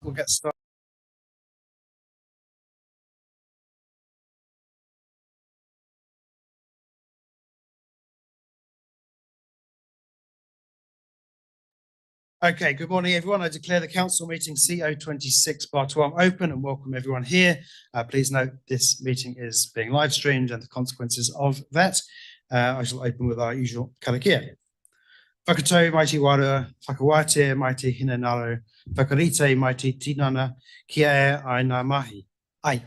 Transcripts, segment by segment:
We'll get started. Okay, good morning, everyone. I declare the council meeting CO26 Bartuam open and welcome everyone here. Please note this meeting is being live streamed and the consequences of that. I shall open with our usual karakia. Whakatau mai te wara, whakawate mai te hinanaro, whakarite mai te tinana, kia e ai ngā mahi. Ai.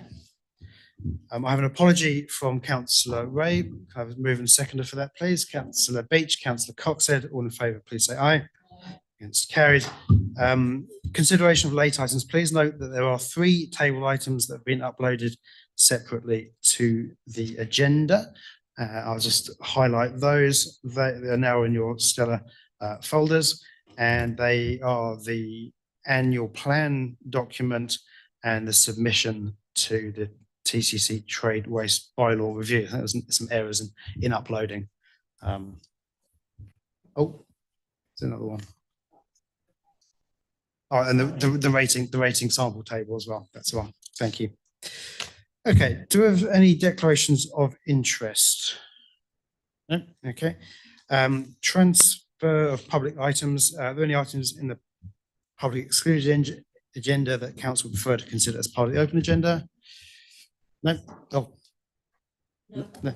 I have an apology from Councillor Ray. Can I have a move and seconder for that, please? Councillor Beach, Councillor Coxhead, all in favour, please say aye. Against carried. Consideration of late items. Please note that there are 3 table items that have been uploaded separately to the agenda. I'll just highlight those. They are now in your Stellar folders, and they are the annual plan document and the submission to the TCC Trade Waste Bylaw Review. I think there's some errors in uploading. Oh, there's another one. Oh, and the rating sample table as well. That's the one. Thank you. Okay. Do we have any declarations of interest? No. Okay. Transfer of public items. Are there any items in the public excluded agenda that council would prefer to consider as part of the open agenda? No. Oh. No,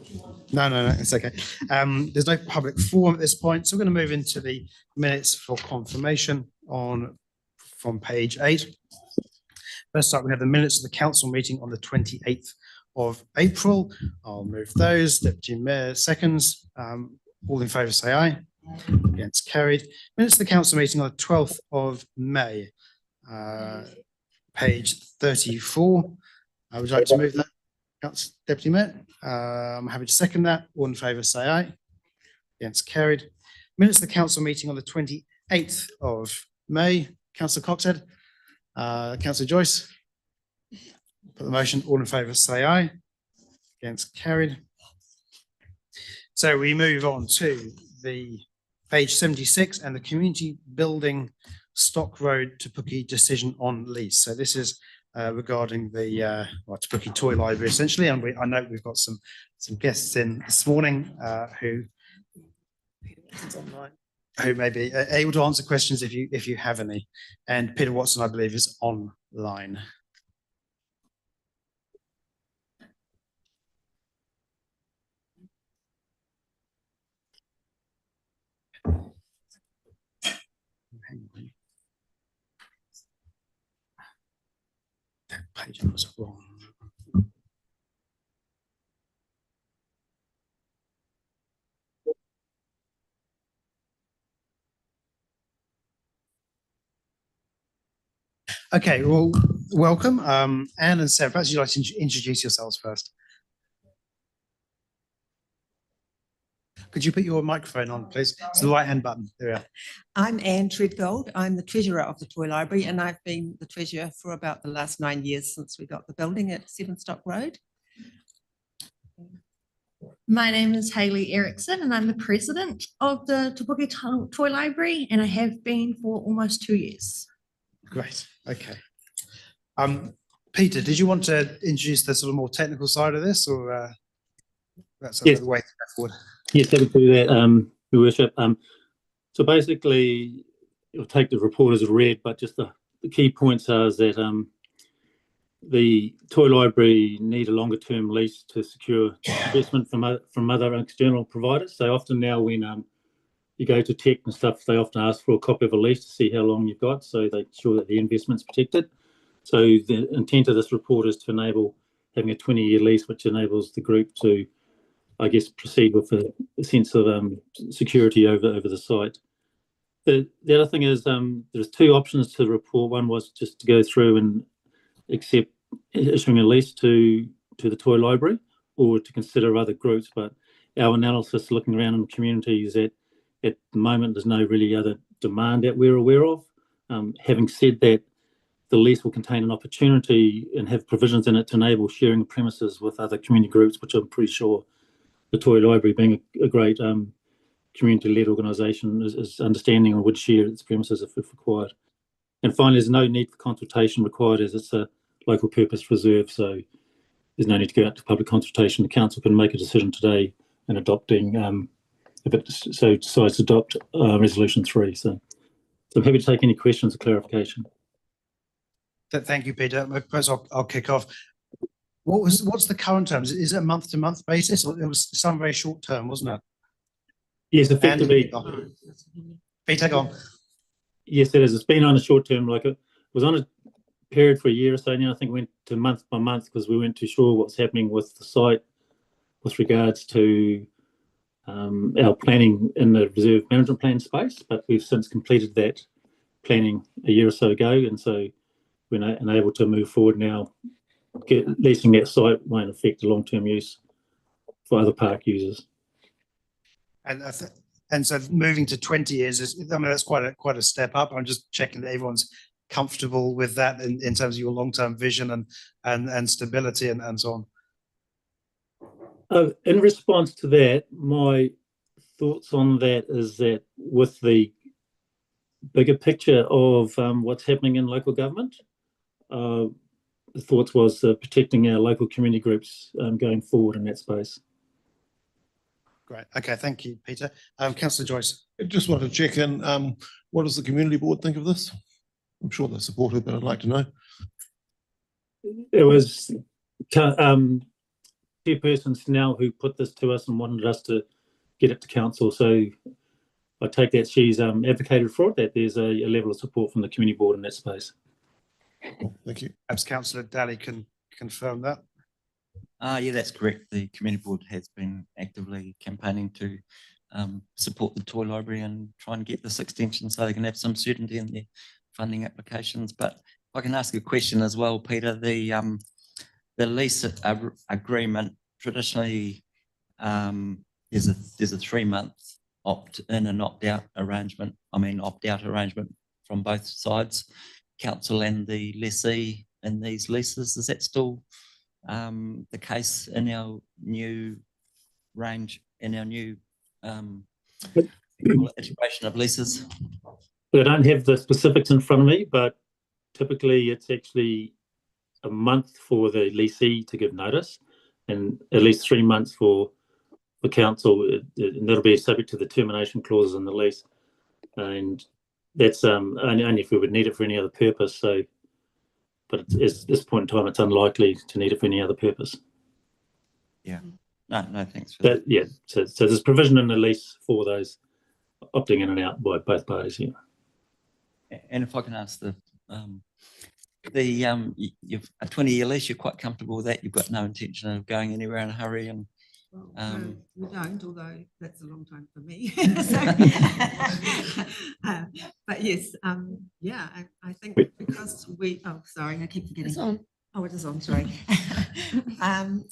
it's okay. There's no public forum at this point, so we're going to move into the minutes for confirmation from page 8. First up, we have the minutes of the council meeting on the 28th of April. I'll move those. Deputy Mayor seconds. All in favour say aye. Against carried. Minutes of the council meeting on the 12th of May. Page 34. Would you like to move that? Deputy Mayor, I'm happy to second that. All in favour say aye. Against carried. Minutes of the council meeting on the 28th of May. Councillor Coxhead, Councillor Joyce, put the motion. All in favour say aye. Against carried. So we move on to the page 76 and the community building Stock Road Te Puke decision on lease. So this is regarding the Te Puke Toy Library essentially, and I know we've got some guests in this morning who may be able to answer questions if you have any. And Peter Watson, I believe, is online. That page was wrong. Okay, well, welcome. Anne and Sarah, perhaps you'd like to introduce yourselves first. Could you put your microphone on, please? It's the right-hand button. There we are. I'm Anne Treadgold. I'm the treasurer of the Toy Library, and I've been the treasurer for about the last 9 years since we got the building at 7 Stock Road. My name is Hayley Erickson, and I'm the president of the Te Puke Toy Library, and I have been for almost 2 years. Great. Okay. Peter, did you want to introduce the sort of more technical side of this, or that's the way to go forward? Yes, happy to do that, Your Worship. So basically, you'll take the report as read, but just the key points are that the Toy Library need a longer term lease to secure investment from other external providers. So often now when you go to tech and stuff, they often ask for a copy of a lease to see how long you've got, so they ensure that the investment's protected. So the intent of this report is to enable having a 20-year lease, which enables the group to, I guess, proceed with a sense of security over the site. The other thing is there's 2 options to the report. One was just to go through and accept issuing a lease to the Toy Library, or to consider other groups. But our analysis, looking around in the community, is that at the moment there's no really other demand that we're aware of. Having said that, the lease will contain an opportunity and have provisions in it to enable sharing of premises with other community groups, which I'm pretty sure the Toy Library, being a great community-led organisation, is understanding and would share its premises if required. And finally, there's no need for consultation required as it's a local purpose reserve, so there's no need to go out to public consultation. The council can make a decision today in adopting, if it so decides to adopt resolution 3. So I'm happy to take any questions or clarification. Thank you, Peter. Perhaps I'll kick off. What's the current terms? Is it a month-to-month basis, or it was some very short term, wasn't it? Yes, effectively. Peter, go on. Yes, it is. It's been on a short term, like it was on a period for a year or so now. I think went to month by month because we weren't too sure what's happening with the site with regards to our planning in the reserve management plan space. But we've since completed that planning a year or so ago, and so we're able to move forward now. Leasing that site won't affect the long-term use for other park users. And so moving to 20 years that's quite a step up. I'm just checking that everyone's comfortable with that in terms of your long-term vision and stability and so on. In response to that, my thoughts on that is that with the bigger picture of what's happening in local government, the thoughts was protecting our local community groups going forward in that space. Great. Okay. Thank you, Peter. Councillor Joyce. I just want to check in. What does the community board think of this? I'm sure they're supportive, but I'd like to know. It was chairperson Snell who put this to us and wanted us to get it to council. So I take that she's advocated for it, that there's a level of support from the community board in that space. Thank you. Perhaps Councillor Daly can confirm that. Yeah, that's correct. The community board has been actively campaigning to support the toy library and try and get this extension so they can have some certainty in their funding applications. But if I can ask a question as well, Peter, the lease agreement traditionally there's a 3-month opt-in and opt-out arrangement. Opt-out arrangement from both sides, council and the lessee in these leases. Is that still the case in our new range, in our new integration of leases? I don't have the specifics in front of me, but typically it's actually a month for the lessee to give notice and at least 3 months for the council, and that'll be subject to the termination clauses in the lease. And that's only if we would need it for any other purpose. So, but at this point in time, it's unlikely to need it for any other purpose. Yeah. No, thanks for that. Yeah. So there's provision in the lease for those opting in and out by both parties. Yeah. And if I can ask you've a 20-year lease, you're quite comfortable with that. You've got no intention of going anywhere in a hurry. And no, we don't, although that's a long time for me. But yes, yeah, I think because sorry, I keep forgetting. It's on. Oh, it is on, sorry. I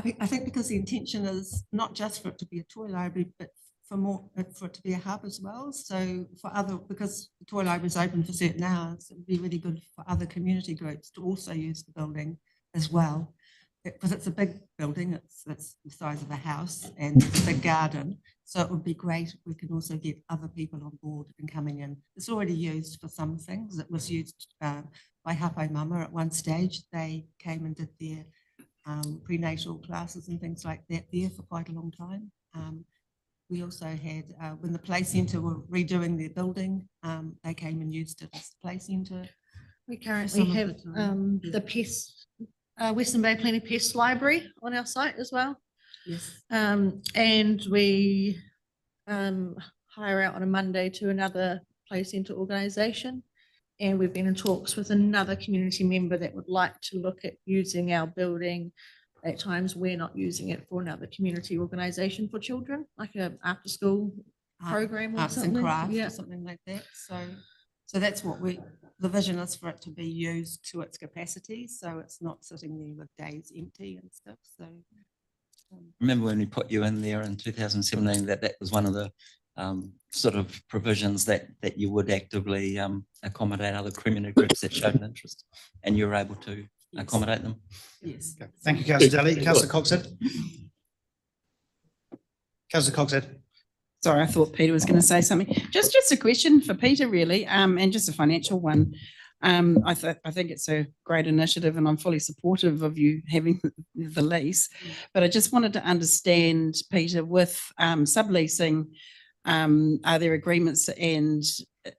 think because the intention is not just for it to be a toy library, but for it to be a hub as well. So because the toy library is open for certain hours, it would be really good for other community groups to also use the building as well. Because it's a big building, it's the size of a house and it's a big garden. So it would be great if we could also get other people on board and coming in. It's already used for some things. It was used by Hapo Mama at one stage. They came and did their prenatal classes and things like that there for quite a long time. We also had, when the play centre were redoing their building, they came and used it as the play centre. We currently have the PEST, Western Bay Plenty Pest Library on our site as well. Yes. And we hire out on a Monday to another play centre organisation. And we've been in talks with another community member that would like to look at using our building. At times we're not using it for another community organisation for children, like a after school program or arts something. and crafts Yeah. or something like that. So that's what the vision is, for it to be used to its capacity. So it's not sitting there with days empty and stuff. So remember when we put you in there in 2017, that was one of the sort of provisions that you would actively accommodate other community groups that showed an interest, and you were able to accommodate them. yes. Okay. Thank you, Councillor Daly. Councillor Coxhead. Councillor Coxhead. Sorry, I thought Peter was going to say something. Just a question for Peter, really, and just a financial one. I think it's a great initiative, and I'm fully supportive of you having the lease. But I just wanted to understand, Peter, with subleasing, are there agreements and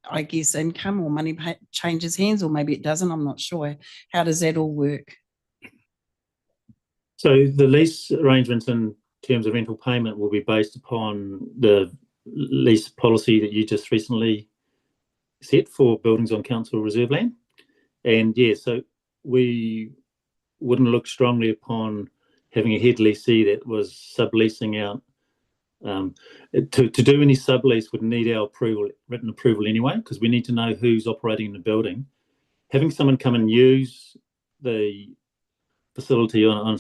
I guess income or money changes hands, or maybe it doesn't? I'm not sure. How does that all work? So the lease arrangements in terms of rental payment will be based upon the lease policy that you just recently set for buildings on council reserve land. And yeah, so we wouldn't look strongly upon having a head leasee that was subleasing out. To do any sublease would need our approval, written approval anyway, because we need to know who's operating in the building. Having someone come and use the facility on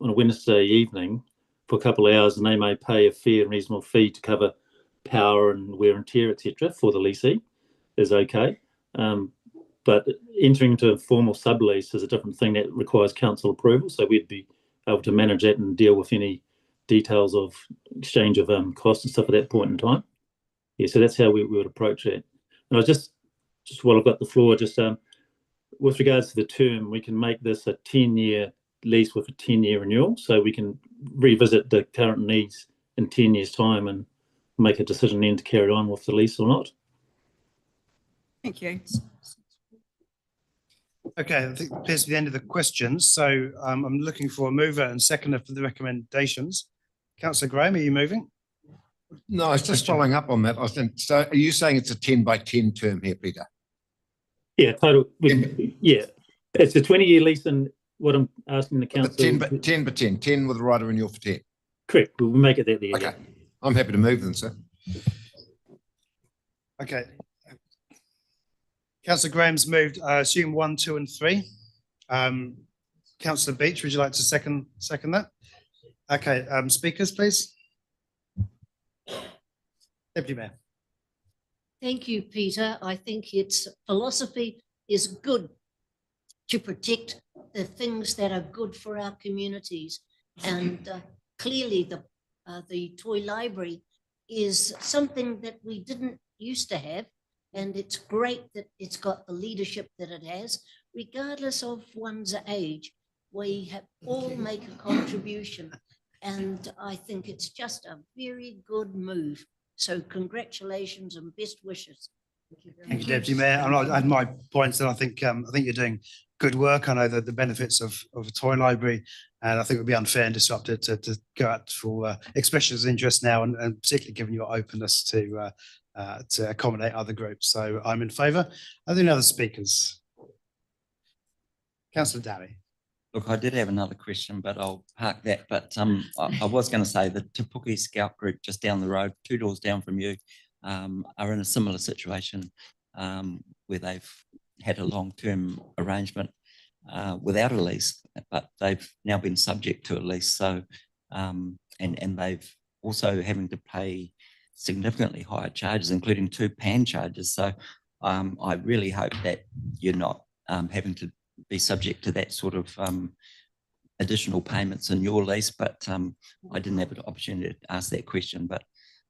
a Wednesday evening for a couple of hours, and they may pay a fair and reasonable fee to cover power and wear and tear, etc., for the leasee, is okay. But entering into a formal sublease is a different thing that requires council approval. So we'd be able to manage that and deal with any details of exchange of costs and stuff at that point in time. Yeah, so that's how we would approach it. And I just while I've got the floor, just with regards to the term, we can make this a 10-year lease with a 10-year renewal, so we can revisit the current needs in 10 years' time and make a decision then to carry on with the lease or not. Thank you. Okay, I think it appears to be the end of the questions. So I'm looking for a mover and seconder for the recommendations. Councillor Graham, are you moving? No, I was just following up on that. So are you saying it's a 10 by 10 term here, Peter? Yeah, total. Yeah, it's a 20-year lease, and what I'm asking the council. 10 by 10, 10 with a right of renewal for 10. Correct. We'll make it that there. Okay, Yeah. I'm happy to move then, sir. Okay. Councillor Graham's moved, I assume 1, 2, and 3. Councillor Beach, would you like to second that? Okay, speakers, please. Deputy Mayor. Thank you, Peter. I think its philosophy is good to protect the things that are good for our communities. And clearly the toy library is something that we didn't used to have. And it's great that it's got the leadership that it has, regardless of one's age. We have all make a contribution. And I think it's just a very good move. So congratulations and best wishes. Thank you, Deputy Mayor. And I had my points, and I think you're doing good work. I know the benefits of a toy library, and I think it would be unfair and disruptive to go out for expression of interest now, and particularly given your openness to accommodate other groups. So I'm in favour. Are there any other speakers? Councillor Dowie. Look, I did have another question, but I'll park that. But I was going to say the Te Puke Scout Group just down the road, 2 doors down from you, are in a similar situation where they've had a long-term arrangement without a lease, but they've now been subject to a lease. So, and they've also having to pay significantly higher charges, including 2 PAN charges. So I really hope that you're not having to be subject to that sort of additional payments in your lease, but I didn't have an opportunity to ask that question, but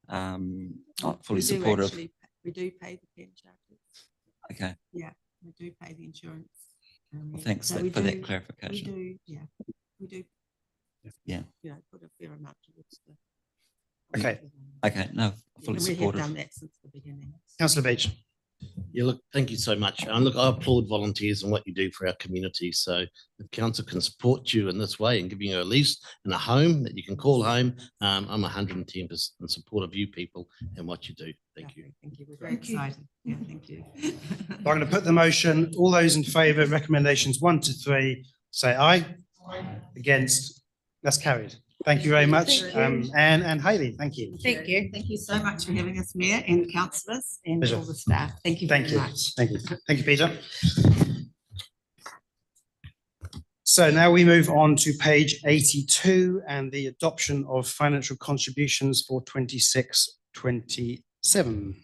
I'm fully supportive. We do pay the PAN charges. Okay. Yeah, we do pay the insurance. Well, thanks So for that clarification. We do, yeah, we do. Yeah. You know, put a fair amount towards the. Okay. Okay, no, fully We have supportive. done that since the beginning. Councillor Beach. Yeah, look, thank you so much. And look, I applaud volunteers and what you do for our community. So if council can support you in this way and giving you a lease and a home that you can call home, I'm 110% in support of you people and what you do. Thank you. Thank you. We're very excited. Yeah, thank you. I'm going to put the motion. All those in favour of recommendations 1 to 3, say aye. Against? That's carried. Thank you very much. Anne and Hayley, thank you. Thank you. Thank you so much for having us, Mayor and councillors and Pleasure. all the staff. Thank you very much. Thank you. Thank you, Peter. So now we move on to page 82 and the adoption of financial contributions for 26-27.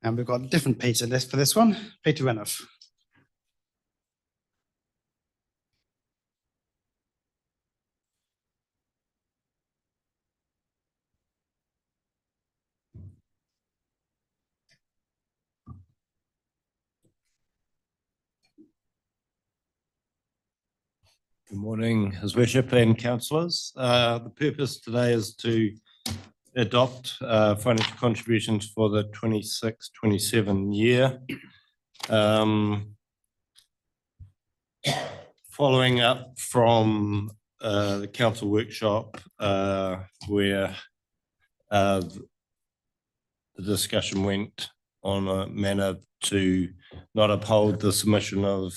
And we've got a different Peter list for this one, Peter Renouf. Good morning, His Worship and councillors. The purpose today is to adopt financial contributions for the 26-27 year. Following up from the council workshop where the discussion went on a manner to not uphold the submission of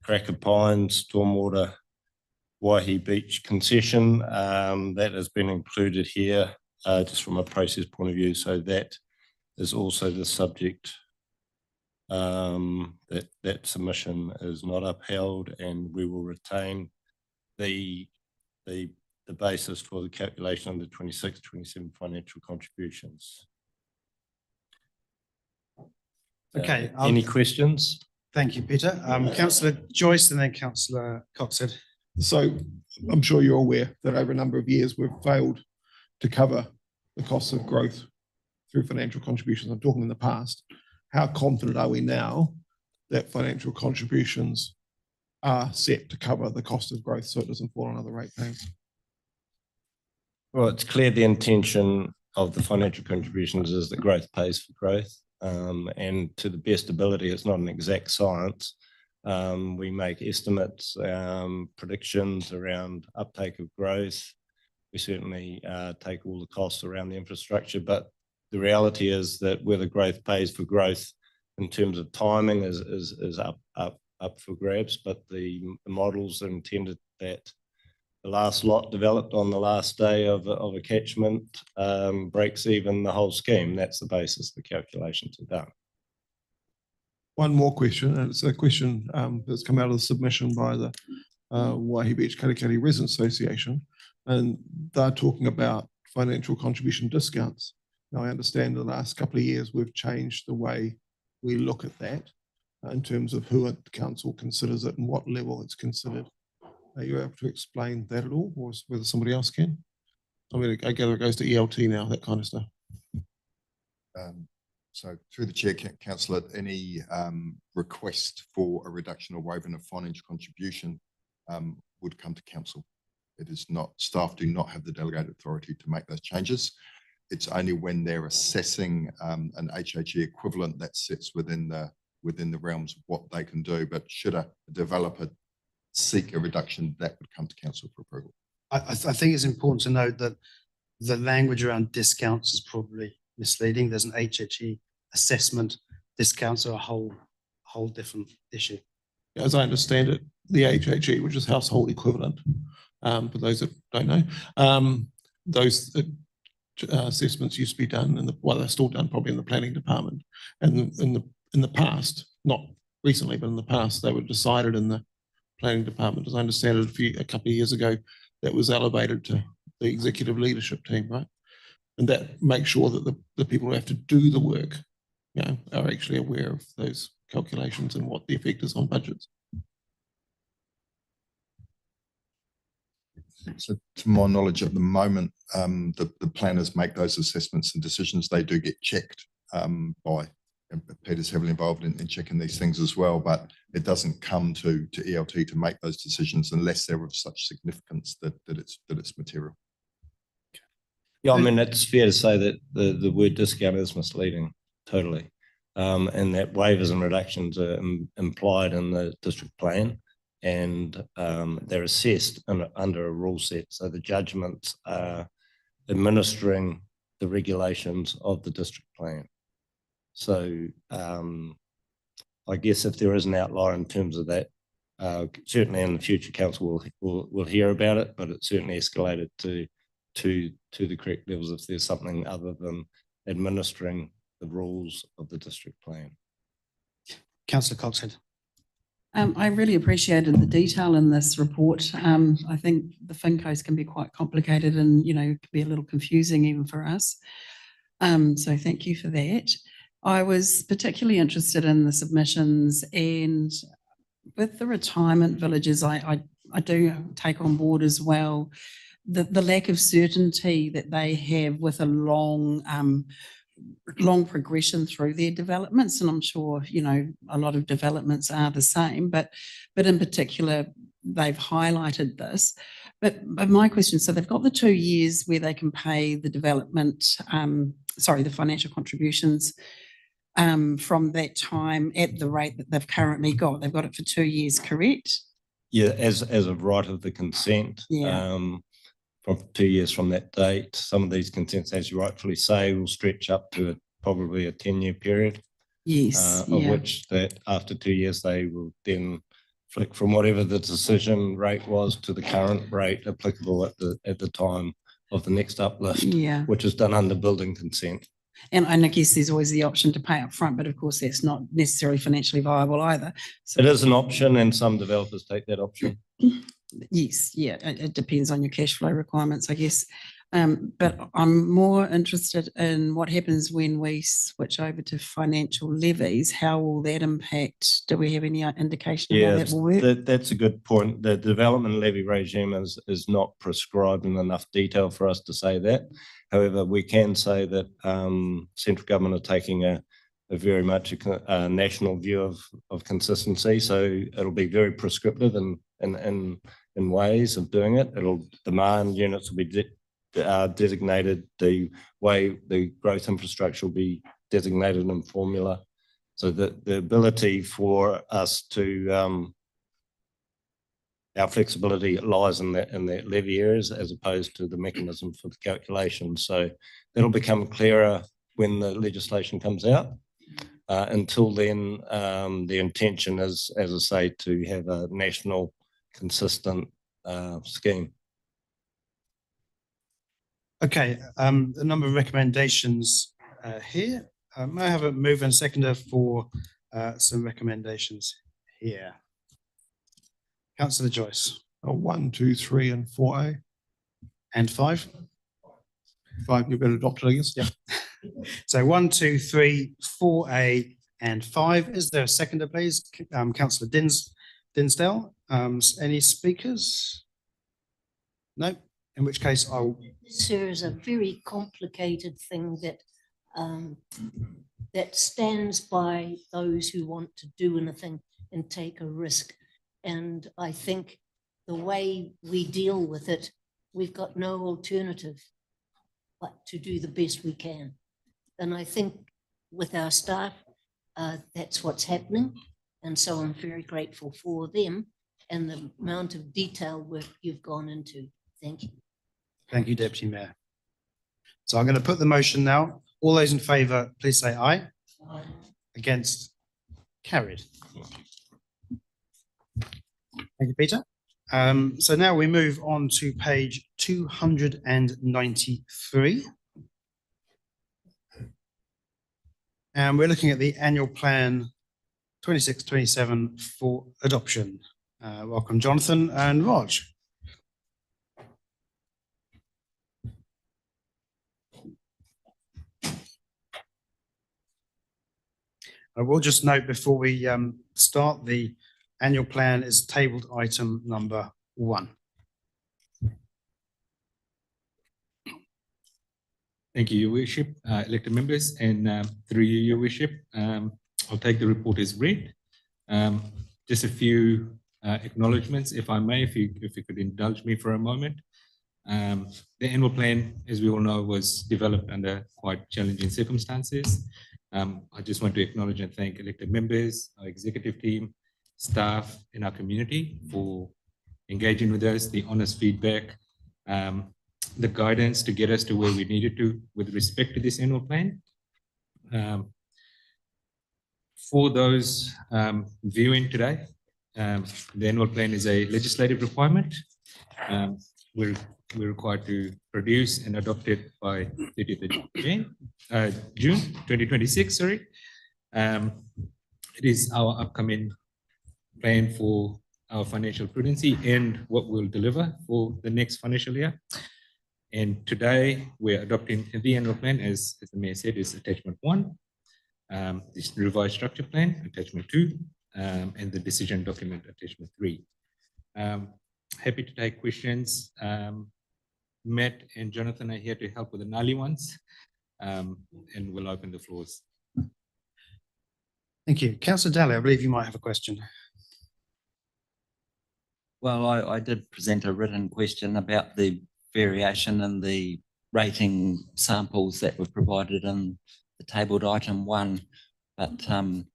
Cracker Pines Stormwater Waihi Beach concession. That has been included here just from a process point of view. So that is also the subject that submission is not upheld, and we will retain the basis for the calculation of the 26-27 financial contributions. Okay. Any questions? Thank you, Peter. Councillor Joyce and then Councillor Coxhead. So I'm sure you're aware that over a number of years, we've failed to cover the costs of growth through financial contributions. I'm talking in the past. How confident are we now that financial contributions are set to cover the cost of growth so it doesn't fall on other ratepayers? Well, it's clear the intention of the financial contributions is that growth pays for growth. And to the best ability, it's not an exact science. We make estimates, predictions around uptake of growth. We certainly take all the costs around the infrastructure, but the reality is that whether growth pays for growth in terms of timing is up for grabs. But the models are intended that the last lot developed on the last day of a catchment breaks even the whole scheme. That's the basis the calculations are done. One more question, and it's a question that's come out of the submission by the Waihi Beach Katikati Residents Association, and they're talking about financial contribution discounts. Now, I understand in the last couple of years we've changed the way we look at that in terms of who the council considers it and what level it's considered. Are you able to explain that at all, or whether somebody else can? I mean, I gather it goes to ELT now, that kind of stuff. So through the chair, councillor, any request for a reduction or waiving of financial contribution would come to council. It is not, staff do not have the delegated authority to make those changes. It's only when they're assessing an HHE equivalent that sits within the realms of what they can do. But should a developer seek a reduction, that would come to council for approval. I think it's important to note that the language around discounts is probably misleading. There's an HHE assessment. Discounts are a whole different issue. As I understand it, the HHE, which is household equivalent, for those that don't know, those assessments used to be done they're still done probably in the planning department. And in the past, not recently, but in the past, they were decided in the planning department. As I understand it, a couple of years ago, that was elevated to the executive leadership team, right? And that makes sure that the people who have to do the work, are actually aware of those calculations and what the effect is on budgets. So to my knowledge at the moment, the planners make those assessments and decisions. They do get checked by, and Peter's heavily involved in checking these things as well, but it doesn't come to ELT to make those decisions unless they're of such significance that it's material. Yeah, I mean, it's fair to say that the word discount is misleading totally, and that waivers and reductions are implied in the district plan, and they're assessed under a rule set. So the judgments are administering the regulations of the district plan. So I guess if there is an outlier in terms of that, certainly in the future council will hear about it, but it's certainly escalated to the correct levels if there's something other than administering the rules of the district plan. Councillor Coxhead. I really appreciated the detail in this report. I think the FinCos can be quite complicated and, can be a little confusing even for us. So thank you for that. I was particularly interested in the submissions, and with the retirement villages, I do take on board as well the lack of certainty that they have with a long progression through their developments. And I'm sure, a lot of developments are the same, but in particular, they've highlighted this. But my question, so they've got the 2 years where they can pay the development, the financial contributions from that time at the rate that they've currently got. They've got it for 2 years, correct? Yeah, as of right of the consent. Yeah. From 2 years from that date. Some of these consents, as you rightfully say, will stretch up to probably a 10-year period. Yes. Of which that after 2 years, they will then flick from whatever the decision rate was to the current rate applicable at the time of the next uplift, Yeah. which is done under building consent. And I guess there's always the option to pay up front, but of course that's not necessarily financially viable either. So It is an option and some developers take that option. yes, yeah, it depends on your cash flow requirements, I guess. But I'm more interested in what happens when we switch over to financial levies. How will that impact? Do we have any indication of how that will work? That's a good point. The development levy regime is not prescribed in enough detail for us to say that. However, we can say that central government are taking a very much a national view of consistency. So it'll be very prescriptive in ways of doing it. Demand units will be designated the way the growth infrastructure will be designated in formula. So the ability for us to our flexibility lies in the levy areas as opposed to the mechanism for the calculation. So that'll become clearer when the legislation comes out. Until then, the intention is, as I say, to have a national consistent scheme. Okay, a number of recommendations here. May I have a mover and seconder for some recommendations here? Councillor Joyce. 1, 2, 3 and 4A. And 5? 5, you've been adopted, I guess. Yeah. So 1, 2, 3, 4A and 5. Is there a seconder, please? Councillor Dinsdale. Any speakers? No? In which case I'll... This here is a very complicated thing that that stands by those who want to do anything and take a risk. And I think the way we deal with it, we've got no alternative but to do the best we can. And I think with our staff, that's what's happening. And so I'm very grateful for them and the amount of detail work you've gone into. Thank you. Thank you, Deputy Mayor. So I'm going to put the motion now. All those in favour, please say aye. Aye. Against? Carried. Thank you, Peter. So now we move on to page 293. And we're looking at the annual plan 26-27 for adoption. Welcome, Jonathan and Raj. I will just note before we start, the annual plan is tabled item number 1. Thank you, Your Worship, elected members, and through you, Your Worship, I'll take the report as read. Just a few acknowledgements, if I may, if you could indulge me for a moment. The annual plan, as we all know, was developed under quite challenging circumstances. I just want to acknowledge and thank elected members, our executive team, staff, and our community for engaging with us, the honest feedback, the guidance to get us to where we needed to with respect to this annual plan. For those viewing today, the annual plan is a legislative requirement. We're required to produce and adopt it by 30th of June 2026, sorry. It is our upcoming plan for our financial prudency and what we'll deliver for the next financial year. And today we're adopting the annual plan, as the Mayor said, is attachment 1, this revised structure plan, attachment 2, and the decision document, attachment 3. Happy to take questions. Matt and Jonathan are here to help with the gnarly ones, and we'll open the floors. Thank you. Councillor Daly, I believe you might have a question. Well, I did present a written question about the variation in the rating samples that were provided in the tabled item 1. But I'm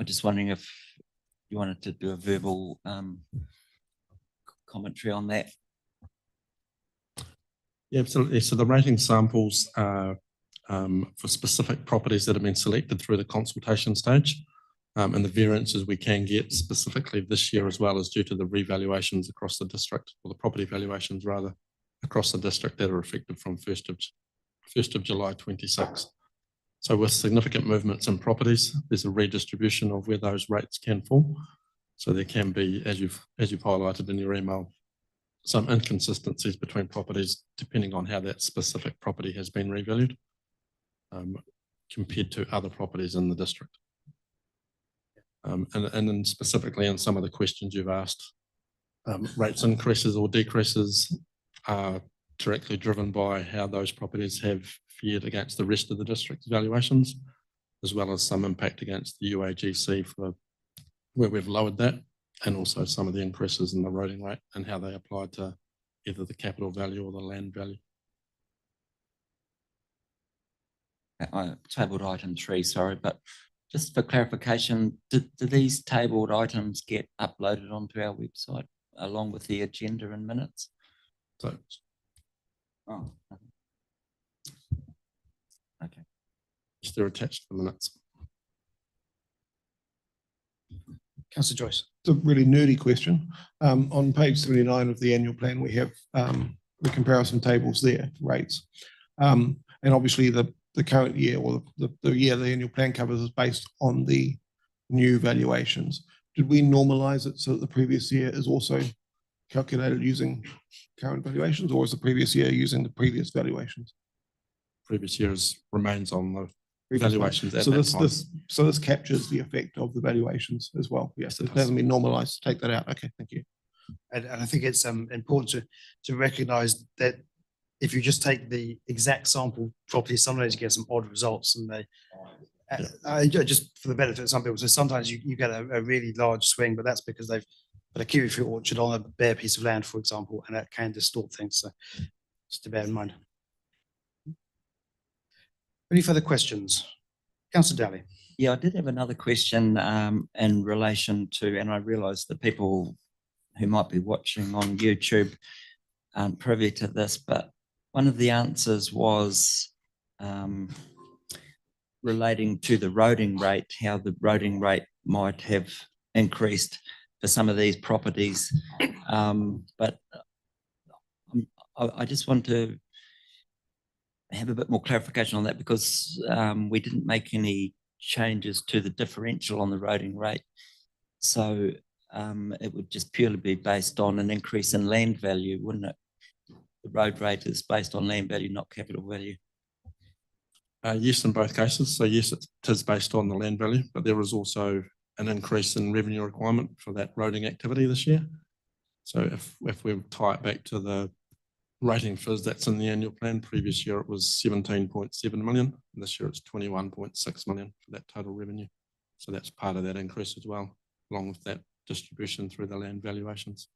just wondering if you wanted to do a verbal commentary on that. Yeah, absolutely. So the rating samples are for specific properties that have been selected through the consultation stage. And the variances we can get specifically this year as well is due to the revaluations across the district, or the property valuations rather, across the district that are effective from 1st of July 26. So with significant movements in properties, there's a redistribution of where those rates can fall. So there can be, as you've highlighted in your email, some inconsistencies between properties depending on how that specific property has been revalued compared to other properties in the district. And then specifically in some of the questions you've asked, rates increases or decreases are directly driven by how those properties have fared against the rest of the district's valuations, as well as some impact against the UAGC for where we've lowered that, and also some of the increases in the roading rate and how they apply to either the capital value or the land value. Tabled item 3, sorry, but just for clarification, do these tabled items get uploaded onto our website along with the agenda and minutes? So, oh, okay. They're attached to the minutes. Councillor Joyce. It's a really nerdy question. On page 79 of the annual plan, we have the comparison tables there, rates. And obviously the current year, or the year the annual plan covers, is based on the new valuations. Did we normalize it so that the previous year is also calculated using current valuations, or is the previous year using the previous valuations? Previous years remains on the valuations. So this captures the effect of the valuations as well. Yes, it hasn't been normalized. Take that out. Okay, thank you. And I think it's important to recognise that if you just take the exact sample properly, sometimes you get some odd results, and they just for the benefit of some people. So sometimes you get a really large swing, but that's because they've put a kiwi fruit orchard on a bare piece of land, for example, and that can distort things. So just to bear in mind. Any further questions? Councillor Daly. Yeah, I did have another question in relation to, and I realise that people who might be watching on YouTube aren't privy to this, but one of the answers was relating to the roading rate, how the roading rate might have increased for some of these properties. But I just want to have a bit more clarification on that, because we didn't make any changes to the differential on the roading rate. So it would just purely be based on an increase in land value, wouldn't it? The road rate is based on land value, not capital value. Yes, in both cases. So yes, it is based on the land value, but there is also an increase in revenue requirement for that roading activity this year. So if we tie it back to the rating figures that's in the annual plan, previous year it was 17.7 million, and this year it's 21.6 million for that total revenue. So that's part of that increase as well, along with that distribution through the land valuations.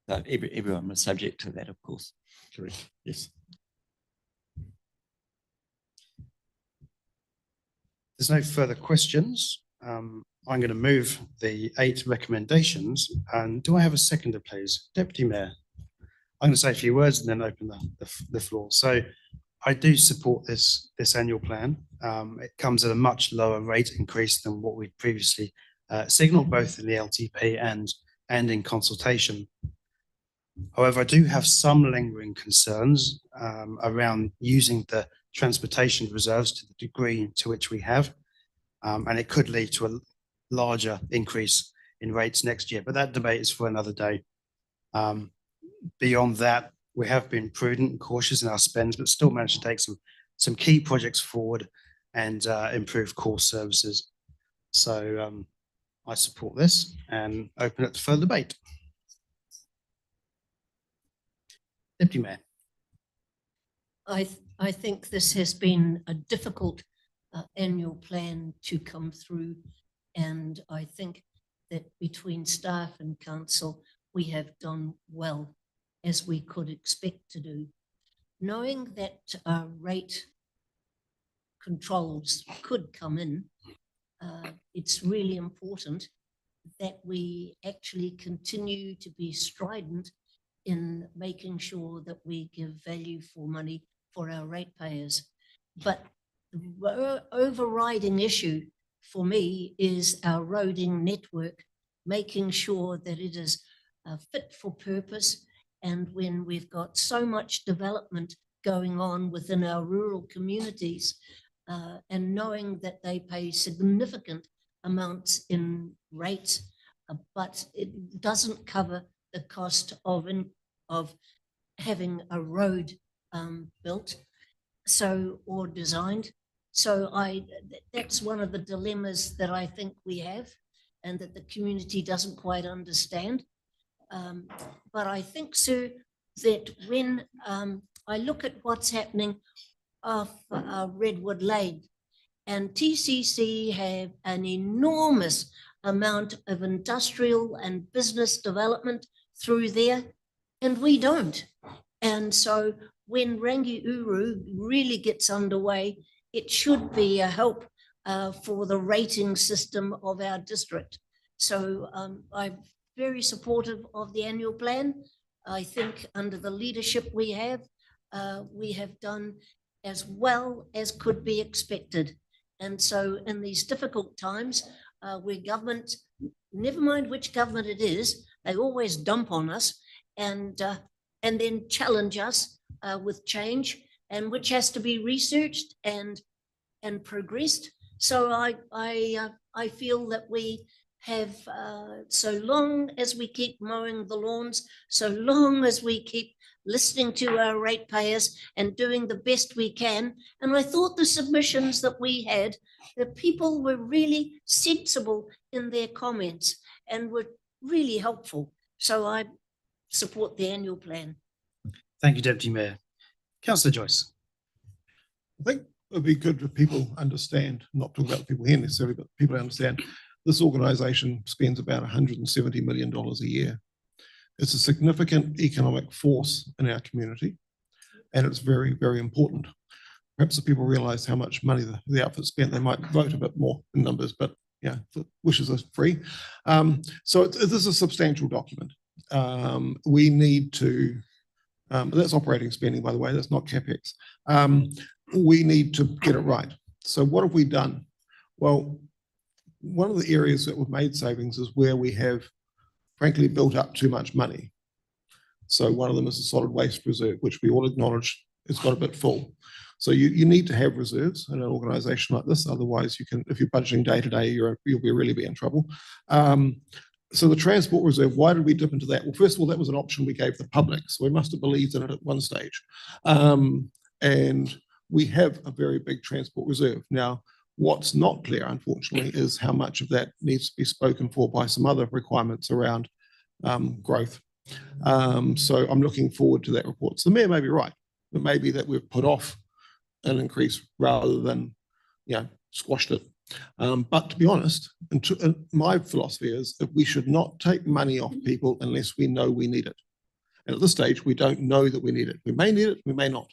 So everyone was subject to that, of course. Correct, yes. There's no further questions. I'm going to move the 8 recommendations. And do I have a seconder, please? Deputy Mayor. I'm going to say a few words and then open the floor. So I do support this annual plan. It comes at a much lower rate increase than what we previously signalled, both in the LTP and in consultation. However, I do have some lingering concerns around using the transportation reserves to the degree to which we have, and it could lead to a larger increase in rates next year, but that debate is for another day. Beyond that, we have been prudent and cautious in our spends, but still managed to take some key projects forward and improve core services. So I support this and open it to further debate. Deputy Mayor. I think this has been a difficult annual plan to come through, and I think that between staff and council, we have done well, as we could expect to do. Knowing that rate controls could come in, it's really important that we actually continue to be strident in making sure that we give value for money for our ratepayers. But the overriding issue for me is our roading network, making sure that it is fit for purpose. And when we've got so much development going on within our rural communities, and knowing that they pay significant amounts in rates, but it doesn't cover the cost of having a road built or designed. So that's one of the dilemmas that I think we have, and that the community doesn't quite understand. But I think, sir, that when I look at what's happening off Redwood Lane, and TCC have an enormous amount of industrial and business development through there, and we don't. And so when Rangiuru really gets underway, it should be a help for the rating system of our district. So I'm very supportive of the annual plan. I think under the leadership we have done as well as could be expected. And so in these difficult times where government, never mind which government it is, they always dump on us and then challenge us with change, and which has to be researched and progressed. So I feel that we have, so long as we keep mowing the lawns, so long as we keep listening to our ratepayers and doing the best we can. And I thought the submissions that we had, the people were really sensible in their comments and were really helpful. So I support the annual plan. Thank you, Deputy Mayor. Councillor Joyce. I think it'd be good if people understand, not talking about the people here necessarily, but people understand this organisation spends about $170 million a year. It's a significant economic force in our community, and it's very, very important. Perhaps if people realise how much money the outfit spent, they might vote a bit more in numbers, but yeah, the wishes are free. So this is a substantial document. We need to, that's operating spending, by the way, that's not CapEx. We need to get it right. So what have we done? Well, one of the areas that we've made savings is where we have frankly built up too much money. So one of them is the solid waste reserve, which we all acknowledge it's got a bit full. So you need to have reserves in an organisation like this. Otherwise, you can, if you're budgeting day to day, you'll really be in trouble. So the transport reserve, why did we dip into that? Well, first of all, that was an option we gave the public, so we must have believed in it at one stage. And we have a very big transport reserve. Now, what's not clear, unfortunately, is how much of that needs to be spoken for by some other requirements around growth. So I'm looking forward to that report. So the Mayor may be right. It may be that we've put off an increase rather than, squashed it. But to be honest, my philosophy is that we should not take money off people unless we know we need it. And at this stage, we don't know that we need it. We may need it, we may not.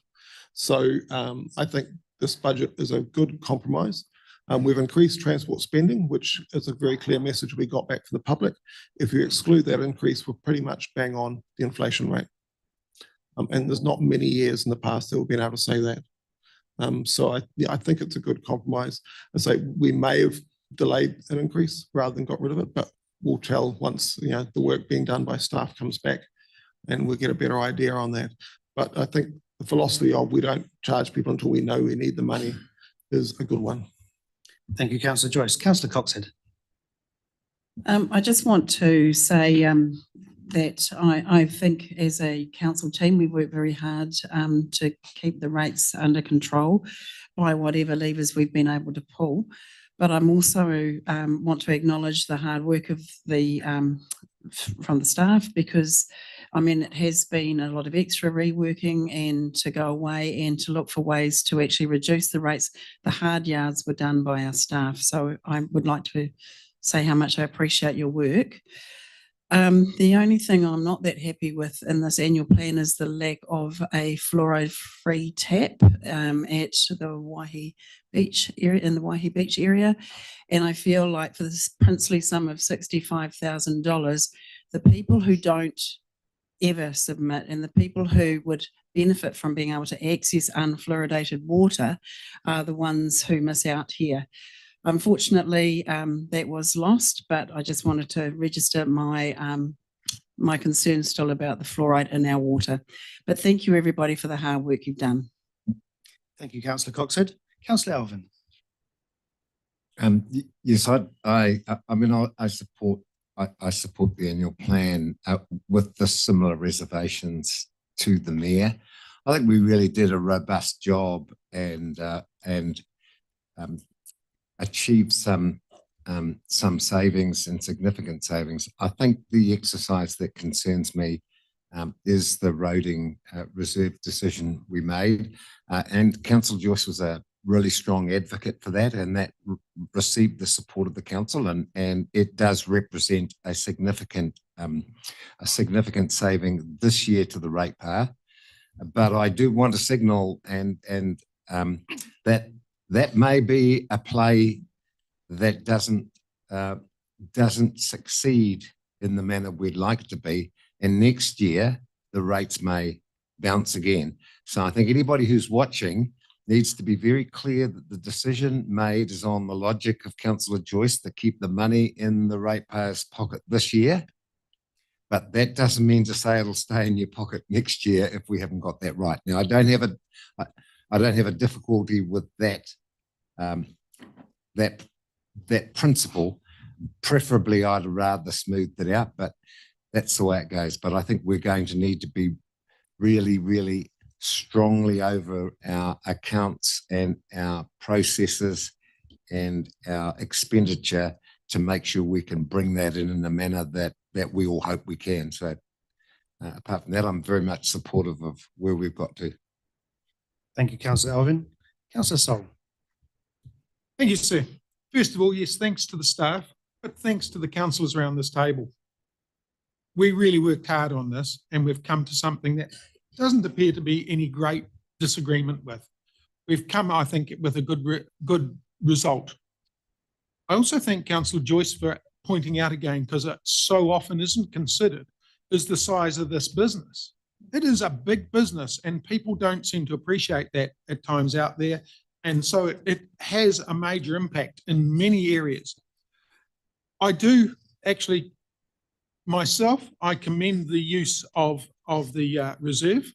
So I think this budget is a good compromise. We've increased transport spending, which is a very clear message we got back from the public. If you exclude that increase, we're pretty much bang on the inflation rate. And there's not many years in the past that we've been able to say that. So I think it's a good compromise. I say we may have delayed an increase rather than got rid of it, but we'll tell once the work being done by staff comes back, and we'll get a better idea on that. But I think the philosophy of we don't charge people until we know we need the money is a good one. Thank you, Councillor Joyce. Councillor Coxhead. I just want to say that I think as a council team, we work very hard to keep the rates under control by whatever levers we've been able to pull. But I'm also want to acknowledge the hard work of from the staff, because it has been a lot of extra reworking and to go away and to look for ways to actually reduce the rates. The hard yards were done by our staff. So I would like to say how much I appreciate your work. The only thing I'm not that happy with in this annual plan is the lack of a fluoride-free tap at the Waihi Beach area, in the Waihi Beach area. And I feel like for this princely sum of $65,000, the people who don't ever submit and the people who would benefit from being able to access unfluoridated water are the ones who miss out here. Unfortunately, that was lost, but I just wanted to register my my concern still about the fluoride in our water. But thank you everybody for the hard work you've done. Thank you, Councillor Coxhead. Councillor Alvin. Yes, I mean, I support the annual plan with the similar reservations to the mayor. I think we really did a robust job and achieved some savings and significant savings. I think the exercise that concerns me is the roading reserve decision we made, and Councillor Joyce was a really strong advocate for that, and that received the support of the council, and it does represent a significant saving this year to the ratepayer. But I do want to signal and that may be a play that doesn't succeed in the manner we'd like it to be, and next year the rates may bounce again. So I think anybody who's watching needs to be very clear that the decision made is on the logic of Councillor Joyce to keep the money in the ratepayer's pocket this year. But that doesn't mean to say it'll stay in your pocket next year if we haven't got that right. Now, I don't have a difficulty with that that principle. Preferably, I'd rather smooth it out, but that's the way it goes. But I think we're going to need to be really, really strongly over our accounts and our processes and our expenditure to make sure we can bring that in a manner that we all hope we can. So apart from that, I'm very much supportive of where we've got to. Thank you, Councillor Alvin. Councillor Sol. Thank you, sir. First of all, yes, thanks to the staff, but thanks to the councillors around this table. We really worked hard on this, and we've come to something that doesn't appear to be any great disagreement with. We've come, I think, with a good result. I also thank Councillor Joyce for pointing out again, because it so often isn't considered, is the size of this business. It is a big business, and people don't seem to appreciate that at times out there. And so it has a major impact in many areas. I do actually, myself, I commend the use of the reserve.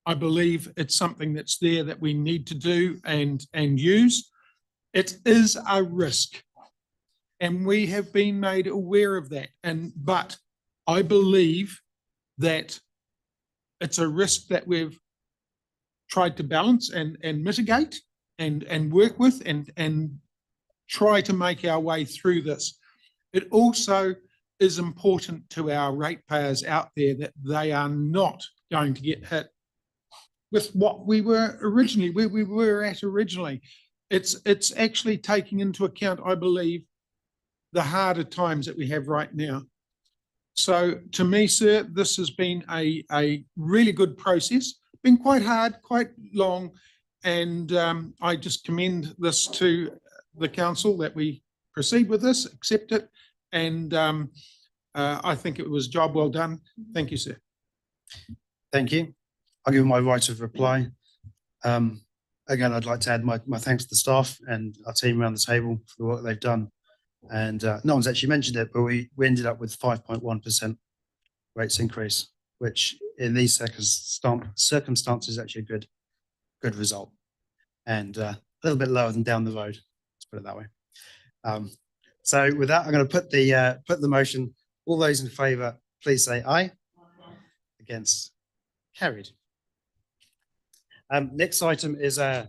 I believe it's something that's there that we need to do and use. It is a risk, and we have been made aware of that. But I believe that it's a risk that we've tried to balance and mitigate and work with and try to make our way through this. It also is important to our ratepayers out there that they are not going to get hit with what we were originally, where we were at originally. It's actually taking into account, I believe, the harder times that we have right now. So to me, sir, this has been a really good process. Been quite hard, quite long, and I just commend this to the council that we proceed with this, accept it, and I think it was a job well done. Thank you, sir. Thank you. I'll give my right of reply. Again, I'd like to add my thanks to the staff and our team around the table for the work they've done. And no one's actually mentioned it, but we ended up with 5.1% rates increase, which in these circumstances is actually a good result, and a little bit lower than down the road. Let's put it that way. So with that, I'm going to put the motion. All those in favour, please say aye. Against? Carried. Next item is part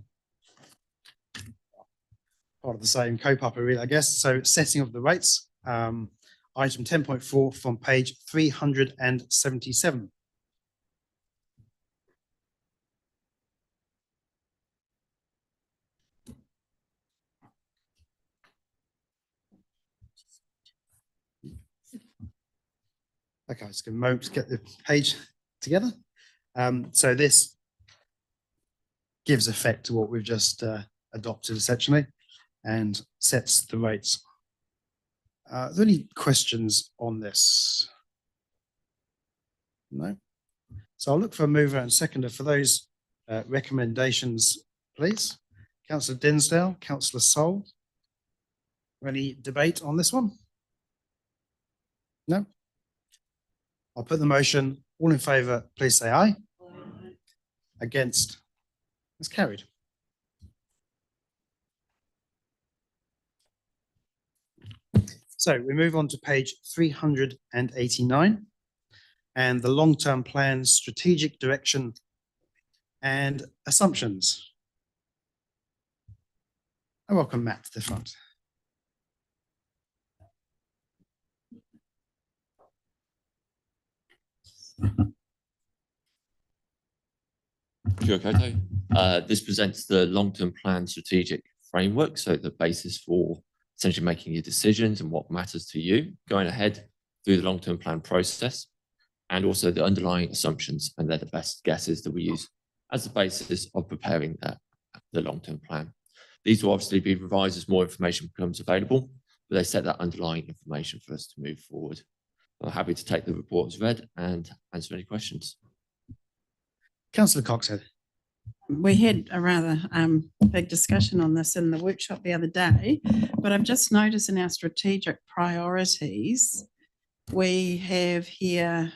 of the same co-papa, really, I guess. So setting of the rates. Item 10.4 from page 377. Okay, just a moment to get the page together. So this gives effect to what we've just adopted essentially and sets the rates. Are there any questions on this? No. So I'll look for a mover and seconder for those recommendations, please. Councillor Dinsdale, Councillor Sol. Any debate on this one? No. I'll put the motion. All in favour, please say aye. Against? It's carried. So we move on to page 389 and the long-term plan, strategic direction and assumptions. I welcome Matt to the front. Kia koutou. This presents the long-term plan strategic framework, so the basis for essentially making your decisions and what matters to you going ahead through the long-term plan process, and also the underlying assumptions, and they're the best guesses that we use as the basis of preparing the long-term plan. These will obviously be revised as more information becomes available, but they set that underlying information for us to move forward. I'm happy to take the report as read and answer any questions. Councillor Coxhead. We had a rather big discussion on this in the workshop the other day, but I've just noticed in our strategic priorities, we have here,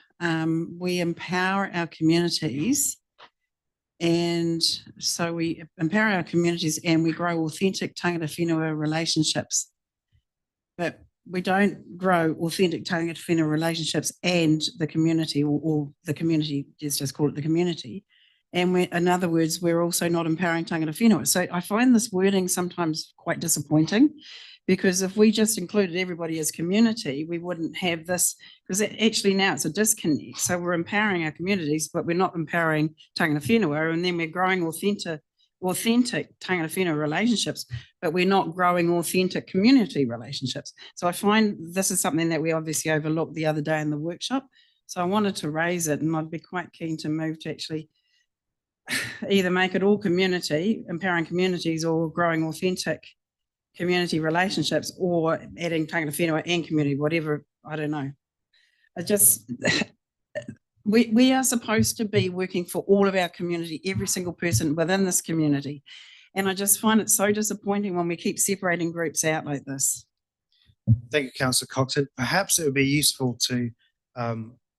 we empower our communities. And so we empower our communities and we grow authentic tangata whenua relationships. But we don't grow authentic tangata whenua relationships and the community, or the community, let's just call it the community. And we, in other words, we're also not empowering tangata whenua. So I find this wording sometimes quite disappointing, because if we just included everybody as community, we wouldn't have this, because actually now it's a disconnect. So we're empowering our communities, but we're not empowering tangata whenua, and then we're growing authentic tangata whenua relationships, but we're not growing authentic community relationships. So I find this is something that we obviously overlooked the other day in the workshop. So I wanted to raise it, and I'd be quite keen to move to actually either make it all community, empowering communities, or growing authentic community relationships, or adding tangata whenua and community, whatever, I don't know. I just, we are supposed to be working for all of our community, every single person within this community. And I just find it so disappointing when we keep separating groups out like this. Thank you, Councillor Coxhead. Perhaps it would be useful to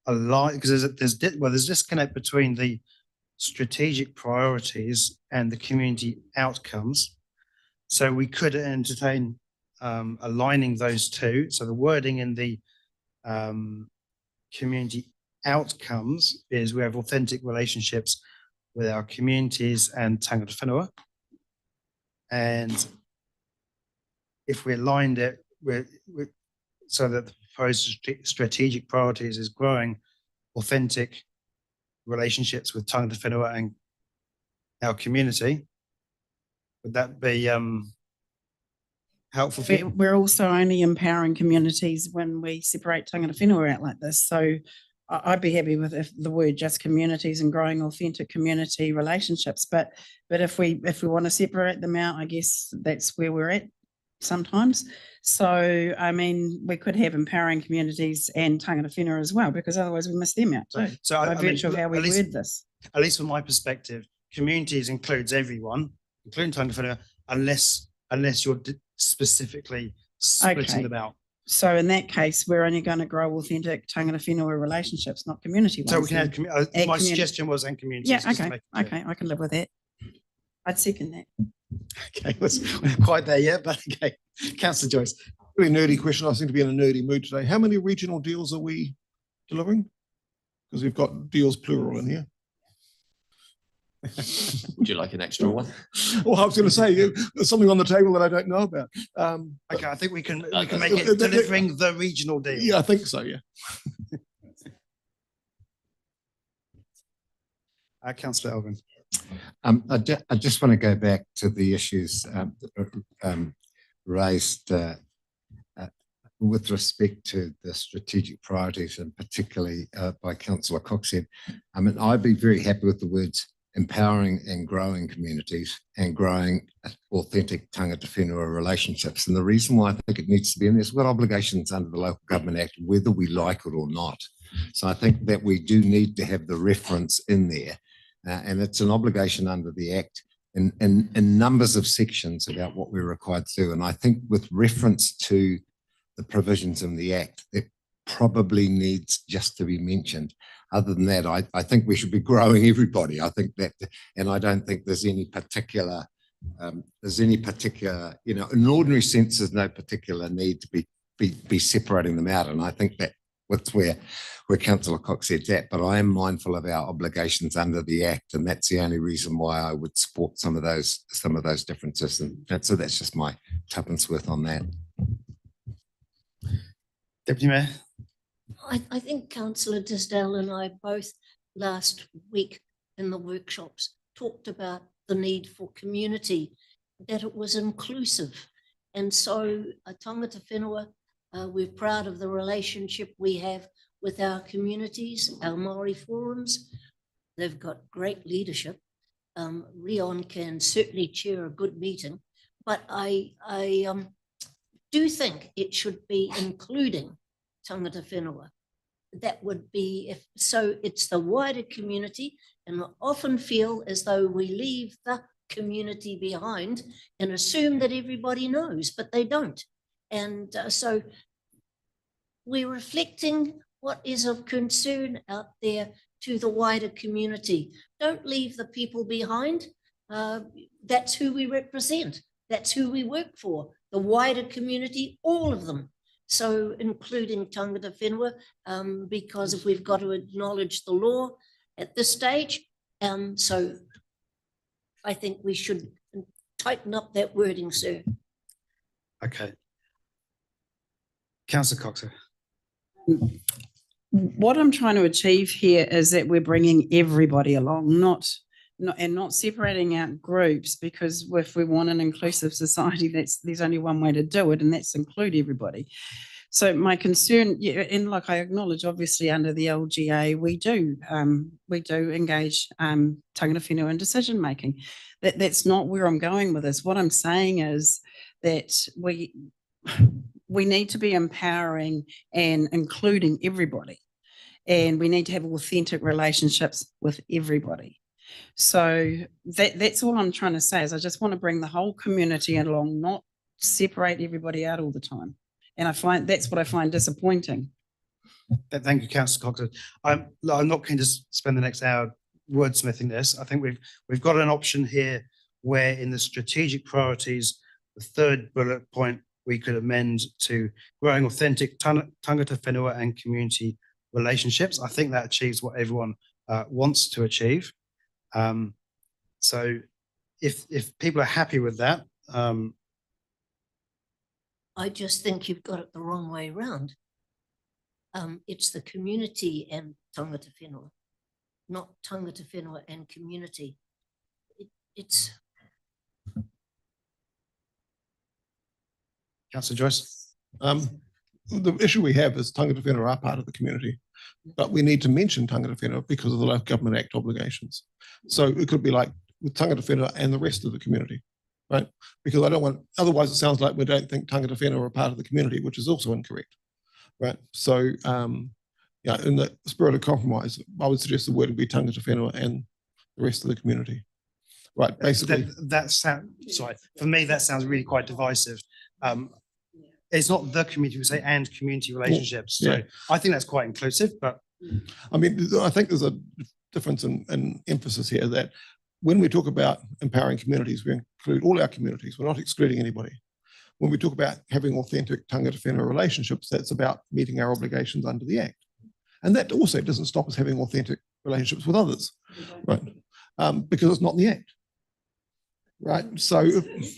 align, because there's disconnect between the strategic priorities and the community outcomes. So we could entertain aligning those two. So the wording in the community outcomes is we have authentic relationships with our communities and tangata whenua. And if we aligned it with so that the proposed strategic priorities is growing authentic relationships with tangata whenua and our community, would that be helpful for you? We're also only empowering communities when we separate tangata whenua out like this. So I'd be happy with if the word just communities and growing authentic community relationships. But if we want to separate them out, I guess that's where we're at sometimes. So I mean, we could have empowering communities and tangata whenua as well, because otherwise we miss them out too. So by virtue of how we word this. At least from my perspective, communities includes everyone, including tangata whenua, unless you're specifically splitting them out. So in that case, we're only going to grow authentic tangata whenua relationships, not community ones. So we can add, my suggestion was and communities. Yeah, okay, I can live with that. I'd second that. Okay, we're not quite there yet, but okay. Councillor Joyce. Really nerdy question. I seem to be in a nerdy mood today. How many regional deals are we delivering? Because we've got deals plural in here. Would you like an extra one? Well, I was going to say there's something on the table that I don't know about. Okay, I think we can make it delivering the regional deal. Yeah, I think so. Yeah. Councillor Elvin. I just want to go back to the issues raised with respect to the strategic priorities and particularly by Councillor Coxhead, I mean, I'd be very happy with the words empowering and growing communities and growing authentic tangata whenua relationships. And the reason why I think it needs to be in there is we've got obligations under the Local Government Act, whether we like it or not. So I think that we do need to have the reference in there. And it's an obligation under the Act in numbers of sections about what we're required to do. And I think with reference to the provisions in the Act, it probably needs just to be mentioned. Other than that, I think we should be growing everybody. I think that, and I don't think there's any particular, you know, in ordinary sense, there's no particular need to be separating them out. And I think that that's where Councillor Coxhead's at, but I am mindful of our obligations under the Act, and that's the only reason why I would support some of those differences. And so that's just my tuppence worth on that. Deputy Mayor. I think Councillor Tisdale and I both last week in the workshops talked about the need for community, that it was inclusive. And so tangata whenua, we're proud of the relationship we have with our communities, our Māori forums. They've got great leadership. Leon can certainly chair a good meeting, but I do think it should be including tangata whenua. That would be, if so, it's the wider community, and I often feel as though we leave the community behind and assume that everybody knows, but they don't. And so we're reflecting what is of concern out there to the wider community. Don't leave the people behind. That's who we represent. That's who we work for, the wider community, all of them. So including tangata whenua, because if we've got to acknowledge the law at this stage, so I think we should tighten up that wording, sir. Okay. Councillor Coxer. What I'm trying to achieve here is that we're bringing everybody along, not separating out groups, because if we want an inclusive society, there's only one way to do it, and that's include everybody. So my concern, yeah, and like I acknowledge, obviously under the LGA, we do engage tangata whenua in decision making. That's not where I'm going with this. What I'm saying is that we need to be empowering and including everybody, and we need to have authentic relationships with everybody. So that's all I'm trying to say, is I just want to bring the whole community along, not separate everybody out all the time. And that's what I find disappointing. Thank you, Councillor Coxer. I'm not going to spend the next hour wordsmithing this. I think we've got an option here where in the strategic priorities, the third bullet point, we could amend to growing authentic tangata whenua and community relationships. I think that achieves what everyone wants to achieve. So if people are happy with that, I just think you've got it the wrong way around. It's the community and tangata whenua, not tangata whenua and community. It's. Councillor Joyce. The issue we have is tangata whenua are part of the community, but we need to mention tangata whenua because of the Local Government Act obligations. So it could be like with tangata whenua and the rest of the community, right? Because I don't want, otherwise it sounds like we don't think tangata whenua are part of the community, which is also incorrect, right? So yeah, in the spirit of compromise, I would suggest the word would be tangata whenua and the rest of the community. Right, basically. That sounds, sorry, for me, that sounds really quite divisive. It's not the community, we say, and community relationships. So yeah. I think that's quite inclusive, but. I mean, I think there's a difference in emphasis here that when we talk about empowering communities, we include all our communities. We're not excluding anybody. When we talk about having authentic tangata whenua relationships, that's about meeting our obligations under the Act. And that also doesn't stop us having authentic relationships with others, right? Because it's not in the Act. Right, so it's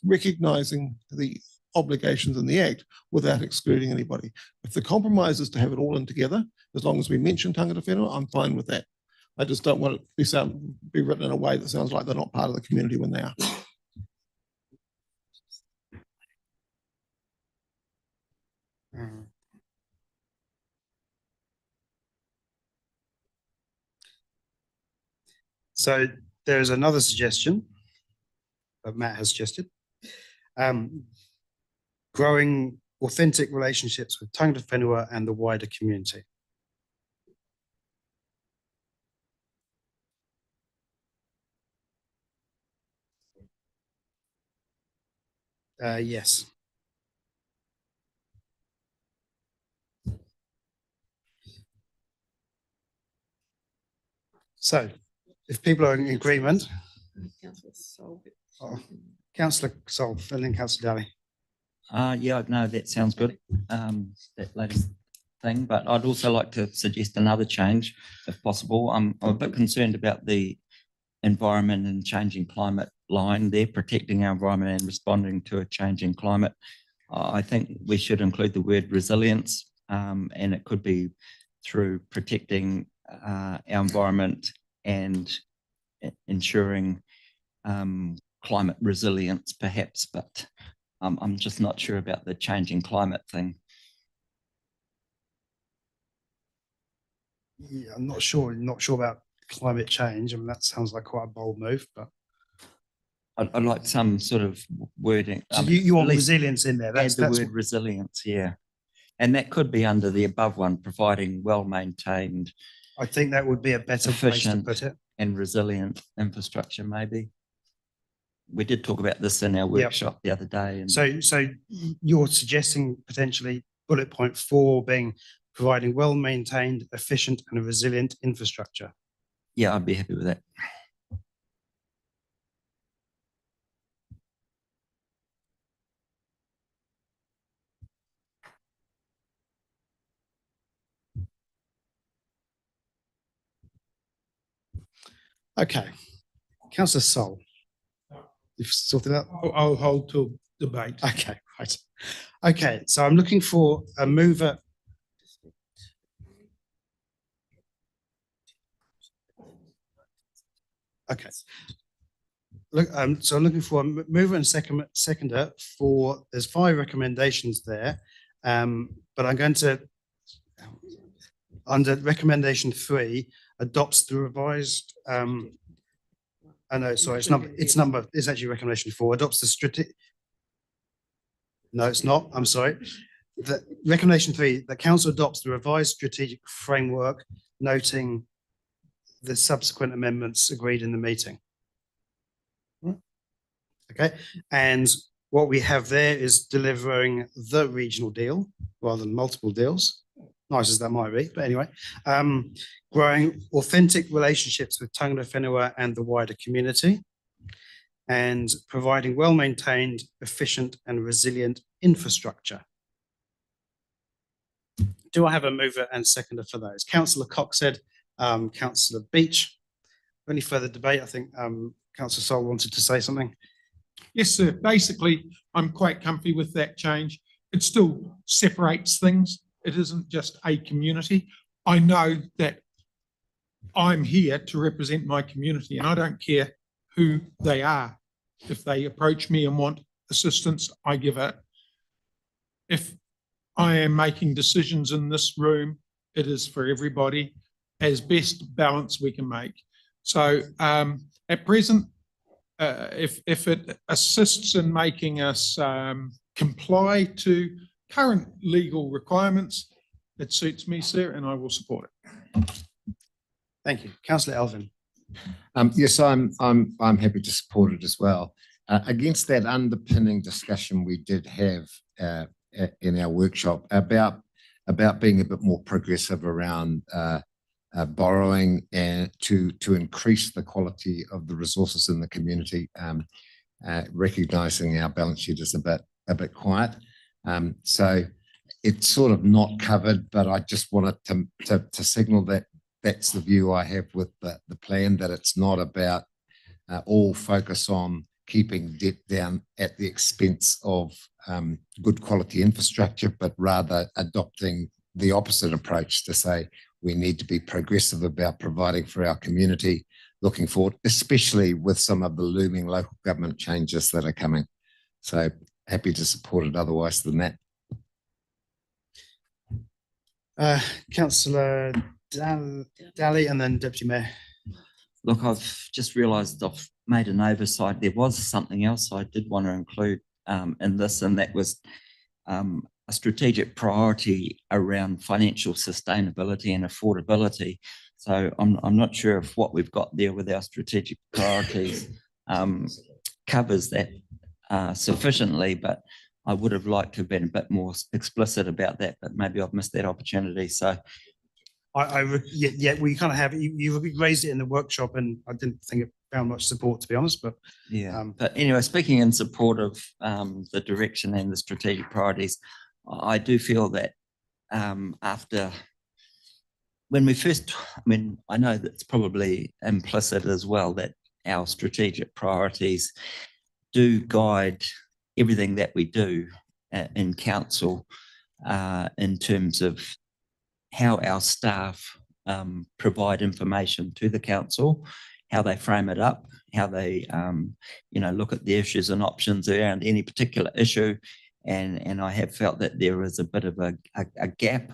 recognizing the obligations in the Act without excluding anybody. If the compromise is to have it all in together, as long as we mention tangata whenua, I'm fine with that. I just don't want it to be written in a way that sounds like they're not part of the community when they are. Mm. So there is another suggestion that Matt has suggested. Growing authentic relationships with Tangata Whenua and the wider community. Yes. So if people are in agreement, Councillor Sol, and then Councillor Daly. Yeah, no, that sounds good. That latest thing, but I'd also like to suggest another change if possible. I'm a bit concerned about the environment and changing climate line there, protecting our environment and responding to a changing climate. I think we should include the word resilience, and it could be through protecting our environment and ensuring climate resilience perhaps, but I'm just not sure about the changing climate thing. Yeah, I'm not sure about climate change. I mean, that sounds like quite a bold move, but I'd like some sort of wording. so you want resilience in there. Add That's the that's word resilience, yeah. And that could be under the above one, providing well-maintained, I think that would be a better place to efficient put it. and resilient infrastructure, maybe. We did talk about this in our workshop the other day. And So you're suggesting potentially bullet point 4 being providing well-maintained, efficient and resilient infrastructure. yeah, I'd be happy with that. Okay. Councillor Sol. You've sorted out? I'll hold till debate. Okay, right. Okay, so I'm looking for a mover. Okay. Look, so I'm looking for a mover and seconder for, there's 5 recommendations there. But I'm going to, under recommendation 3, adopts the revised, oh no, sorry, it's actually recommendation 4, adopts the strategic. No, it's not, I'm sorry. The recommendation 3, the council adopts the revised strategic framework, noting the subsequent amendments agreed in the meeting. Okay, and what we have there is delivering the regional deal rather than multiple deals, nice as that might be, but anyway. Growing authentic relationships with Tangata Whenua and the wider community, and providing well-maintained, efficient and resilient infrastructure. Do I have a mover and seconder for those? Councillor Cox said, Councillor Beach. Any further debate? I think Councillor Sol wanted to say something. Yes, sir. Basically, I'm quite comfy with that change. It still separates things. It isn't just a community. I know that I'm here to represent my community and I don't care who they are. If they approach me and want assistance, I give it. If I am making decisions in this room, it is for everybody as best balance we can make. So at present, if it assists in making us comply to current legal requirements, it suits me, sir, and I will support it. Thank you. Councillor Alvin. Yes, I'm happy to support it as well. Against that underpinning discussion we did have in our workshop about being a bit more progressive around borrowing and to increase the quality of the resources in the community, recognising our balance sheet is a bit quiet. So it's sort of not covered, but I just wanted to signal that that's the view I have with the plan, that it's not about all focus on keeping debt down at the expense of good quality infrastructure, but rather adopting the opposite approach to say we need to be progressive about providing for our community looking forward, especially with some of the looming local government changes that are coming. So happy to support it otherwise than that. Councillor Daly and then Deputy Mayor. Look, I've just realised I've made an oversight. There was something else I did want to include in this, and that was a strategic priority around financial sustainability and affordability. So I'm not sure if what we've got there with our strategic priorities covers that sufficiently, but I would have liked to have been a bit more explicit about that, but maybe I've missed that opportunity. So Yeah, we kind of have, you raised it in the workshop and I didn't think it found much support, to be honest, but. yeah, but anyway, speaking in support of the direction and the strategic priorities, I do feel that after, when we first, I mean, I know that's probably implicit as well, that our strategic priorities do guide everything that we do in council in terms of how our staff provide information to the council, how they frame it up, how they look at the issues and options around any particular issue. And I have felt that there is a bit of a gap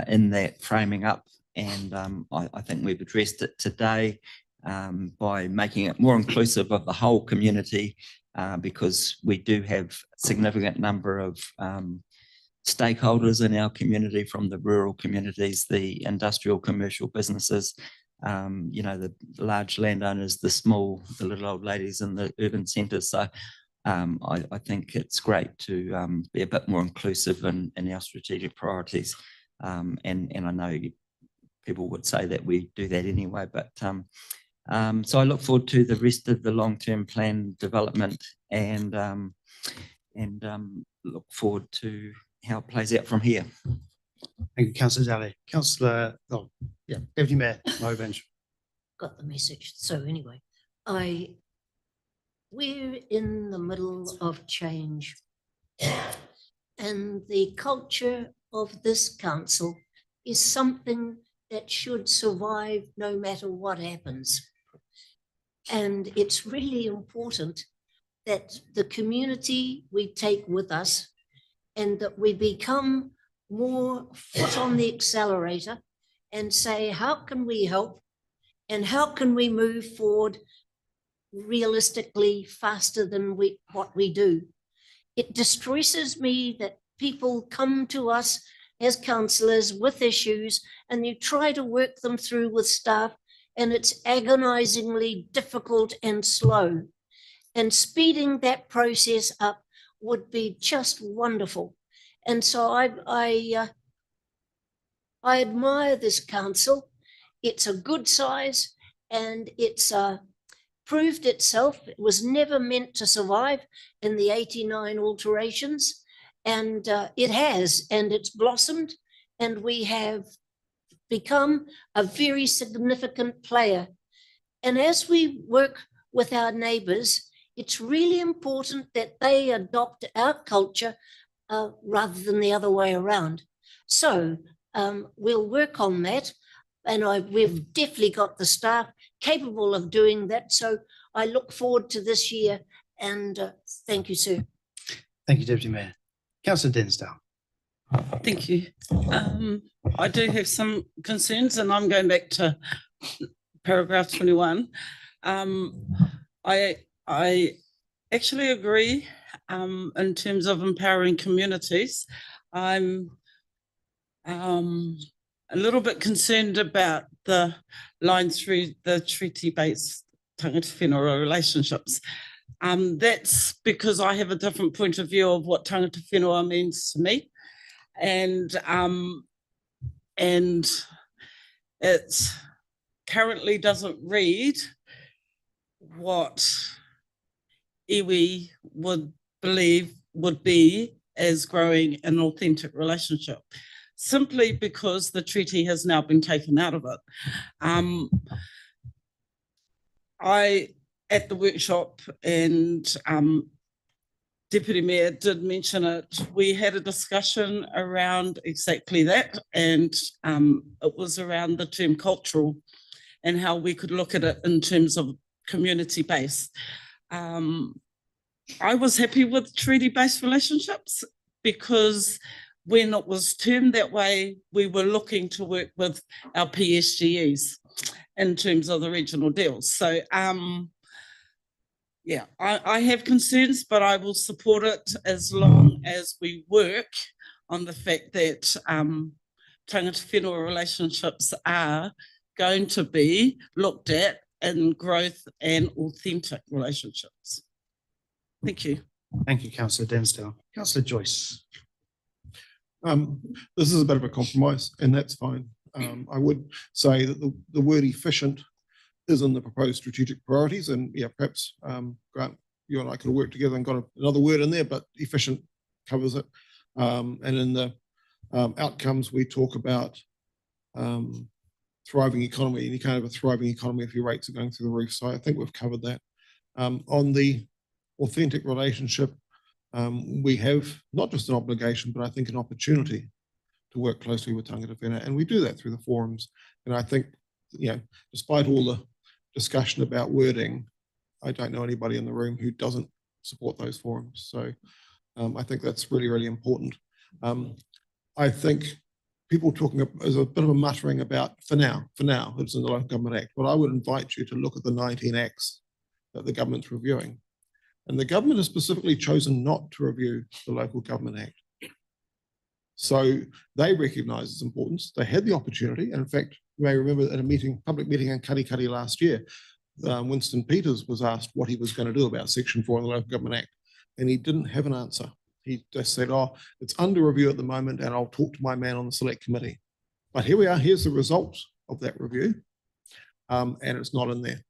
in that framing up. And I think we've addressed it today by making it more inclusive of the whole community, because we do have a significant number of stakeholders in our community, from the rural communities, the industrial commercial businesses, the large landowners, the little old ladies in the urban centres. So I think it's great to be a bit more inclusive in our strategic priorities. And I know people would say that we do that anyway, but so I look forward to the rest of the long-term plan development and look forward to how it plays out from here. Thank you, Councillor Daly. Councillor, Deputy Mayor Mo Bench. Got the message. So anyway, we're in the middle of change, and the culture of this council is something that should survive no matter what happens. And it's really important that the community we take with us, and that we become more foot on the accelerator and say, how can we help and how can we move forward realistically faster than what we do? It distresses me that people come to us as councillors with issues and you try to work them through with staff, and it's agonizingly difficult and slow. And speeding that process up would be just wonderful. And so I admire this council. It's a good size and it's proved itself. It was never meant to survive in the 89 alterations, and it has, and it's blossomed, and we have become a very significant player. And as we work with our neighbours, it's really important that they adopt our culture rather than the other way around. So we'll work on that, and we've definitely got the staff capable of doing that. So I look forward to this year, and thank you, sir. Thank you, Deputy Mayor. Councillor Dinsdale. Thank you. I do have some concerns, and I'm going back to paragraph 21. I actually agree in terms of empowering communities. I'm a little bit concerned about the line through the treaty-based tangata whenua relationships. That's because I have a different point of view of what tangata whenua means to me. And it currently doesn't read what iwi would believe would be as growing an authentic relationship, simply because the treaty has now been taken out of it. At the workshop, and Deputy Mayor did mention it, we had a discussion around exactly that, and it was around the term cultural and how we could look at it in terms of community-based. I was happy with treaty-based relationships because when it was termed that way, we were looking to work with our PSGEs in terms of the regional deals. So yeah, I have concerns, but I will support it as long as we work on the fact that tangata whenua relationships are going to be looked at in growth and authentic relationships. Thank you. Thank you, Councillor Densdale. Councillor Joyce. This is a bit of a compromise, and that's fine. I would say that the word efficient is in the proposed strategic priorities, and yeah, perhaps Grant, you and I could have worked together and got another word in there, but efficient covers it. And in the outcomes, we talk about thriving economy, and you can't have a thriving economy if your rates are going through the roof. So I think we've covered that. On the authentic relationship, we have not just an obligation, but I think an opportunity to work closely with tangata whenua, and we do that through the forums. And I think, you know, despite all the discussion about wording, I don't know anybody in the room who doesn't support those forums. So I think that's really, really important. I think people talking, there's a bit of a muttering about for now, it's in the Local Government Act, but I would invite you to look at the 19 acts that the government's reviewing. And the government has specifically chosen not to review the Local Government Act. So they recognise its importance. They had the opportunity. And in fact, you may remember at a meeting, public meeting in Katikati last year, Winston Peters was asked what he was going to do about Section 4 of the Local Government Act. And he didn't have an answer. He just said, oh, it's under review at the moment and I'll talk to my man on the select committee. But here we are, here's the result of that review. And it's not in there.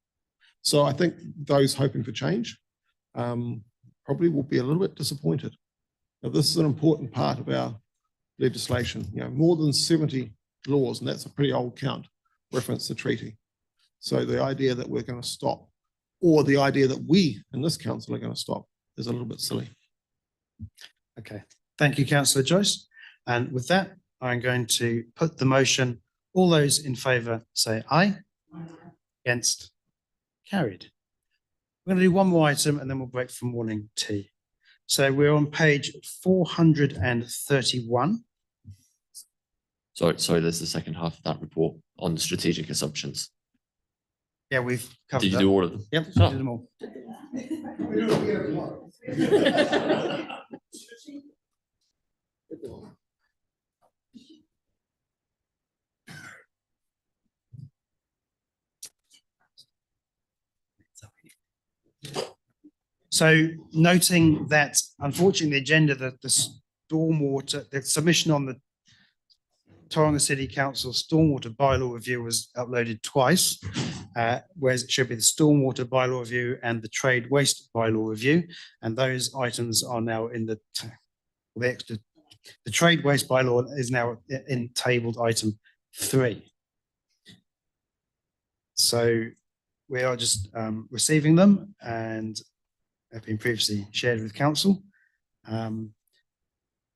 So I think those hoping for change probably will be a little bit disappointed. Now, this is an important part of our legislation. You know, more than 70 laws, and that's a pretty old count, reference the treaty. So the idea that we're going to stop, or the idea that we in this council are going to stop, is a little bit silly. Okay, thank you, Councillor Joyce. And with that, I'm going to put the motion. All those in favour say aye. Against? Carried. We're going to do one more item and then we'll break for morning tea. So we're on page 431. Sorry, there's the second half of that report on the strategic assumptions. Yeah, we've covered Did you that. do all of them? Yep, Oh. we did them all. So noting that unfortunately the agenda, the stormwater, the submission on the Tauranga City Council stormwater bylaw review was uploaded twice, whereas it should be the stormwater bylaw review and the trade waste bylaw review. And those items are now in the trade waste bylaw is now in tabled item 3. So we are just receiving them and have been previously shared with council.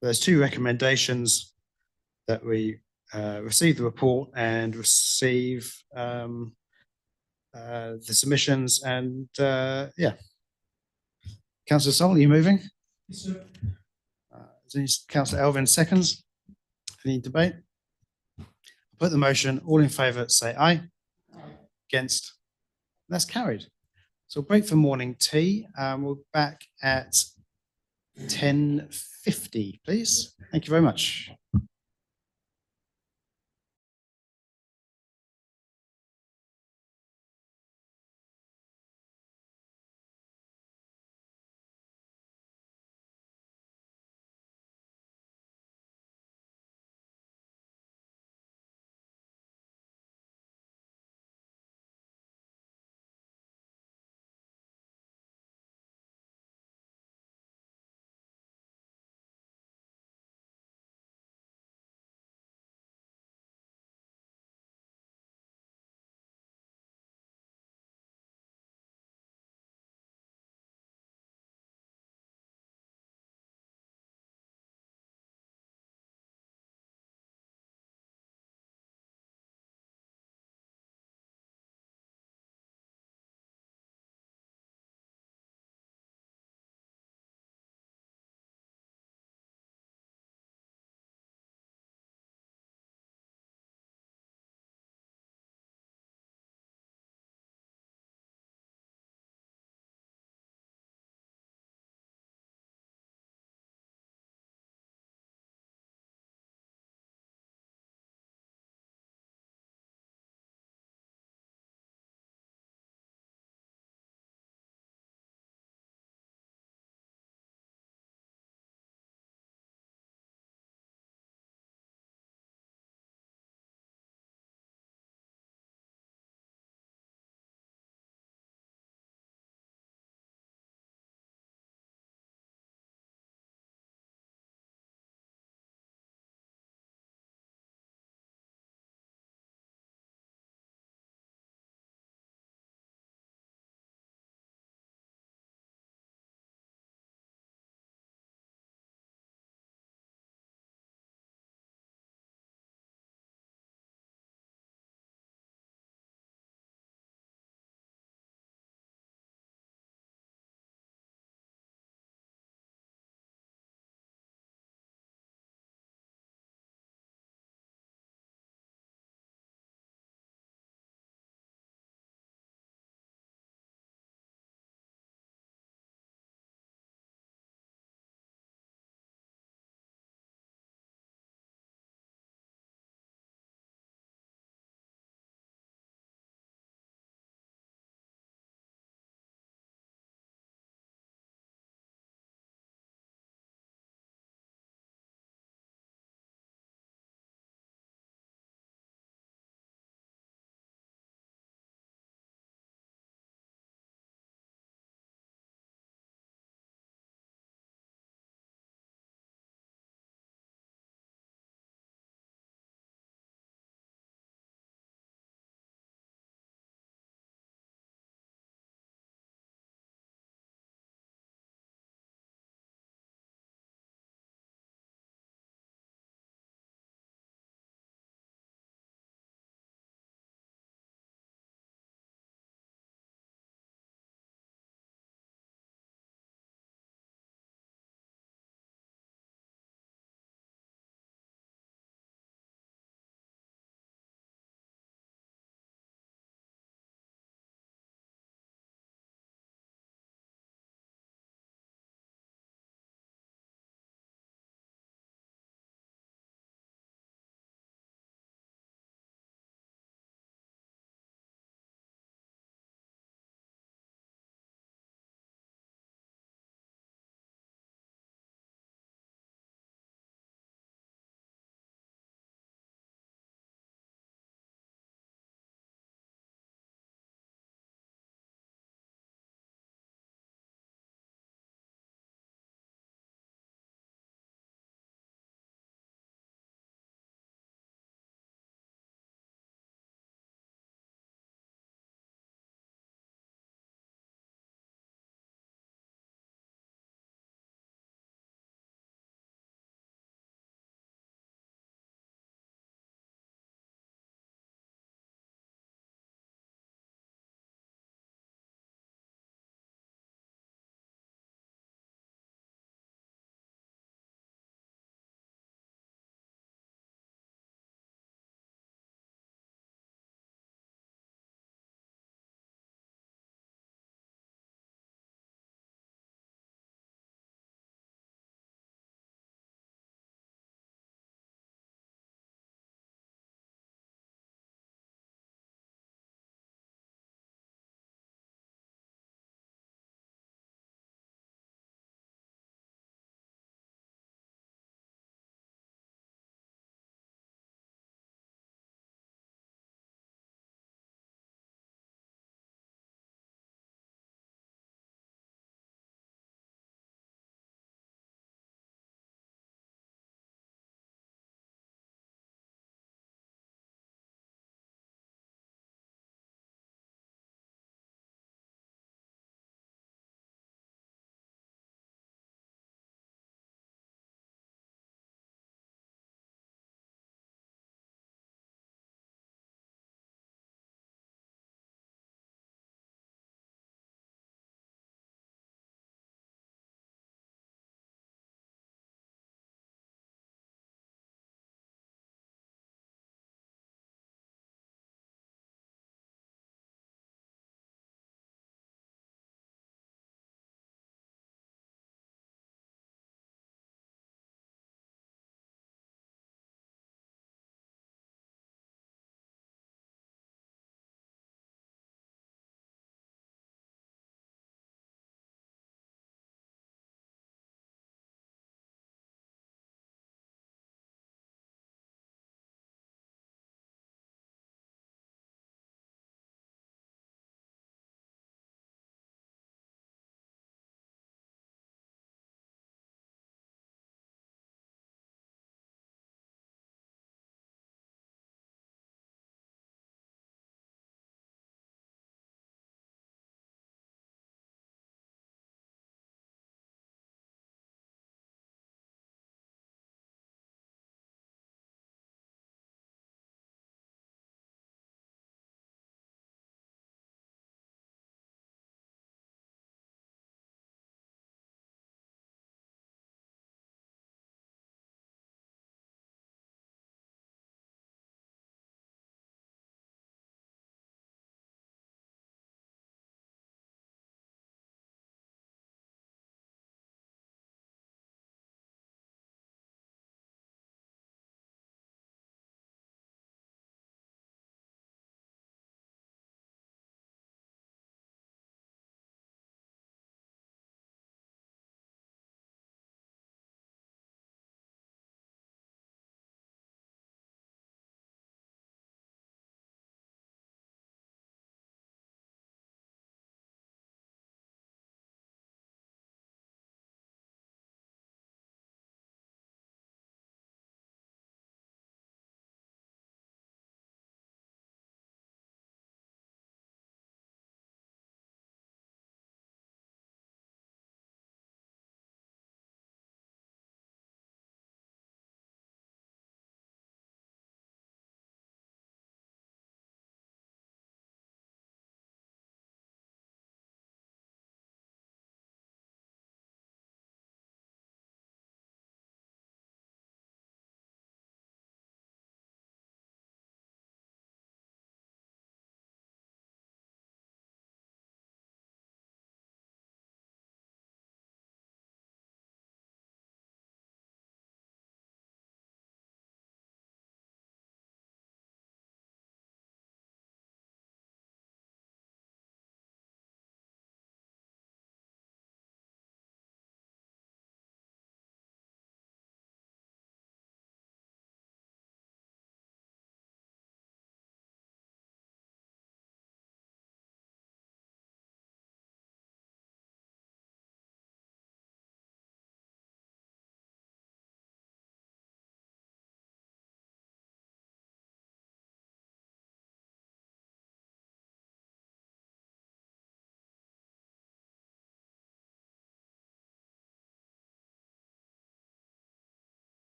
There's 2 recommendations that we receive the report and receive the submissions and yeah. Councillor Sol, are you moving? Yes, sir. Councillor Elvin seconds. Any debate? I'll put the motion. All in favour say aye. Against? That's carried. So we'll break for morning tea. We're back at 10:50, please. Thank you very much.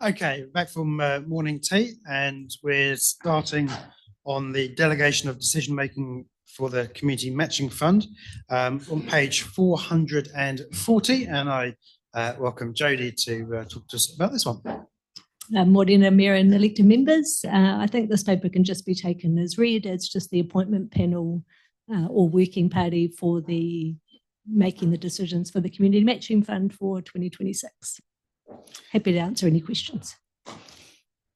Okay, back from morning tea, and we're starting on the delegation of decision-making for the Community Matching Fund on page 440, and I welcome Jodie to talk to us about this one. Morena, Mayor and elected members. I think this paper can just be taken as read. It's just the appointment panel or working party for the making the decisions for the Community Matching Fund for 2026. Happy to answer any questions.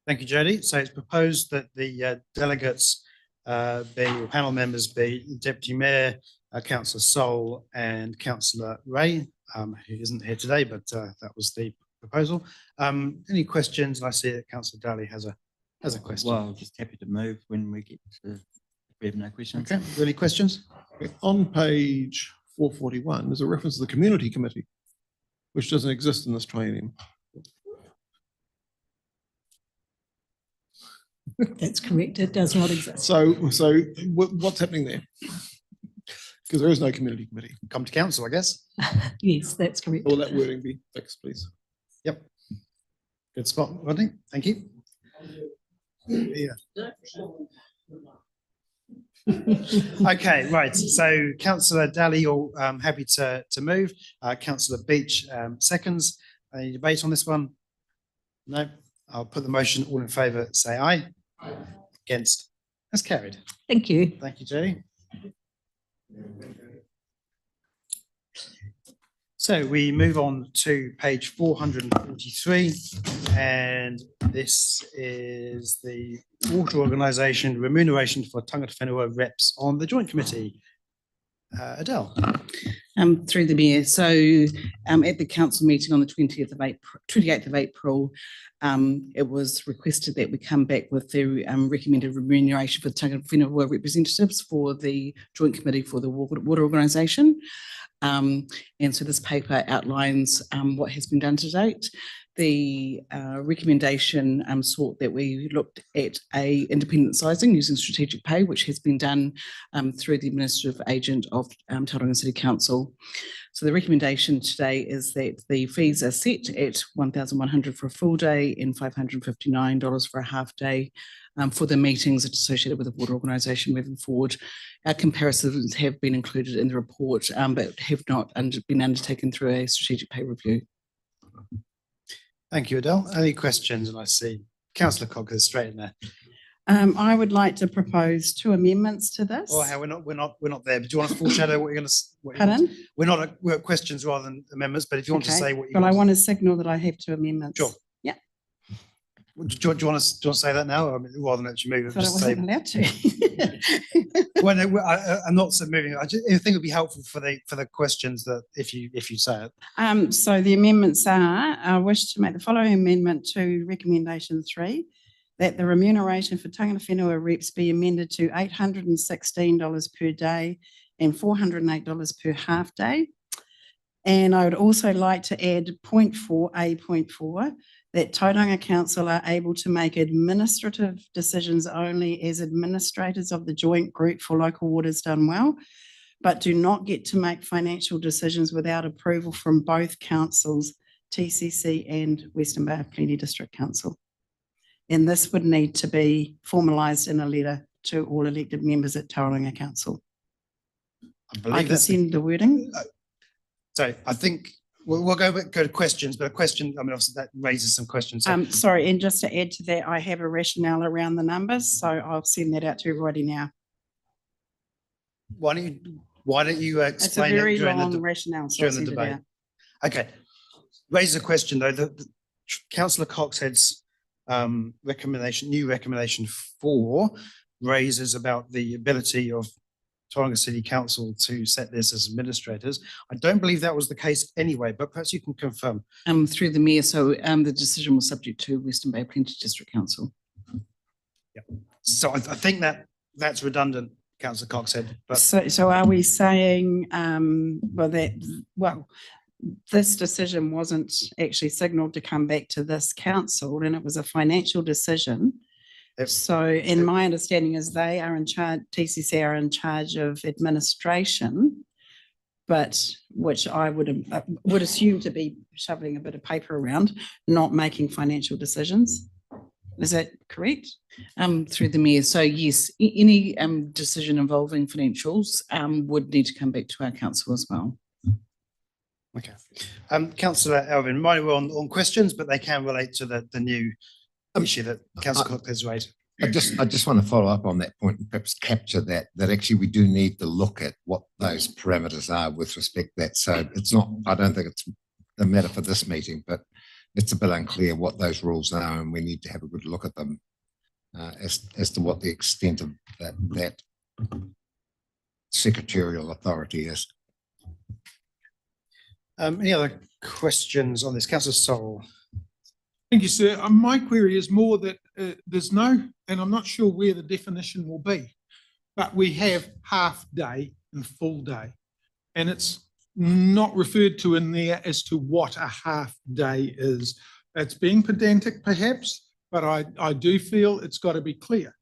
Thank you, Jodie. So it's proposed that the delegates be panel members be Deputy Mayor, Councillor Sol and Councillor Ray, who isn't here today, but that was the proposal. Any questions? I see that Councillor Daly has a question. Well, just happy to move when we get to, if we have no questions. Okay, any questions? On page 441, there's a reference to the community committee, which doesn't exist in this training. That's correct. It does not exist. So what's happening there? Because there is no community committee. Come to council, I guess. Yes, that's correct. Will that wording be fixed, please? Yep. Good spot, Rodney. Thank you. Yeah. Okay, right. So Councillor Daly, you're happy to move. Councillor Beach seconds. Any debate on this one? No. I'll put the motion. All in favour, say aye. Aye. Against? That's carried. Thank you. Thank you, Jodie. So we move on to page 443, and this is the water organisation remuneration for Tangata Whenua reps on the Joint Committee. Adele. Through the Mayor. So at the council meeting on the 28th of April, it was requested that we come back with the recommended remuneration for the Tangata Whenua representatives for the Joint Committee for the Water Organisation. And so this paper outlines what has been done to date. The recommendation sought that we looked at a independent sizing using strategic pay, which has been done through the administrative agent of Tauranga City Council. So the recommendation today is that the fees are set at $1,100 for a full day and $559 for a half day for the meetings associated with the water organisation moving forward. Our comparisons have been included in the report, but have not been undertaken through a strategic pay review. Thank you, Adele. Any questions? And I see Councillor Cocker is straight in there. I would like to propose 2 amendments to this. Oh, we're not there. But do you want to foreshadow what you're going to? Pardon? We're at questions rather than amendments. But if you want to say what you but want, I want to signal that I have 2 amendments. Sure. Yeah. Do you want to say that now, or rather than actually move? But I wasn't allowed to. Well, no, I'm not so moving. I think it would be helpful for the questions that if you say it. So the amendments are, I wish to make the following amendment to recommendation 3, that the remuneration for Tangata Whenua reps be amended to $816 per day and $408 per half day. And I would also like to add 0.4A.4, that Tauranga Council are able to make administrative decisions only as administrators of the joint group for local waters done well, but do not get to make financial decisions without approval from both councils, TCC and Western Bay of Plenty District Council. And this would need to be formalised in a letter to all elected members at Tauranga Council. I can send the wording. So I think we'll go to questions, but a question, I mean, obviously that raises some questions. So Sorry, and just to add to that, I have a rationale around the numbers, so I'll send that out to everybody now. Why don't you explain it's a very it during long rationale, so during the debate? Okay, raises a question though. The Councillor Coxhead's new recommendation 4 raises about the ability of Tauranga City Council to set this as administrators. I don't believe that was the case anyway, but perhaps you can confirm. Through the Mayor, so the decision was subject to Western Bay Plenty District Council. Yeah. So I think that's redundant, Councillor Coxhead. But So are we saying, this decision wasn't actually signalled to come back to this council, and it was a financial decision. So, and my understanding is they are in charge, TCC are in charge of administration, but which I would assume to be shoveling a bit of paper around, not making financial decisions. Is that correct? Through the mayor. So yes, any decision involving financials would need to come back to our council as well. Okay. Councillor Alvin, mine were on questions, but they can relate to the new issue that Councillor Cook has raised. I just want to follow up on that point and perhaps capture that actually we do need to look at what those parameters are with respect to that. So it's not, I don't think it's a matter for this meeting, but it's a bit unclear what those rules are, and we need to have a good look at them as to what the extent of that secretarial authority is. Any other questions on this? Councillor Sorrell. Thank you, sir. My query is more that there's no, and I'm not sure where the definition will be, but we have half day and full day. And it's not referred to in there as to what a half day is. It's being pedantic perhaps, but I do feel it's got to be clear.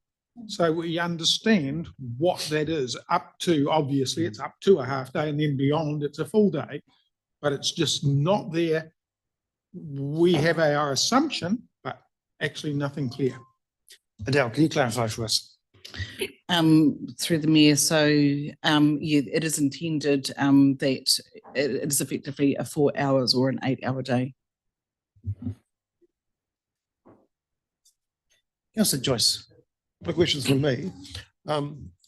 So we understand what that is up to. Obviously, it's up to a half day, and then beyond it's a full day, but it's just not there. We have our assumption, but actually nothing clear. Adele, can you clarify for us? Through the mayor. So yeah, it is intended that it is effectively a 4 hours or an 8 hour day. Councillor Joyce. My question's from me.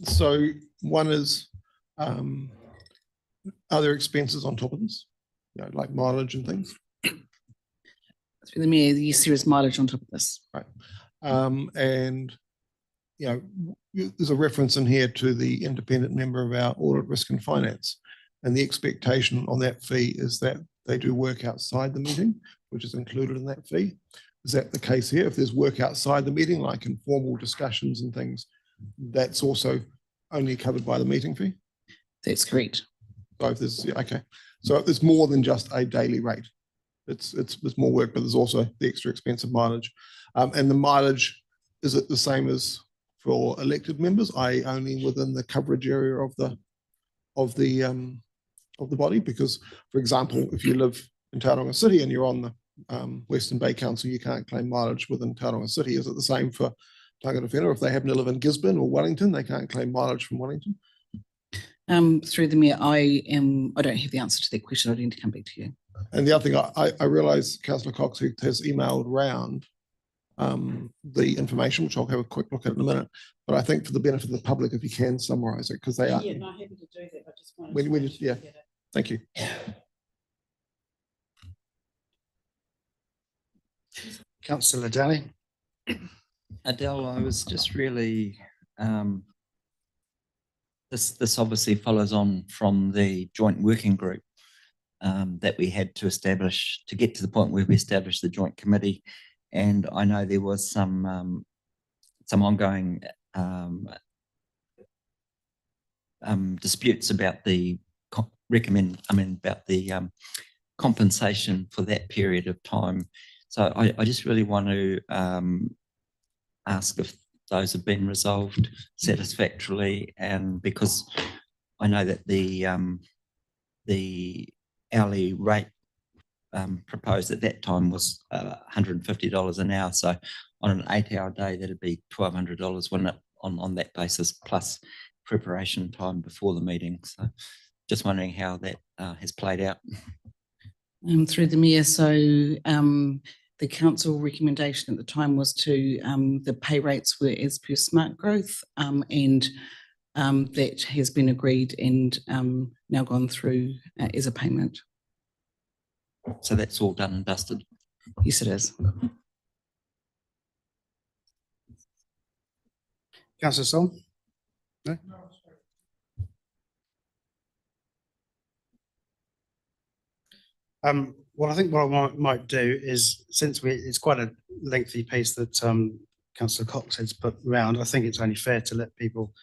So one is, are there expenses on top of this? You know, like mileage and things? Through the mayor, yes, there is mileage on top of this. Right. And, you know, there's a reference in here to the independent member of our audit, risk and finance. And the expectation on that fee is that they do work outside the meeting, which is included in that fee. Is that the case here? If there's work outside the meeting, like informal discussions and things, that's also only covered by the meeting fee? That's correct. So if there's, yeah, okay. So if there's more than just a daily rate. There's more work, but there's also the extra expense of mileage. And the mileage, is it the same as for elected members, i.e. only within the coverage area of the body? Because, for example, if you live in Tauranga City and you're on the Western Bay Council, you can't claim mileage within Tauranga City. Is it the same for Tangata Whenua? If they happen to live in Gisborne or Wellington, they can't claim mileage from Wellington? Through the mayor, I don't have the answer to that question. I need to come back to you. And the other thing, I realise Councillor Cox has emailed round the information, which I'll have a quick look at in a minute. But I think for the benefit of the public, if you can summarise it, because they are. Yeah, no, happy to do that. I just wanted we just, yeah. Thank you. Councillor Daly. Adele, I was just really, this obviously follows on from the joint working group that we had to establish to get to the point where we established the joint committee. And I know there was some ongoing disputes about the compensation for that period of time. So I just really want to ask if those have been resolved satisfactorily, and because I know that the hourly rate proposed at that time was $150 an hour. So on an 8 hour day, that'd be $1,200, wouldn't it, on that basis, plus preparation time before the meeting. So just wondering how that has played out. Through the mayor, so the council recommendation at the time was to the pay rates were as per smart growth, and that has been agreed and now gone through as a payment. So that's all done and dusted? Yes, it is. Councillor Sol? No? Well, I think what I might do is, since it's quite a lengthy piece that Councillor Cox has put round, I think it's only fair to let people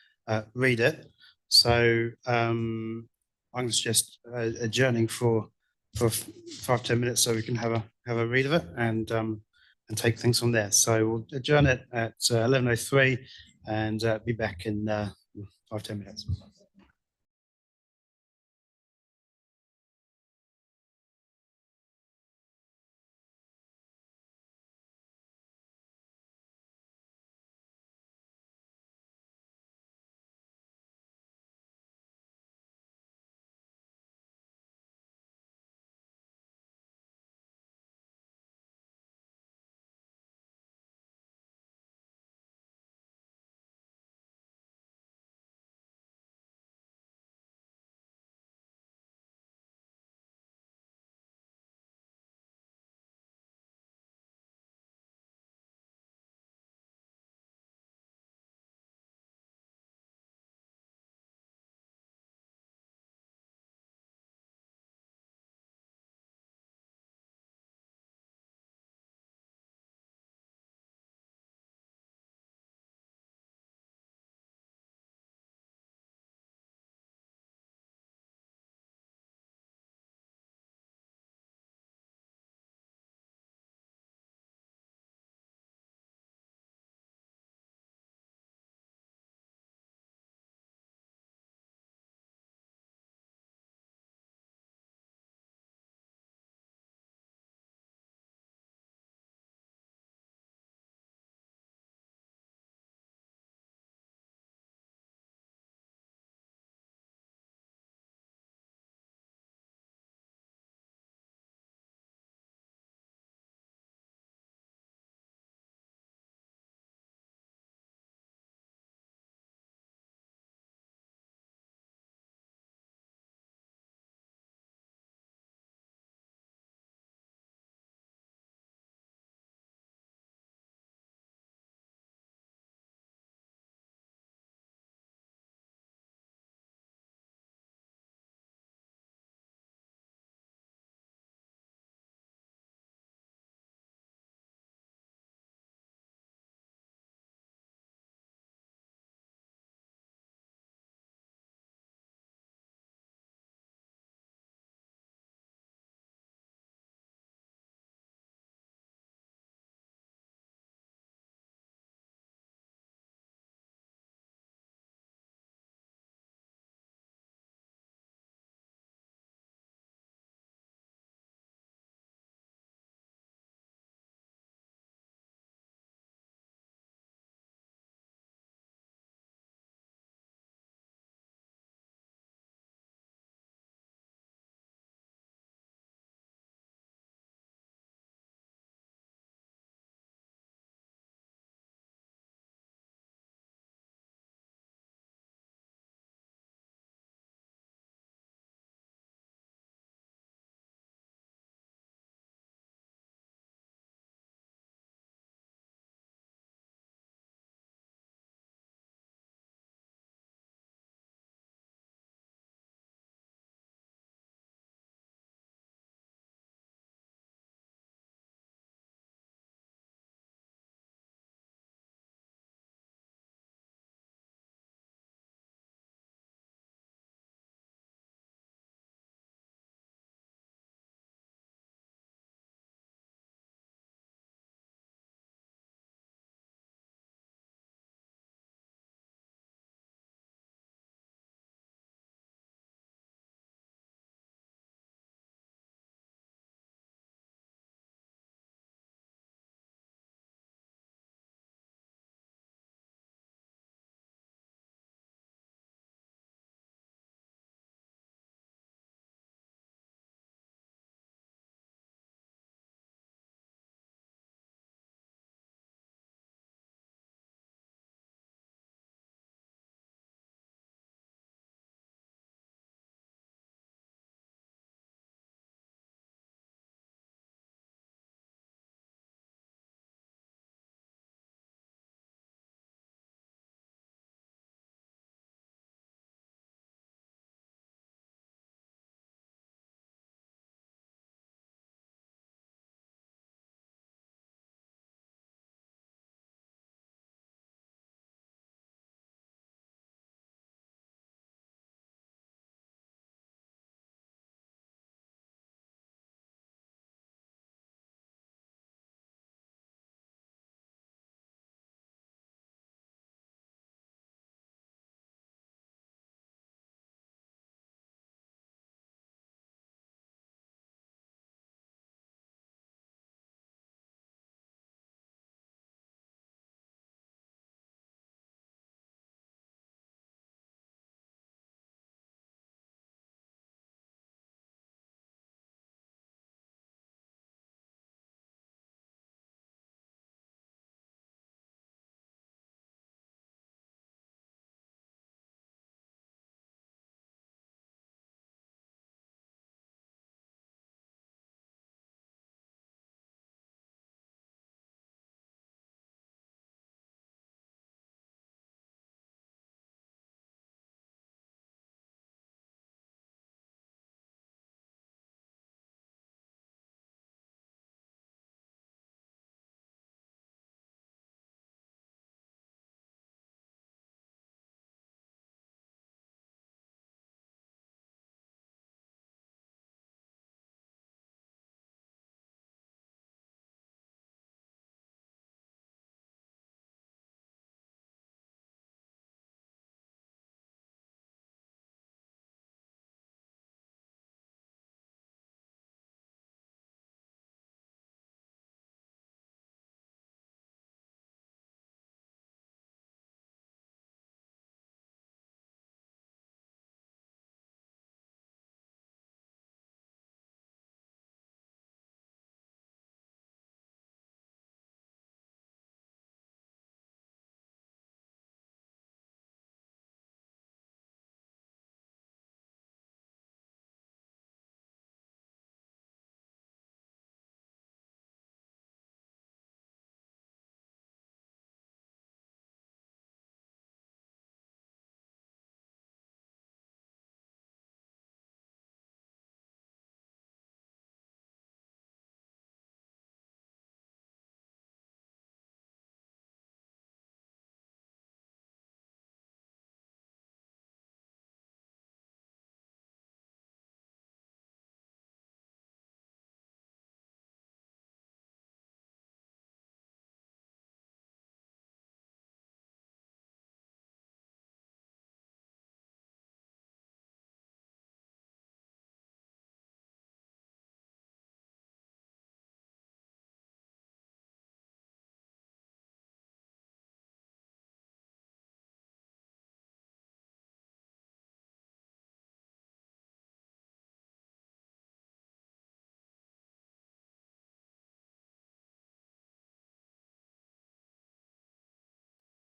read it. So I'm going to suggest adjourning for 5-10 minutes so we can have a read of it and take things from there. So we'll adjourn it at 11:03 and be back in 5-10 minutes.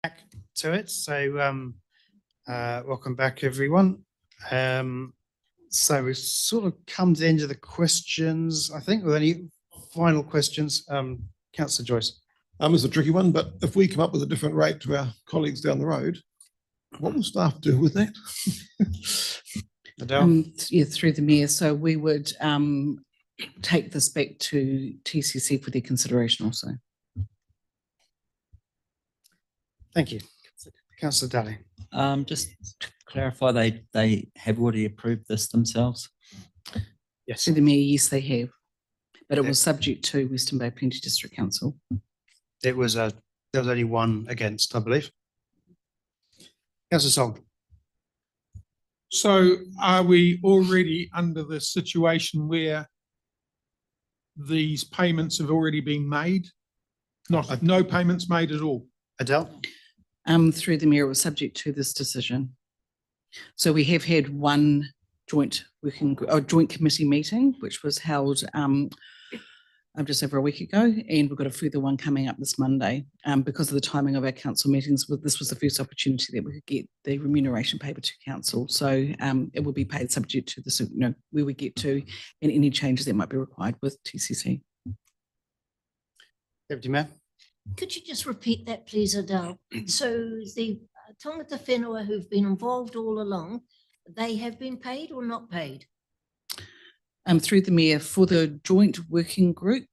back to it. So welcome back, everyone. So we've sort of come to the end of the questions, I think. With any final questions, Councillor Joyce? It's a tricky one, but if we come up with a different rate to our colleagues down the road, what will staff do with that? Adele? Yeah, through the mayor. So we would take this back to TCC for their consideration also. Thank you. Councillor Daly? Just to clarify, they have already approved this themselves? Yes. Through the mayor, yes, they have. But it was subject to Western Bay Plenty District Council. It was there was only one against, I believe. Councillor Song? So are we already under the situation where these payments have already been made? No payments made at all? Adele? Through the mayor, it was subject to this decision. So we have had one joint committee meeting, which was held just over a week ago, and we've got a further one coming up this Monday. Because of the timing of our council meetings, this was the first opportunity that we could get the remuneration paper to council. So it will be paid subject to this, where we get to, and any changes that might be required with TCC. Deputy Mayor? Could you just repeat that, please, Adele? So the tangata whenua who've been involved all along, they have been paid or not paid? Through the mayor, for the joint working group,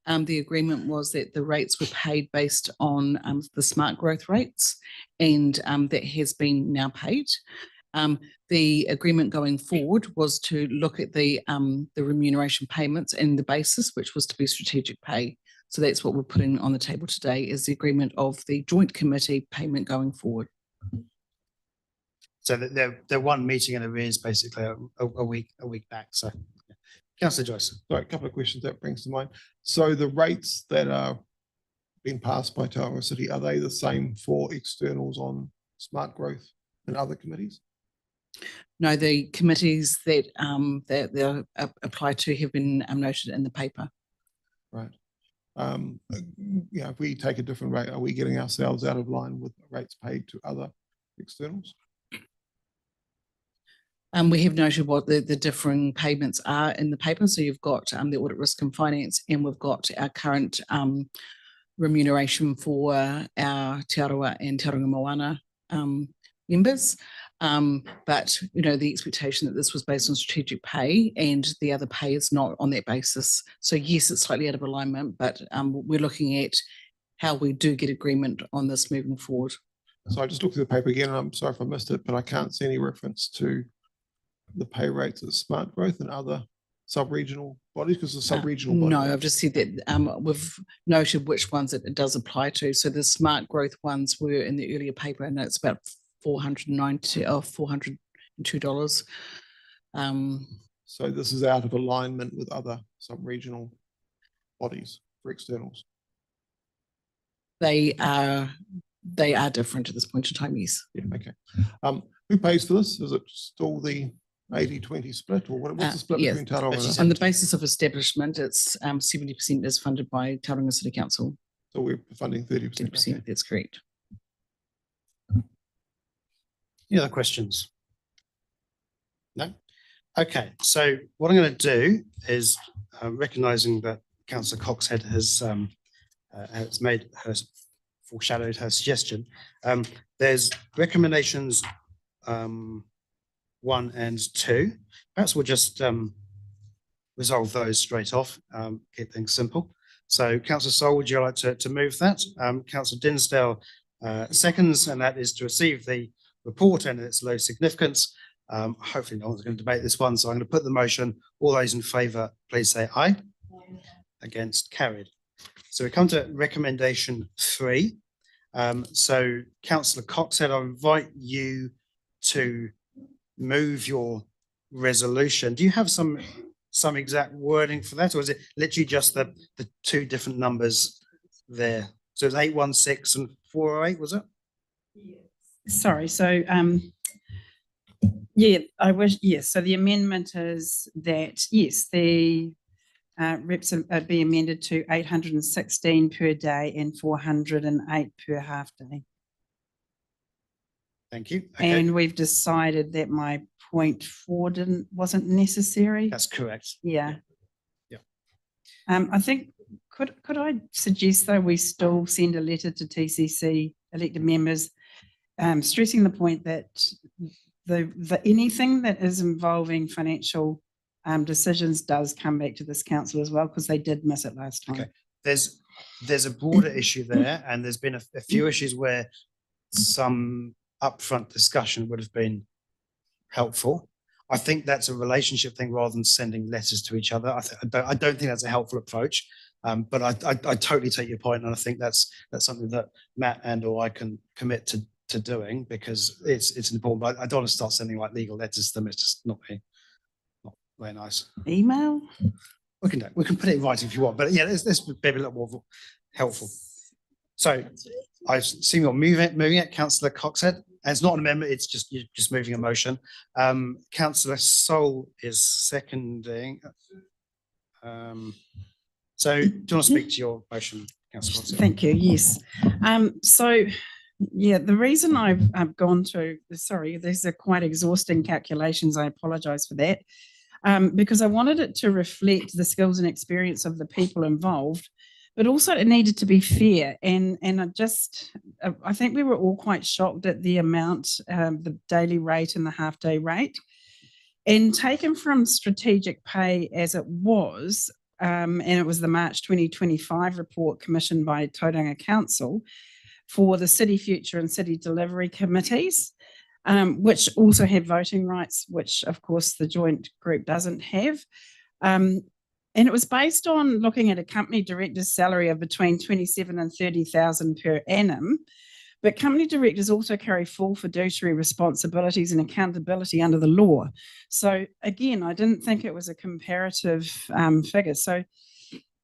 the agreement was that the rates were paid based on the smart growth rates, and that has been now paid. The agreement going forward was to look at the remuneration payments and the basis, which was to be strategic pay. So that's what we're putting on the table today, is the agreement of the joint committee payment going forward. So they're one meeting in arrears, basically a week back. So, yeah. Councillor Joyce? Sorry, a couple of questions that brings to mind. So the rates that are being passed by Tauranga City, are they the same for externals on smart growth and other committees? No, the committees that they apply to have been noted in the paper. Right. If we take a different rate, are we getting ourselves out of line with rates paid to other externals? We have noted what the differing payments are in the paper. So you've got the audit, risk and finance, and we've got our current remuneration for our Te Arawa and Te Aronga Moana members. But, the expectation that this was based on strategic pay, and the other pay is not on that basis. So yes, it's slightly out of alignment, but we're looking at how we do get agreement on this moving forward. So I just looked through the paper again, and I'm sorry if I missed it, but I can't see any reference to the pay rates of smart growth and other sub-regional bodies, because the sub-regional bodies. No, I've just said that we've noted which ones it does apply to. So the smart growth ones were in the earlier paper, and it's about $402. So this is out of alignment with other sub-regional bodies for externals. They are different at this point in time, yes. Yeah, okay. Who pays for this? Is it still the 80-20 split, or what's the split between Tauranga and... On the basis of establishment, it's 70% is funded by Tauranga City Council. So we're funding 30%. 30%, okay. That's correct. Any other questions? No? Okay, so what I'm going to do is, recognising that Councillor Coxhead has foreshadowed her suggestion, there's recommendations 1 and 2. Perhaps we'll just resolve those straight off, keep things simple. So Councillor Sol, would you like to move that? Councillor Dinsdale seconds, and that is to receive the report and its low significance. Hopefully no one's going to debate this one, so I'm going to put the motion. All those in favour, please say aye. Against, carried. So we come to recommendation 3. So Councillor Coxhead, I invite you to move your resolution. Do you have some exact wording for that, or is it literally just the 2 different numbers there? So it's 816 and 408, was it? Sorry, so I wish, yes, so the amendment is that, yes, the reps be amended to 816 per day and 408 per half day. Thank you. Okay. And we've decided that my 0.4 wasn't necessary. That's correct. Yeah. Yeah. I think, could I suggest though, we still send a letter to TCC elected members, stressing the point that the anything that is involving financial decisions does come back to this council as well, because they did miss it last time. Okay. There's a broader issue there, and there's been a few issues where some upfront discussion would have been helpful. I think that's a relationship thing rather than sending letters to each other. I don't think that's a helpful approach. But I totally take your point, and I think that's something that Matt and or I can commit to doing, because it's important. But I don't want to start sending like legal letters to them. It's just not very nice. Email? We can put it in writing if you want, but yeah, this would be a little more helpful. So I've seen you're moving it, Councillor Coxhead. And it's not an amendment, it's just you're just moving a motion. Councillor Sol is seconding. So do you want to speak to your motion, Councillor Coxhead? Thank you. Yes. So yeah, the reason I've gone to, sorry, these are quite exhausting calculations. I apologise for that. Because I wanted it to reflect the skills and experience of the people involved, but also it needed to be fair. And I think we were all quite shocked at the amount, the daily rate and the half day rate. And taken from strategic pay as it was, and it was the March 2025 report commissioned by Tauranga Council for the City Future and City Delivery Committees, which also have voting rights, which of course the joint group doesn't have. And it was based on looking at a company director's salary of between 27 and 30,000 per annum. But company directors also carry full fiduciary responsibilities and accountability under the law. So again, I didn't think it was a comparative figure. So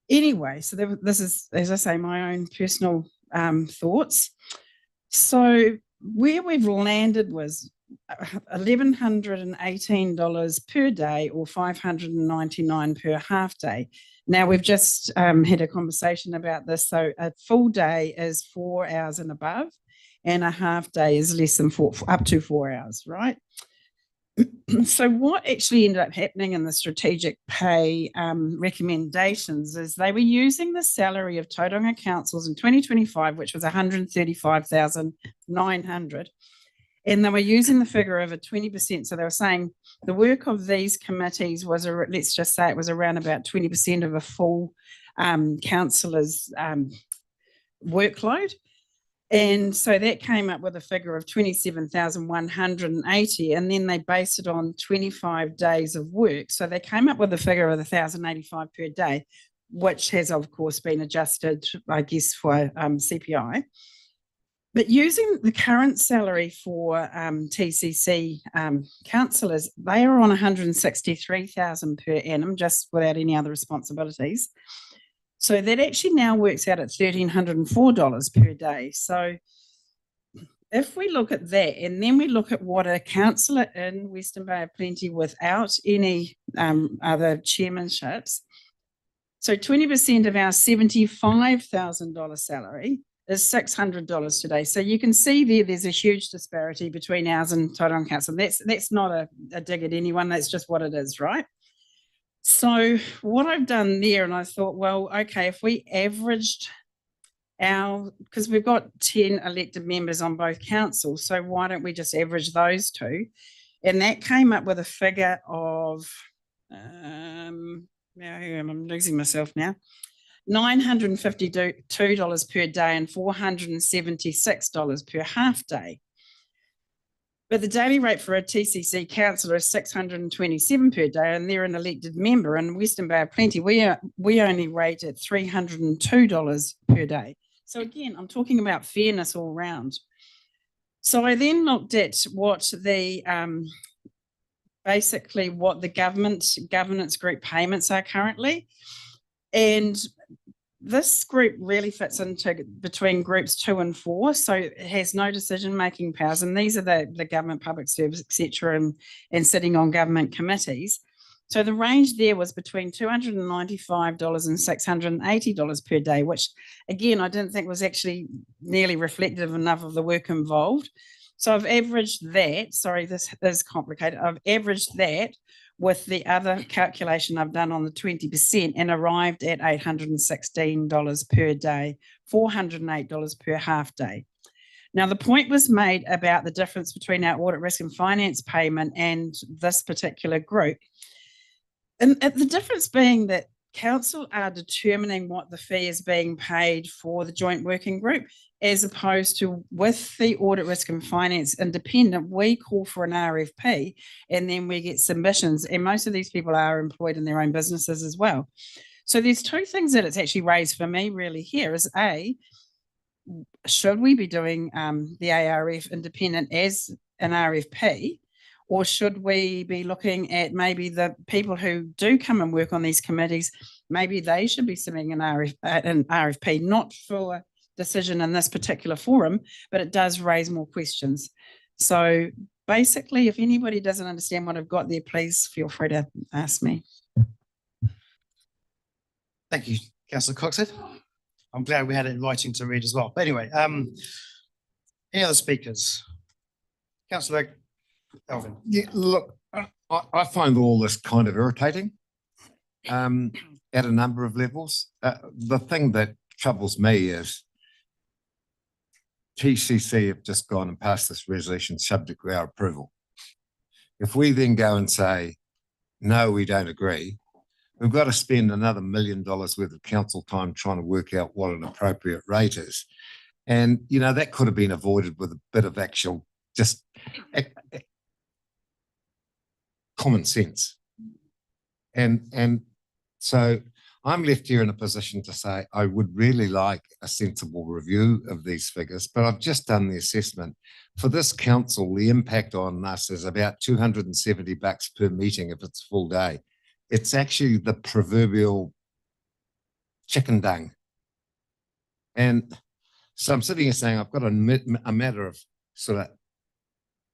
anyway, so this is, as I say, my own personal thoughts. So where we've landed was $1,118 per day or $599 per half day. Now we've just had a conversation about this. So a full day is 4 hours and above, and a half day is less than up to 4 hours, right? So what actually ended up happening in the strategic pay recommendations is they were using the salary of Tauranga councils in 2025, which was $135,900. And they were using the figure of a 20%. So they were saying the work of these committees was, let's just say it was around about 20% of a full councillor's workload. And so that came up with a figure of 27,180, and then they based it on 25 days of work. So they came up with a figure of 1,085 per day, which has of course been adjusted, I guess, for CPI. But using the current salary for TCC councillors, they are on 163,000 per annum, just without any other responsibilities. So that actually now works out at $1,304 per day. So if we look at that, and then we look at what a councillor in Western Bay of Plenty without any other chairmanships, so 20% of our $75,000 salary is $600 today. So you can see there's a huge disparity between ours and Tauranga Council. That's not a dig at anyone, that's just what it is, right? So what I've done there, and I thought, well, okay, if we averaged because we've got 10 elected members on both councils, so why don't we just average those two? And that came up with a figure of, I'm losing myself now, $952 per day and $476 per half day. But the daily rate for a TCC councillor is $627 per day, and they're an elected member. In Western Bay of Plenty, we only rate at $302 per day. So again, I'm talking about fairness all round. So I then looked at what the basically what the governance group payments are currently, and this group really fits into between groups 2 and 4, so it has no decision-making powers, and these are the government, public service, etc., and sitting on government committees. So the range there was between $295 and $680 per day, which again, I didn't think was actually nearly reflective enough of the work involved. So I've averaged that, sorry, this is complicated. I've averaged that with the other calculation I've done on the 20% and arrived at $816 per day, $408 per half day. Now, the point was made about the difference between our audit risk and finance payment and this particular group. And the difference being that council are determining what the fee is being paid for the joint working group, as opposed to with the audit risk and finance independent, we call for an RFP and then we get submissions. And most of these people are employed in their own businesses as well. So there's two things that it's actually raised for me really here is A, should we be doing the ARF independent as an RFP? Or should we be looking at maybe the people who do come and work on these committees, maybe they should be submitting an RFP, not for decision in this particular forum, but it does raise more questions. So basically, if anybody doesn't understand what I've got there, please feel free to ask me. Thank you, Councillor Coxhead. I'm glad we had it in writing to read as well. But anyway, any other speakers? Councillor Elvin. Yeah, look, I find all this kind of irritating at a number of levels. The thing that troubles me is TCC have just gone and passed this resolution subject to our approval. If we then go and say, no, we don't agree, we've got to spend another $1 million worth of council time trying to work out what an appropriate rate is. And, you know, that could have been avoided with a bit of actual just common sense. And so I'm left here in a position to say I would really like a sensible review of these figures, but I've just done the assessment. For this council, the impact on us is about $270 per meeting if it's full day. It's actually the proverbial chicken dung. And so I'm sitting here saying I've got a matter of sort of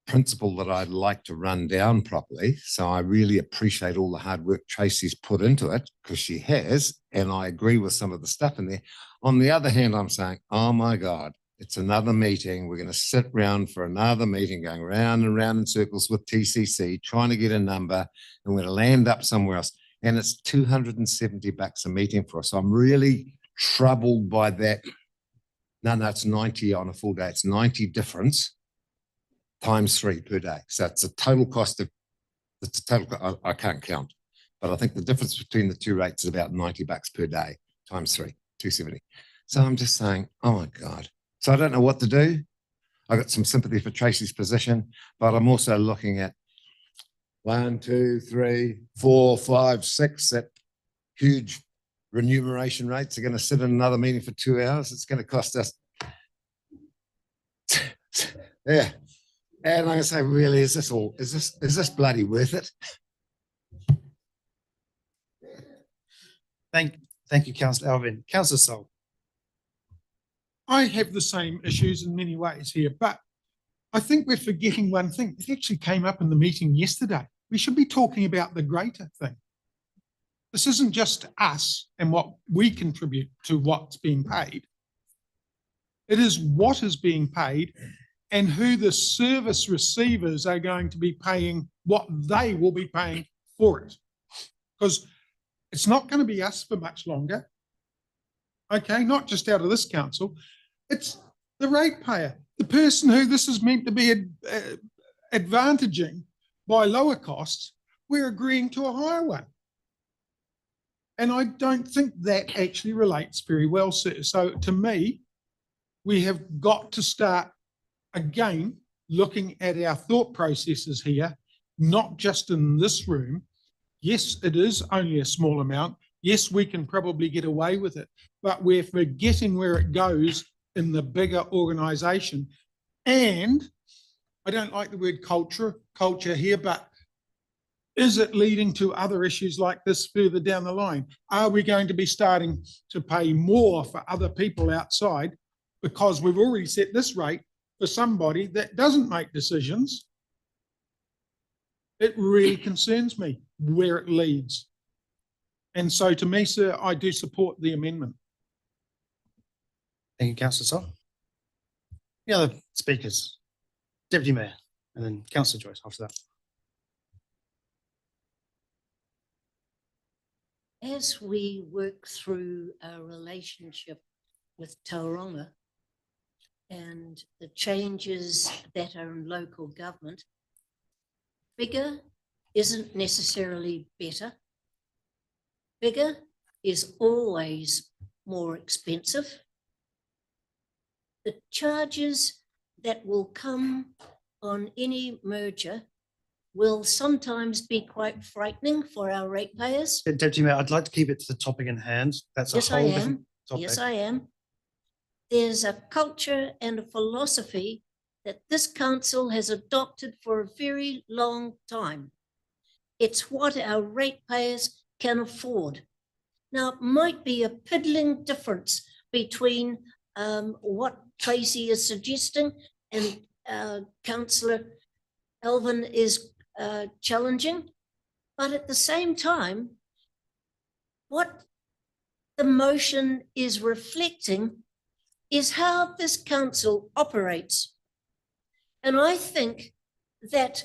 principle that I'd like to run down properly. So I really appreciate all the hard work Tracy's put into it, because she has, and I agree with some of the stuff in there. On the other hand, I'm saying, oh my God, it's another meeting. We're going to sit round for another meeting, going round and round in circles with TCC, trying to get a number, and we're going to land up somewhere else. And it's $270 a meeting for us. I'm really troubled by that. No, it's 90 on a full day. It's 90 difference times 3 per day. So it's a total cost of, it's a total, I can't count, but I think the difference between the two rates is about $90 per day times 3, 270. So I'm just saying, oh my God. So I don't know what to do. I got some sympathy for Tracy's position, but I'm also looking at 1, 2, 3, 4, 5, 6 at huge remuneration rates. Are going to sit in another meeting for 2 hours. It's going to cost us. Yeah. And I'm going to say, really, is this bloody worth it? Thank you, Councillor Alvin. Councillor Sol. I have the same issues in many ways here, but I think we're forgetting one thing. It actually came up in the meeting yesterday. We should be talking about the greater thing. This isn't just us and what we contribute to what's being paid. It is what is being paid and who the service receivers are going to be paying, what they will be paying for it. Because it's not going to be us for much longer. Okay, not just out of this council. It's the ratepayer, the person who this is meant to be advantaging by lower costs. We're agreeing to a higher one. And I don't think that actually relates very well, sir. So to me, we have got to start again looking at our thought processes here, not just in this room. Yes, it is only a small amount. Yes, we can probably get away with it, but we're forgetting where it goes in the bigger organisation. And I don't like the word culture here, but is it leading to other issues like this further down the line? Are we going to be starting to pay more for other people outside because we've already set this rate for somebody that doesn't make decisions? It really concerns me where it leads. And so to me, sir, I do support the amendment. Thank you, Councillor Sol. Any other speakers? Deputy Mayor, and then Councillor Joyce after that. As we work through our relationship with Tauranga and the changes that are in local government, bigger isn't necessarily better. Bigger is always more expensive. The charges that will come on any merger will sometimes be quite frightening for our ratepayers. Deputy Mayor, I'd like to keep it to the topic in hand. That's a Yes, I whole different am. topic. Yes, I am. There's a culture and a philosophy that this council has adopted for a very long time. It's what our ratepayers can afford. Now, it might be a piddling difference between what Tracy is suggesting and Councillor Elvin is challenging, but at the same time, what the motion is reflecting is how this council operates. And I think that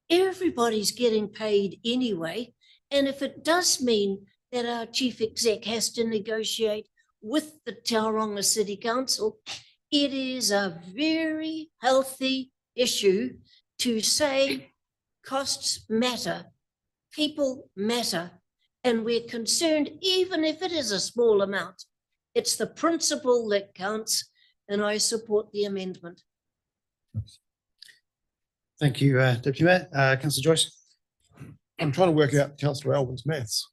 everybody's getting paid anyway, and if it does mean that our chief exec has to negotiate with the Tauranga City Council, it is a very healthy issue to say costs matter, people matter, and we're concerned even if it is a small amount. It's the principle that counts, and I support the amendment. Thank you, Deputy Mayor. Councillor Joyce. I'm trying to work out Councillor Alvin's maths.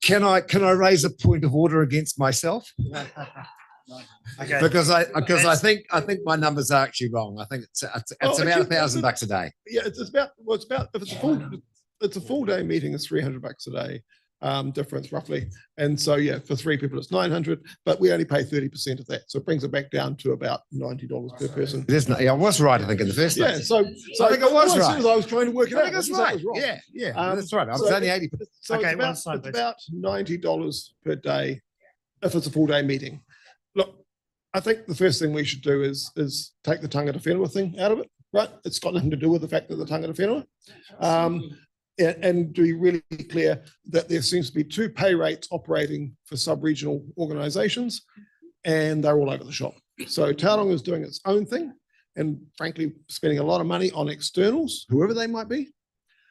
Can I raise a point of order against myself? Okay. Because I think my numbers are actually wrong. I think it's about $1,000 a day. Yeah, it's about if it's a full day meeting, it's $300 a day difference roughly. And so yeah, for 3 people it's 900, but we only pay 30% of that, so it brings it back down to about $90 per person. It isn't. Yeah, I was right. I think in the first place. Yeah, so I think I was as right. soon as I was trying to work it I out. think that's wasn't right. wrong. Yeah, that's right. I was only 80%. So Okay, it's one about, side, it's about $90 per day if it's a full day meeting. Look, I think the first thing we should do is take the tangata whenua thing out of it, right? It's got nothing to do with the fact that the tangata whenua. And to be really clear that there seems to be 2 pay rates operating for sub-regional organisations, and they're all over the shop. So Tauranga is doing its own thing and frankly spending a lot of money on externals, whoever they might be.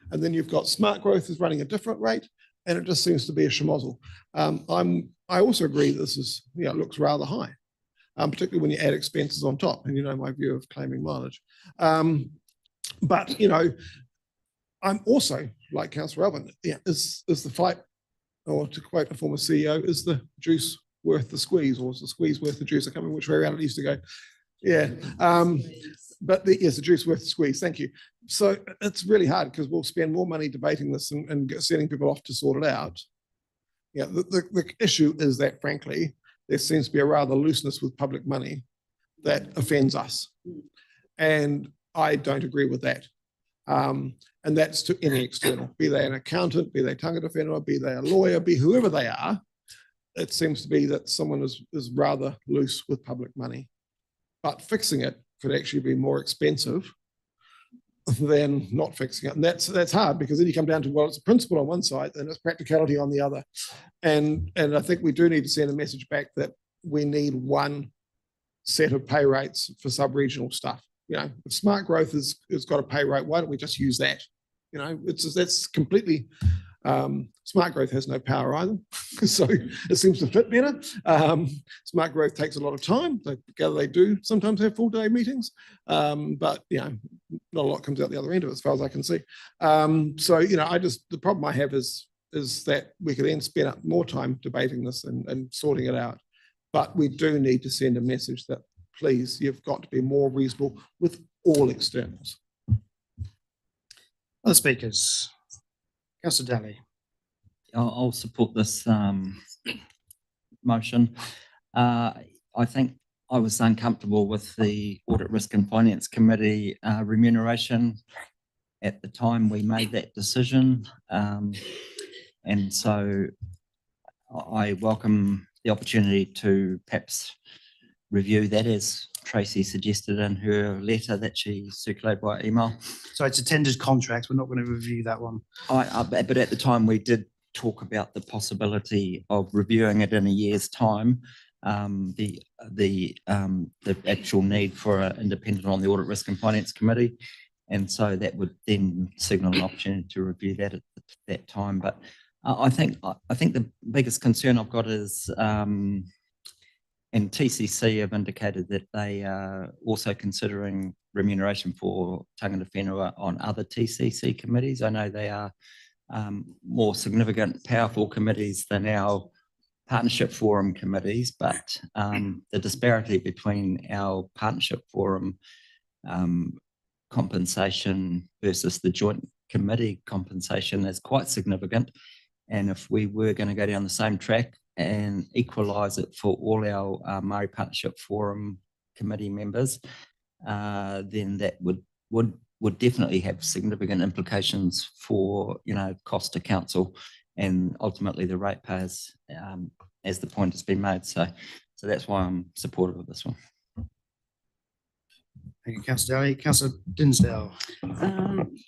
And then you've got Smart Growth is running a different rate, and it just seems to be a schmozzle. I also agree this is, looks rather high, particularly when you add expenses on top, and my view of claiming mileage. But I'm also, like Councillor Alvin, is the fight, or to quote a former CEO, is the juice worth the squeeze, or is the squeeze worth the juice? I can't remember which way around it used to go. Yeah. But yes, the juice worth the squeeze. Thank you. So it's really hard because we'll spend more money debating this and sending people off to sort it out. Yeah, the issue is that, frankly, there seems to be a rather looseness with public money that offends us. And I don't agree with that. And that's to any external, be they an accountant, be they tangata whenua, be they a lawyer, be whoever they are. It seems to be that someone is rather loose with public money. But fixing it could actually be more expensive than not fixing it. And that's hard, because then you come down to, well, it's a principle on one side and it's practicality on the other. And I think we do need to send a message back that we need one set of pay rates for sub-regional stuff. If Smart Growth has got a pay rate, why don't we just use that? That's completely, Smart Growth has no power either. So it seems to fit better. Smart Growth takes a lot of time. They do sometimes have full day meetings, but not a lot comes out the other end of it as far as I can see. So, the problem I have is that we could then spend up more time debating this and sorting it out. But we do need to send a message that, please, you've got to be more reasonable with all externals. Other speakers. Councillor Daly. I'll support this motion. I think I was uncomfortable with the Audit Risk and Finance Committee remuneration at the time we made that decision. And so I welcome the opportunity to perhaps review that, as Tracy suggested in her letter that she circulated by email. So it's a tendered contract. We're not going to review that one. But at the time, we did talk about the possibility of reviewing it in a year's time. The actual need for an independent on the Audit, Risk and Finance Committee. And so that would then signal an opportunity to review that at that time. But I think the biggest concern I've got is, and TCC have indicated that they are also considering remuneration for tangata whenua on other TCC committees. I know they are more significant, powerful committees than our partnership forum committees, but the disparity between our partnership forum compensation versus the joint committee compensation is quite significant. And if we were going to go down the same track and equalise it for all our Māori Partnership Forum committee members, then that would definitely have significant implications for, cost to council and ultimately the ratepayers, as the point has been made. So that's why I'm supportive of this one. Thank you, Councillor Daly. Councillor Dinsdale.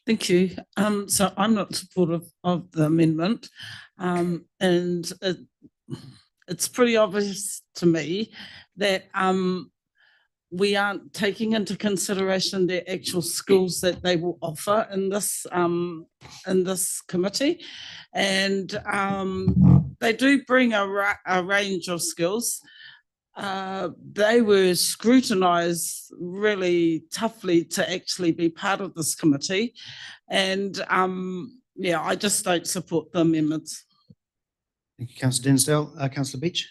Thank you. So I'm not supportive of the amendment. And it's pretty obvious to me that we aren't taking into consideration the actual skills that they will offer in this committee. And they do bring a range of skills. They were scrutinised really toughly to actually be part of this committee. And I just don't support the amendments. Thank you, Councillor Dinsdale. Councillor Beach.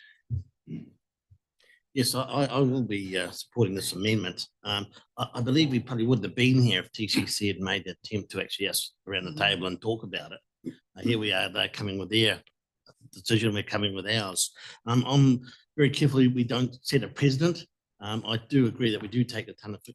Yes, I will be supporting this amendment. I believe we probably wouldn't have been here if TCC had made the attempt to actually us around the table and talk about it. Here we are, they're coming with their decision, we're coming with ours. I'm very carefully, we don't set a precedent. I do agree that we do take the tangata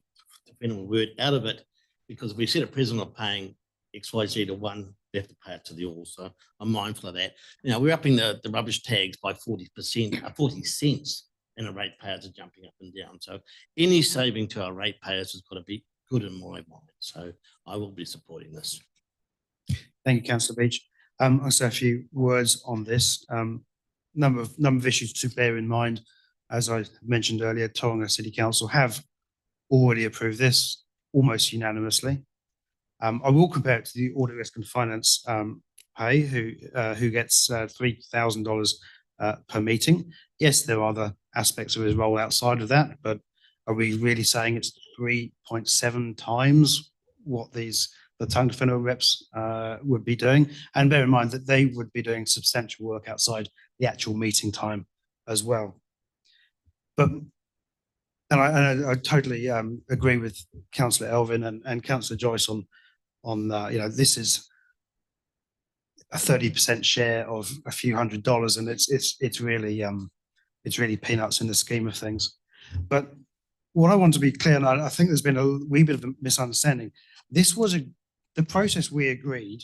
whenua word out of it, because if we set a precedent of paying XYZ to one, we have to pay it to the all. So I'm mindful of that. We're upping the rubbish tags by 40%, 40 cents. And the ratepayers are jumping up and down. So any saving to our ratepayers has got to be good in my mind. So I will be supporting this. Thank you, Councillor Beach. I'll say a few words on this. Number of issues to bear in mind. As I mentioned earlier, Tauranga City Council have already approved this almost unanimously. I will compare it to the Audit, Risk and Finance pay, who gets $3,000 per meeting. Yes, there are other aspects of his role outside of that, but are we really saying it's 3.7 times what the tangata whenua reps would be doing? And bear in mind that they would be doing substantial work outside the actual meeting time as well. But I totally agree with Councillor Elvin and Councillor Joyce on this is a 30% share of a few $100s, and it's really peanuts in the scheme of things. But what I want to be clear, and I think there's been a wee bit of a misunderstanding. This was the process we agreed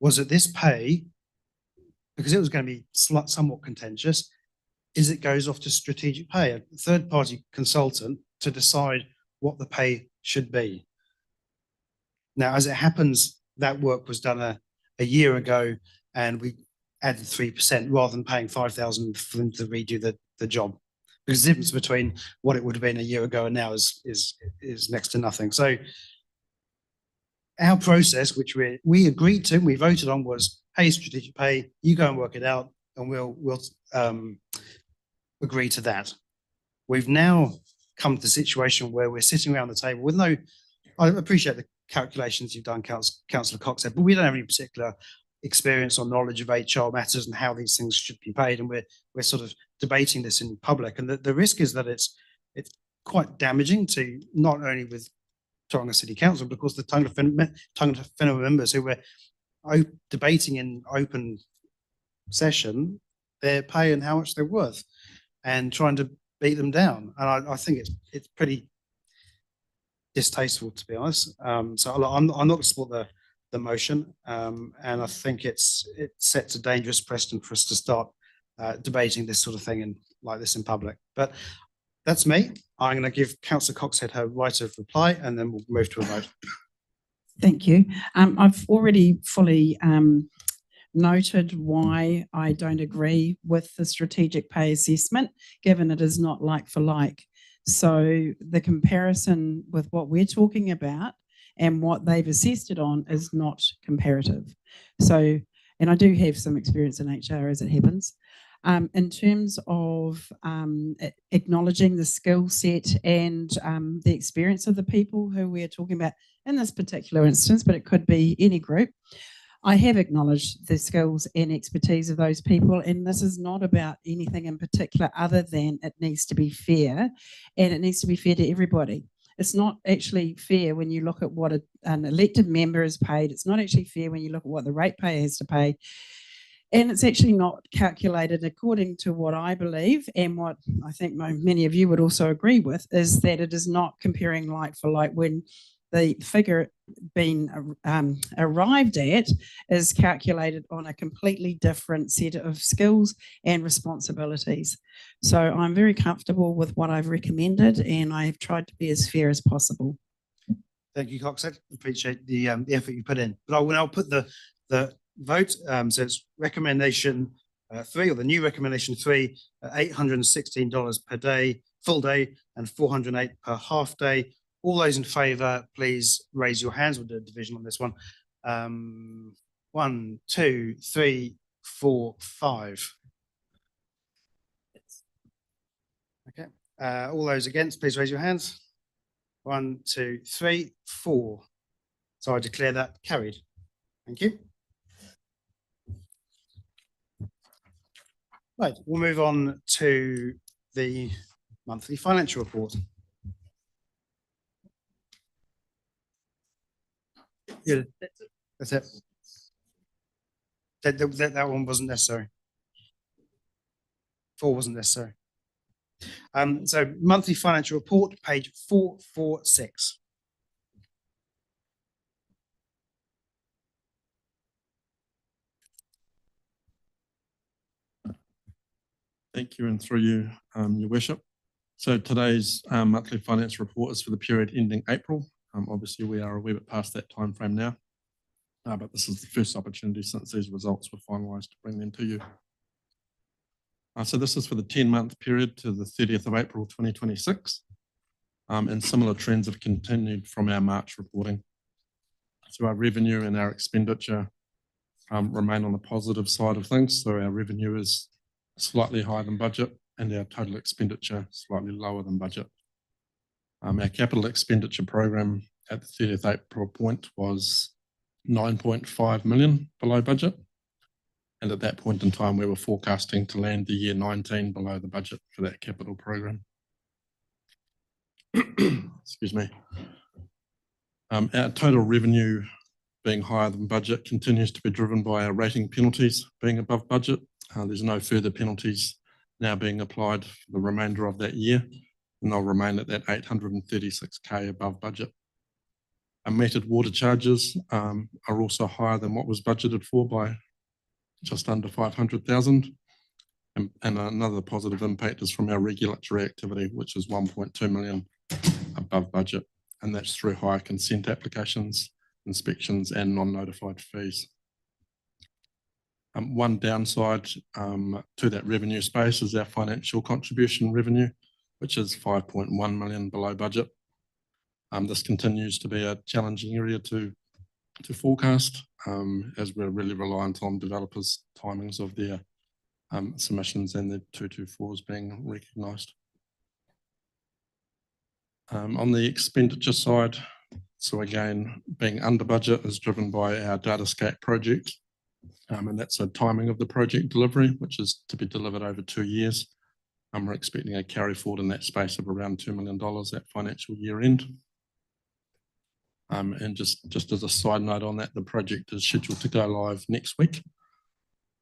was that this pay, because it was going to be somewhat contentious, is it goes off to strategic pay, a third-party consultant to decide what the pay should be. Now, as it happens, that work was done a year ago, and we added 3% rather than paying $5,000 for them to redo the job. Because the difference between what it would have been a year ago and now is next to nothing. So our process, which we agreed to, we voted on, was, hey, strategic pay, you go and work it out, and we'll agree to that. We've now come to the situation where we're sitting around the table with I appreciate the calculations you've done, Councillor Cox said, but we don't have any particular experience or knowledge of HR matters and how these things should be paid, and we're sort of debating this in public. And the risk is that it's quite damaging to not only with Tauranga City Council, but of course the tangata whenua members who were debating in open session their pay and how much they're worth, and trying to beat them down. And I think it's pretty distasteful, to be honest. So I'm not going to support the motion, and I think it sets a dangerous precedent for us to start debating this sort of thing like this in public. But That's me. I'm going to give Councillor Coxhead her right of reply and then we'll move to a vote. Thank you. I've already fully noted why I don't agree with the strategic pay assessment, given it is not like for like. So the comparison with what we're talking about and what they've assessed it on is not comparative. So, and I do have some experience in HR as it happens. In terms of acknowledging the skill set and the experience of the people who we're talking about in this particular instance, but it could be any group, I have acknowledged the skills and expertise of those people, and this is not about anything in particular other than it needs to be fair, and it needs to be fair to everybody. It's not actually fair when you look at what an elected member is paid. It's not actually fair when you look at what the ratepayer has to pay. And it's actually not calculated according to what I believe, and what I think many of you would also agree with, is that it is not comparing like for like when the figure being arrived at is calculated on a completely different set of skills and responsibilities. So I'm very comfortable with what I've recommended, and I've tried to be as fair as possible. Thank you, Coxhead. Appreciate the effort you put in. But I will now put the vote. So it's recommendation 3, or the new recommendation 3, $816 per day, full day, and $408 per half day. All those in favour, please raise your hands. We'll do a division on this one. 1, 2, 3, 4, 5. Okay. All those against, please raise your hands. 1, 2, 3, 4. So I declare that carried. Thank you. Right, we'll move on to the monthly financial report. Yeah, that's it. That one wasn't necessary. 4 wasn't necessary. So monthly financial report, page 446. Thank you, and through you, Your Worship. So today's monthly finance report is for the period ending April. Obviously, we are a wee bit past that time frame now, but this is the first opportunity since these results were finalised to bring them to you. So this is for the 10-month period to the 30th of April 2026, and similar trends have continued from our March reporting. So our revenue and our expenditure remain on the positive side of things. So our revenue is slightly higher than budget, and our total expenditure slightly lower than budget. Our capital expenditure program at the 30th April point was 9.5 million below budget. And at that point in time, we were forecasting to land the year 19 below the budget for that capital program. Excuse me. Our total revenue being higher than budget continues to be driven by our rating penalties being above budget. There's no further penalties now being applied for the remainder of that year, and they'll remain at that 836K above budget. Our metered water charges are also higher than what was budgeted for by just under 500,000. And another positive impact is from our regulatory activity, which is 1.2 million above budget. And that's through higher consent applications, inspections, and non-notified fees. One downside to that revenue space is our financial contribution revenue, which is 5.1 million below budget. This continues to be a challenging area to forecast, as we're really reliant on developers' timings of their submissions and the 224s being recognised. On the expenditure side, so again, being under budget is driven by our Datascape project, and that's a timing of the project delivery, which is to be delivered over 2 years. We're expecting a carry forward in that space of around $2 million at financial year end. And just as a side note on that, the project is scheduled to go live next week,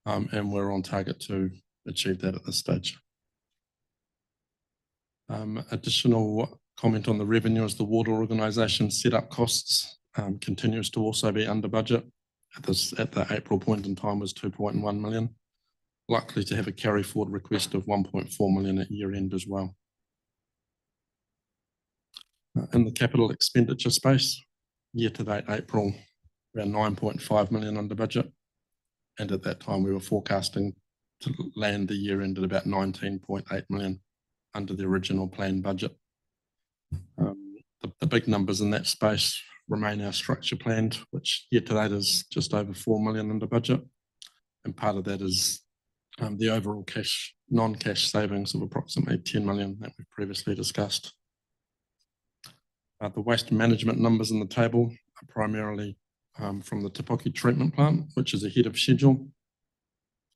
and we're on target to achieve that at this stage. Additional comment on the revenue is the water organisation setup costs continues to also be under budget. At the April point in time was 2.1 million, likely to have a carry forward request of 1.4 million at year end as well. In the capital expenditure space, year to date April, around 9.5 million under budget. And at that time, we were forecasting to land the year end at about 19.8 million under the original planned budget. The big numbers in that space remain our structure planned, which year to date is just over 4 million under budget. And part of that is the overall non-cash savings of approximately 10 million that we've previously discussed. The waste management numbers in the table are primarily from the Te Poki treatment plant, which is ahead of schedule.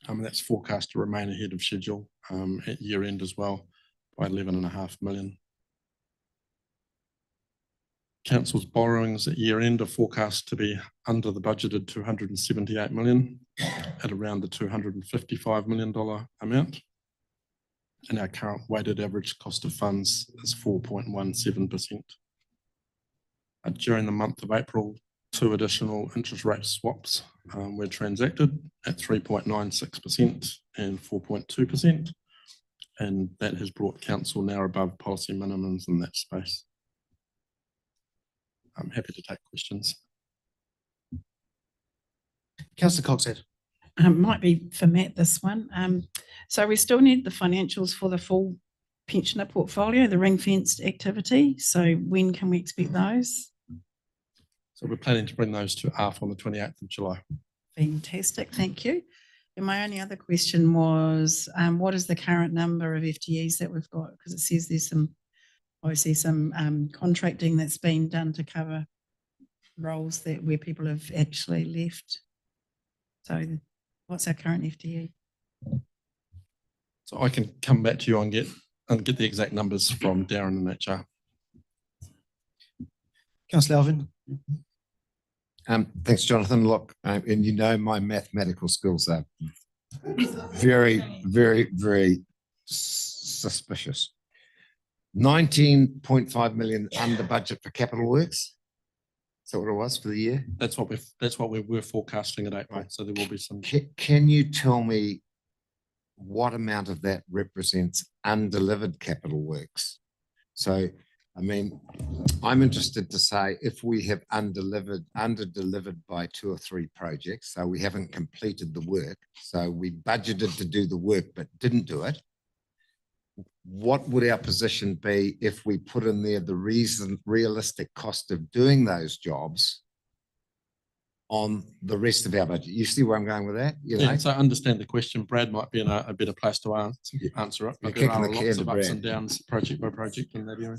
That's forecast to remain ahead of schedule at year end as well by 11.5 million. Council's borrowings at year end are forecast to be under the budgeted 278 million at around the $255 million amount. And our current weighted average cost of funds is 4.17%. During the month of April, 2 additional interest rate swaps were transacted at 3.96% and 4.2%. And that has brought council now above policy minimums in that space. I'm happy to take questions. Councillor Coxhead. Might be for Matt, this one. So we still need the financials for the full pensioner portfolio, the ring fenced activity. So when can we expect those? So we're planning to bring those to ARF on the 28th of July. Fantastic, thank you. And my only other question was, what is the current number of FTEs that we've got? Because it says there's obviously some contracting that's been done to cover roles where people have actually left. So what's our current FTE? So I can come back to you and get the exact numbers from Darren and HR. Councillor Alvin. Thanks, Jonathan. Look, and you know my mathematical skills are very, very, very suspicious. 19.5 million under budget for capital works. Is that what it was for the year? That's what we were forecasting at April. So there will be some. Can you tell me what amount of that represents undelivered capital works? So, I mean, I'm interested to say if we have underdelivered by 2 or 3 projects, so we haven't completed the work, so we budgeted to do the work but didn't do it, what would our position be if we put in there the realistic cost of doing those jobs on the rest of our budget? You see where I'm going with that? You know? Yeah, so I understand the question. Brad might be in a better place to answer it. But there are lots of ups and downs project by project in that area.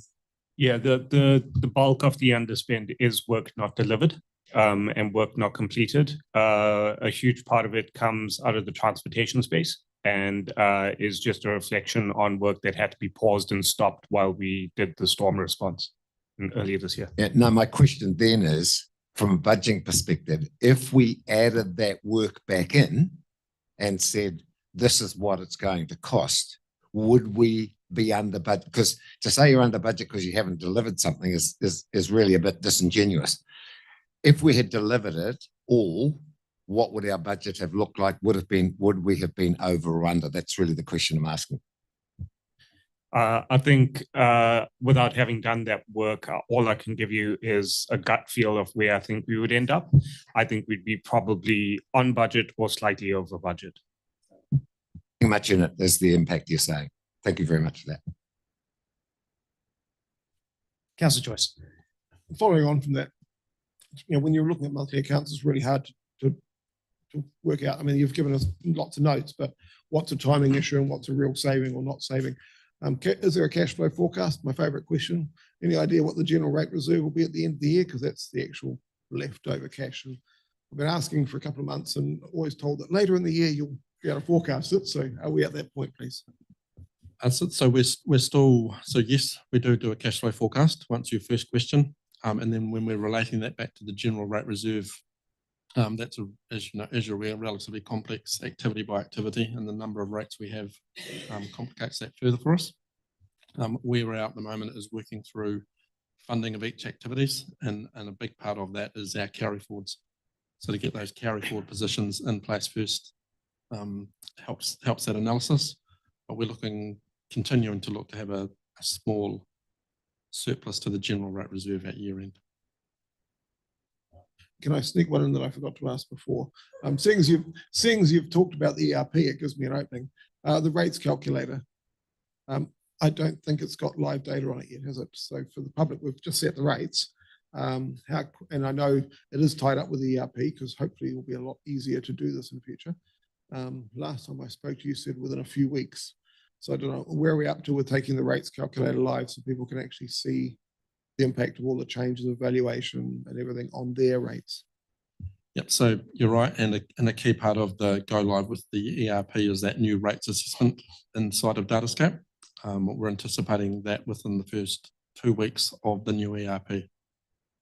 Yeah, the bulk of the underspend is work not delivered and work not completed. A huge part of it comes out of the transportation space and is just a reflection on work that had to be paused and stopped while we did the storm response earlier this year. Yeah, no, my question then is, from a budgeting perspective, if we added that work back in and said, this is what it's going to cost, would we be under budget? Because to say you're under budget because you haven't delivered something is really a bit disingenuous. If we had delivered it all, what would our budget have looked like? Would we have been over or under? That's really the question I'm asking. I think without having done that work, all I can give you is a gut feel of where I think we would end up. I think we'd be probably on budget or slightly over budget. Too much in it is the impact you're saying. Thank you very much for that. Councillor Joyce. Following on from that, you know, when you're looking at monthly accounts, it's really hard to work out. I mean, you've given us lots of notes, but what's a timing issue and what's a real saving or not saving? Is there a cash flow forecast? My favourite question. Any idea what the general rate reserve will be at the end of the year? Because that's the actual leftover cash. And I've been asking for a couple of months and always told that later in the year you'll be able to forecast it. So are we at that point, please? So we're still, so yes, we do a cash flow forecast once your first question. And then when we're relating that back to the general rate reserve, that's, as you know, as you're aware, relatively complex activity by activity, and the number of rates we have complicates that further for us. Where we're at the moment is working through funding of each activities, and a big part of that is our carry forwards. So to get those carry forward positions in place first helps that analysis. But we're continuing to look to have a small surplus to the general rate reserve at year end. Can I sneak one in that I forgot to ask before? Seeing as you've talked about the ERP, it gives me an opening. The rates calculator. I don't think it's got live data on it yet, has it? So for the public, we've just set the rates. And I know it is tied up with the ERP because hopefully it will be a lot easier to do this in the future. Last time I spoke to you, said within a few weeks. So I don't know where are we up to with taking the rates calculator live so people can actually see the impact of all the changes of valuation and everything on their rates. Yep, so you're right. And a key part of the go live with the ERP is that new rates assessment inside of Datascape. We're anticipating that within the first 2 weeks of the new ERP.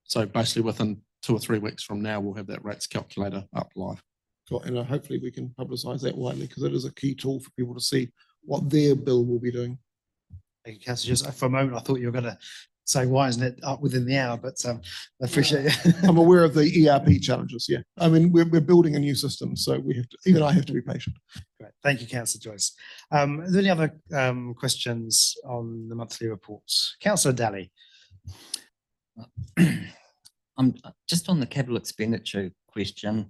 So basically within 2 or 3 weeks from now, we'll have that rates calculator up live. Cool. And hopefully we can publicise that widely because it is a key tool for people to see what their bill will be doing. Thank you, Councillor. Just for a moment, I thought you were going to say, why isn't it up within the hour? But I appreciate it. I'm aware of the ERP challenges. Yeah. I mean, we're building a new system, so we have to, even I have to be patient. Great. Thank you, Councillor Joyce. Are there any other questions on the monthly reports? Councillor Daly. I'm just on the capital expenditure question.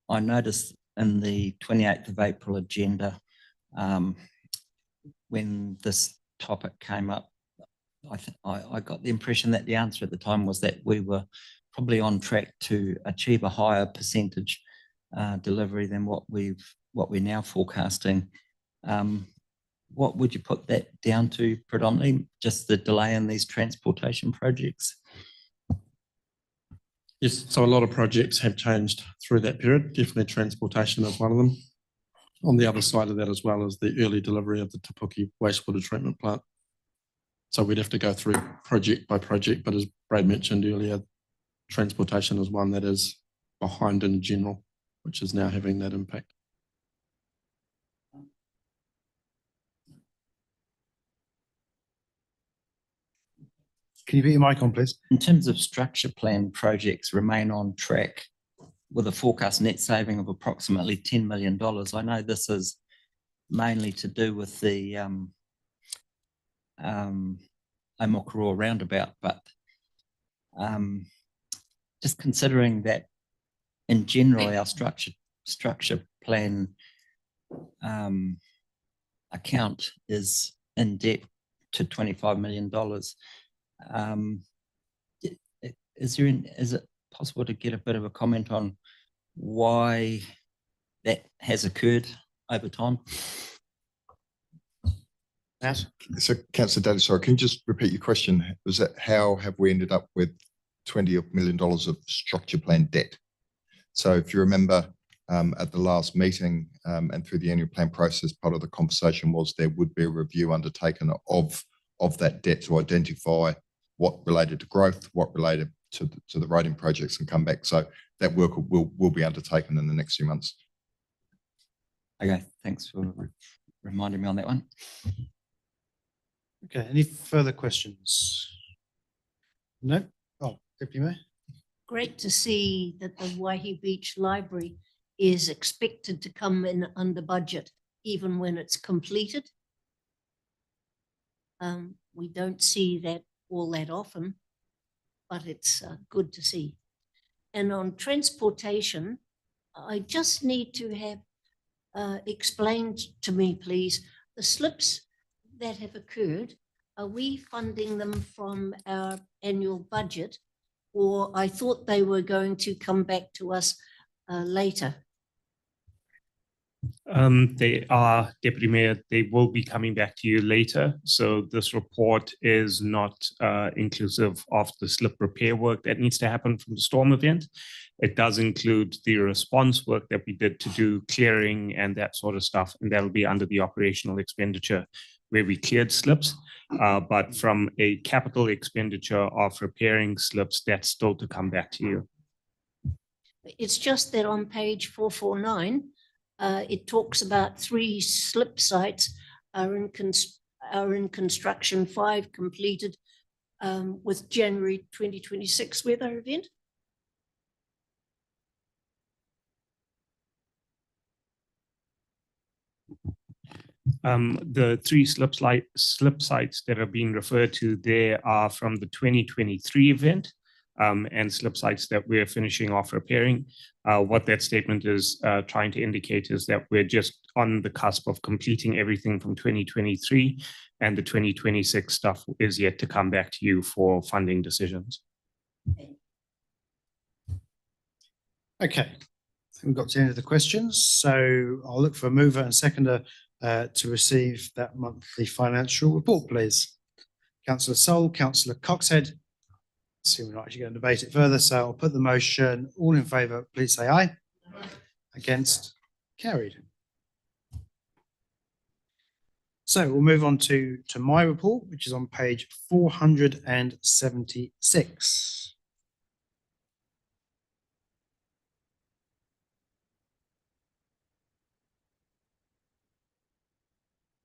I noticed in the 28th of April agenda, when this topic came up, I got the impression that the answer at the time was that we were probably on track to achieve a higher percentage delivery than what we're now forecasting. What would you put that down to predominantly? Just the delay in these transportation projects? Yes, so a lot of projects have changed through that period. Definitely transportation is one of them. On the other side of that as well is the early delivery of the Te Puke wastewater treatment plant. So we'd have to go through project by project, but as Brad mentioned earlier, transportation is one that is behind in general, which is now having that impact. Can you put your mic on, please? In terms of structure plan projects remain on track with a forecast net saving of approximately $10 million. I know this is mainly to do with the Aomokoroa roundabout, but just considering that in general our structure plan account is in debt to $25 million. Is it possible to get a bit of a comment on why that has occurred over time? So Councillor Daly, sorry, can you just repeat your question? Was that how have we ended up with $20 million of structure plan debt? So if you remember at the last meeting and through the annual plan process, part of the conversation was there would be a review undertaken of that debt to identify what related to growth, what related to the roading projects and come back. So that work will be undertaken in the next few months. Okay, thanks for reminding me on that one. Okay, any further questions? No? Oh, Deputy Mayor. Great to see that the Waihi Beach Library is expected to come in under budget, even when it's completed. We don't see that all that often, but it's good to see. And on transportation, I just need to have explained to me, please, the slips that have occurred. Are we funding them from our annual budget, or I thought they were going to come back to us later? They are, Deputy Mayor, they will be coming back to you later. So this report is not inclusive of the slip repair work that needs to happen from the storm event. It does include the response work that we did to do clearing and that sort of stuff, and that'll be under the operational expenditure where we cleared slips. But from a capital expenditure of repairing slips, that's still to come back to you. It's just that on page 449, it talks about 3 slip sites are in construction, 5 completed with January 2026 weather event. The three slip sites that are being referred to there are from the 2023 event and slip sites that we're finishing off repairing. What that statement is trying to indicate is that we're just on the cusp of completing everything from 2023, and the 2026 stuff is yet to come back to you for funding decisions. Okay, we've got to the end of the questions, so I'll look for a mover and seconder to receive that monthly financial report, please. Councillor Sol, Councillor Coxhead. See, we're not actually going to debate it further, so I'll put the motion. All in favour, please say aye. Against, carried. So we'll move on to my report, which is on page 476.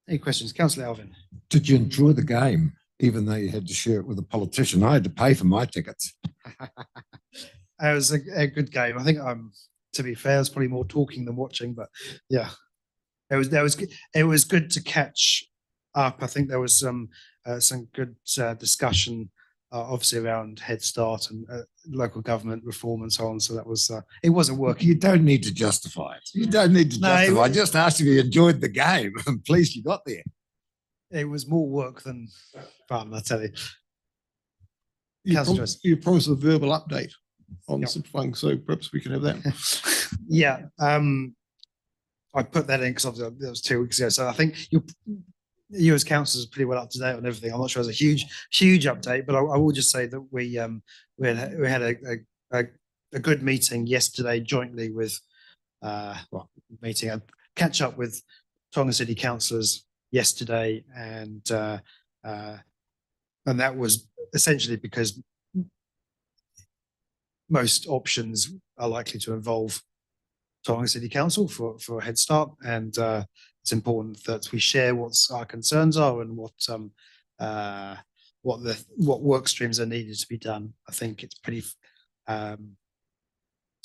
Any questions? Councillor Alvin. Did you enjoy the game, even though you had to share it with a politician? I had to pay for my tickets. It was a good game. I think to be fair, it was probably more talking than watching, but yeah, it was good to catch up. I think there was some good discussion, obviously around Head Start and local government reform and so on. So that was it wasn't working. You don't need to justify it. You don't need to justify. I just asked if you enjoyed the game. I'm pleased you got there. It was more work than fun, I tell you. You promised a verbal update on some funds, so perhaps we can have that. Yeah, I put that in because obviously that was 2 weeks ago. So I think you as councillors are pretty well up to date on everything. I'm not sure it's a huge update, but I will just say that we had a good meeting yesterday jointly with meeting a catch up with Tonga City councillors yesterday, and that was essentially because most options are likely to involve Tonga City Council for a Head Start, and it's important that we share what our concerns are and what work streams are needed to be done. I think it's pretty.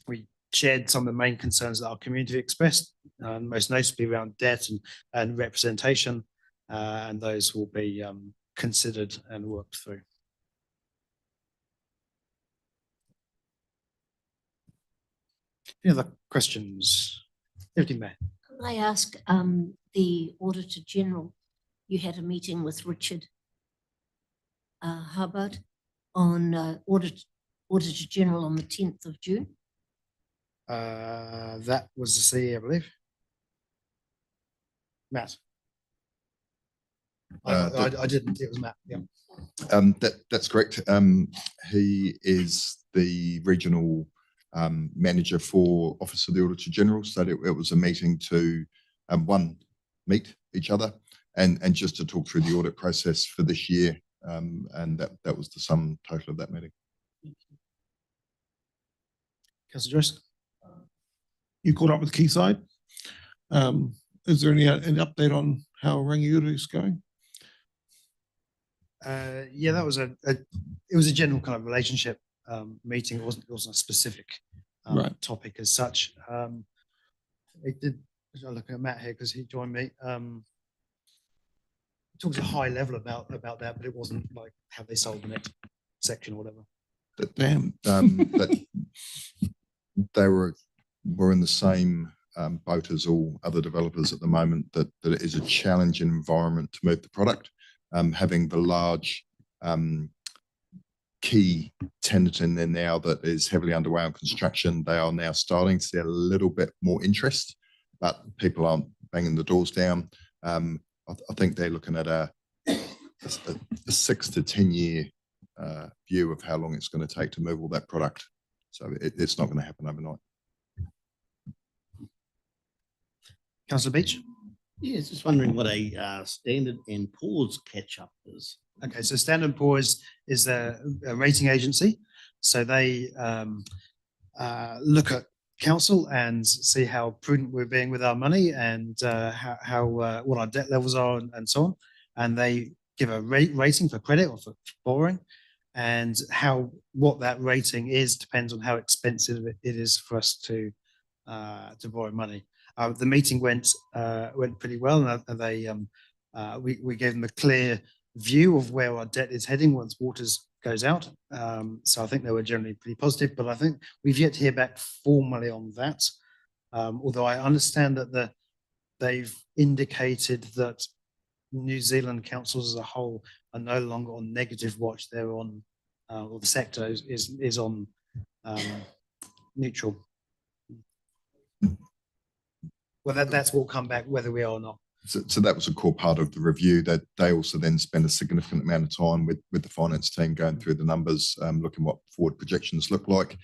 We shared some of the main concerns that our community expressed, most notably around debt and representation, and those will be considered and worked through. Any other questions? Deputy Mayor. Could I ask the Auditor General, you had a meeting with Richard Hubbard on Auditor General on the 10th of June? That was the CE, I believe. Matt. I didn't, it was Matt, yeah. That's correct. He is the regional manager for Office of the Auditor General. So it was a meeting to meet each other and just to talk through the audit process for this year. And that was the sum total of that meeting. Councillor Joyce. You caught up with Quayside. Is there any update on how Rangiora is going? Yeah, that was it was a general kind of relationship meeting. It wasn't a specific topic as such. It did. I'm looking at Matt here because he joined me. It talks a high level about that, but it wasn't like have they sold the next section or whatever. Damn. They were in the same boat as all other developers at the moment, that it is a challenging environment to move the product. Having the large key tenant in there now that is heavily underway on construction, they are now starting to see a little bit more interest, but people aren't banging the doors down. I think they're looking at a 6 to 10 year view of how long it's going to take to move all that product. So it's not going to happen overnight. Councillor Beach. Yeah, just wondering what a Standard & Poor's catch up is. Okay, so Standard & Poor's is a rating agency. So they look at council and see how prudent we're being with our money and what our debt levels are and so on. And they give a rating for credit or for borrowing, and what that rating is depends on how expensive it is for us to borrow money. The meeting went pretty well, and we gave them a clear view of where our debt is heading once Waters goes out. So I think they were generally pretty positive, but I think we've yet to hear back formally on that. Although I understand that they've indicated that New Zealand councils as a whole are no longer on negative watch. They're on, or the sector is on neutral. Well, that's what will come back whether we are or not. So that was a core part of the review, that they also then spend a significant amount of time with the finance team going through the numbers, looking what forward projections look like.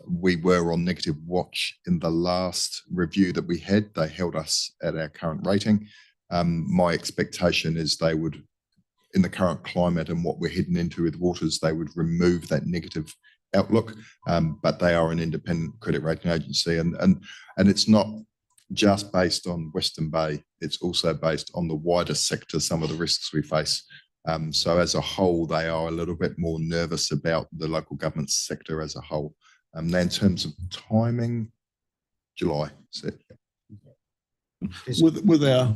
We were on negative watch in the last review that we had. They held us at our current rating. My expectation is they would, in the current climate and what we're heading into with Waters, they would remove that negative outlook. But they are an independent credit rating agency, and it's not just based on Western Bay, it's also based on the wider sector, some of the risks we face. So as a whole, they are a little bit more nervous about the local government sector as a whole. Now in terms of timing, July. So, With our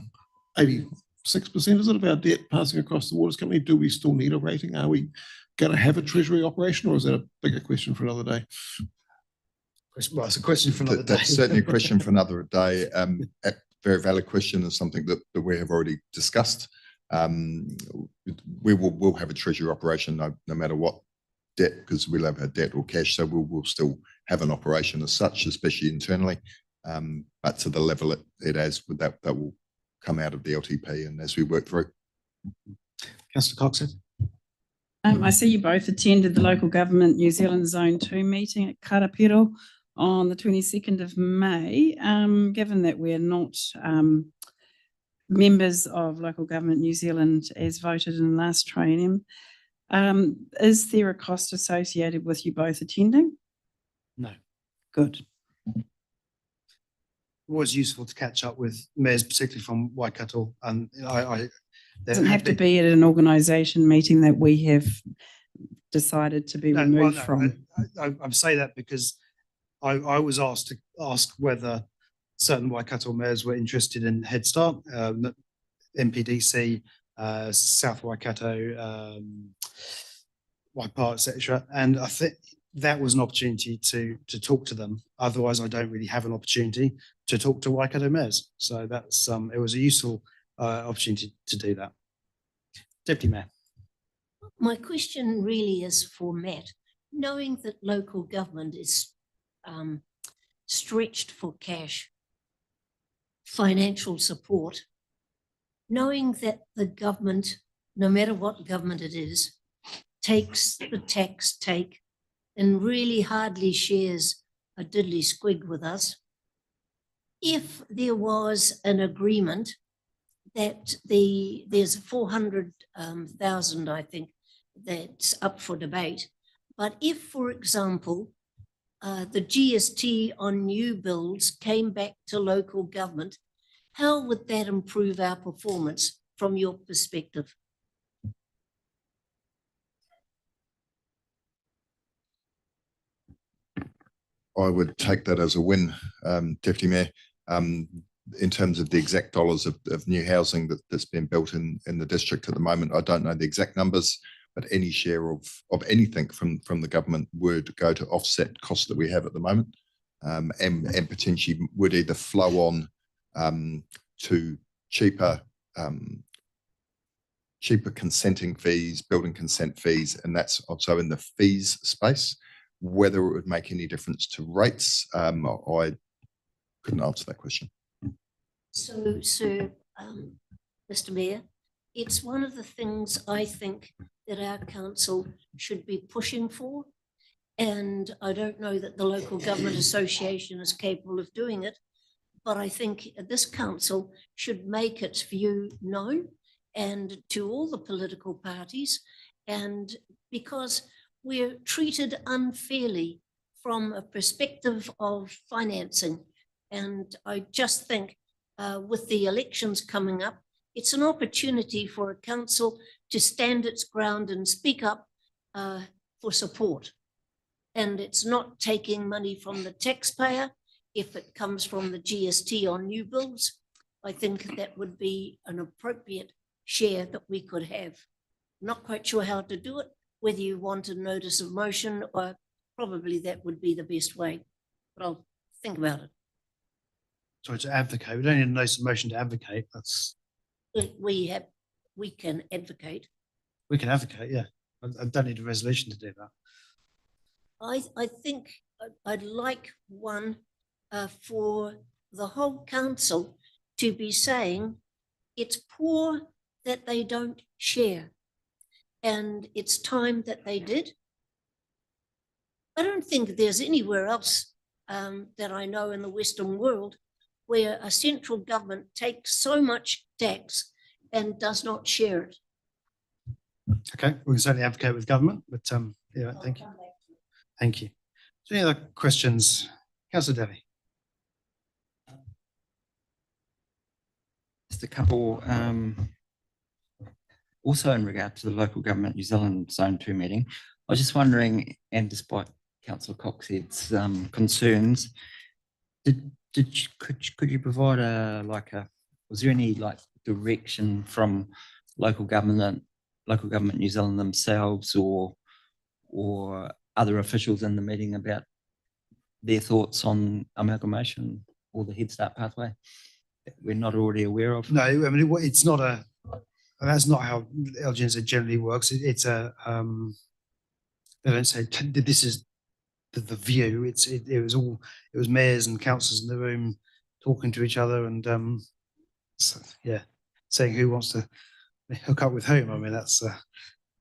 86%, is it, of our debt passing across the Waters Company, do we still need a rating? Are we going to have a treasury operation, or is that a bigger question for another day? Well, it's a question for another day. That's certainly a question for another day. A very valid question, and something that we have already discussed. We'll have a treasury operation no matter what debt, because we'll have our debt or cash, so we'll still have an operation as such, especially internally. But to the level it has, that will come out of the LTP and as we work through. Councillor Cox. I see you both attended the Local Government New Zealand Zone 2 meeting at Karapiro on the 22nd of May. Given that we're not members of Local Government New Zealand as voted in the last training, is there a cost associated with you both attending? No. Good. It was useful to catch up with mayors, particularly from Waikato, and It doesn't have to be at an organisation meeting that we have decided to be removed from. I say that because I was asked to ask whether certain Waikato mayors were interested in Head Start, MPDC, South Waikato, Waipa, etc. And I think that was an opportunity to talk to them. Otherwise, I don't really have an opportunity to talk to Waikato mayors. So that's it was a useful opportunity to do that. Deputy Mayor. My question really is for Matt. Knowing that local government is stretched for cash, financial support, knowing that the government, no matter what government it is, takes the tax take and really hardly shares a diddly squig with us. If there was an agreement that there's 400,000, I think, that's up for debate. But if, for example, the GST on new builds came back to local government, how would that improve our performance from your perspective? I would take that as a win, Deputy Mayor. In terms of the exact dollars of new housing that's been built in the district at the moment, I don't know the exact numbers, but any share of anything from the government would go to offset costs that we have at the moment, and potentially would either flow on to cheaper consenting fees, building consent fees, and that's also in the fees space. Whether it would make any difference to rates, I couldn't answer that question. So, Mr. Mayor, it's one of the things I think that our council should be pushing for. And I don't know that the Local Government Association is capable of doing it, but I think this council should make its view known and to all the political parties. And because we're treated unfairly from a perspective of financing. And I just think with the elections coming up, it's an opportunity for a council to stand its ground and speak up for support. And it's not taking money from the taxpayer, if it comes from the GST on new builds, I think that would be an appropriate share that we could have. Not quite sure how to do it, whether you want a notice of motion, or probably that would be the best way, but I'll think about it. Sorry, to advocate. We don't need a notice of motion to advocate. That's, We can advocate. we can advocate, yeah. I don't need a resolution to do that. I think I'd like one for the whole council to be saying it's poor that they don't share, and it's time that they did. I don't think there's anywhere else that I know in the Western world where a central government takes so much tax and does not share it. Okay, we can certainly advocate with government, but yeah, thank you. Thank you. So any other questions? Councillor Devi. Just a couple, also in regard to the Local Government New Zealand Zone 2 meeting, I was just wondering, and despite Councillor Coxhead's concerns, could you provide was there any direction from local government New Zealand themselves or other officials in the meeting about their thoughts on amalgamation or the Head Start pathway that we're not already aware of? No, I mean, it's not that's not how LGNZ generally works. It's a, they don't say this is the view. It was mayors and councillors in the room talking to each other and so, yeah, saying who wants to hook up with whom. I mean, that's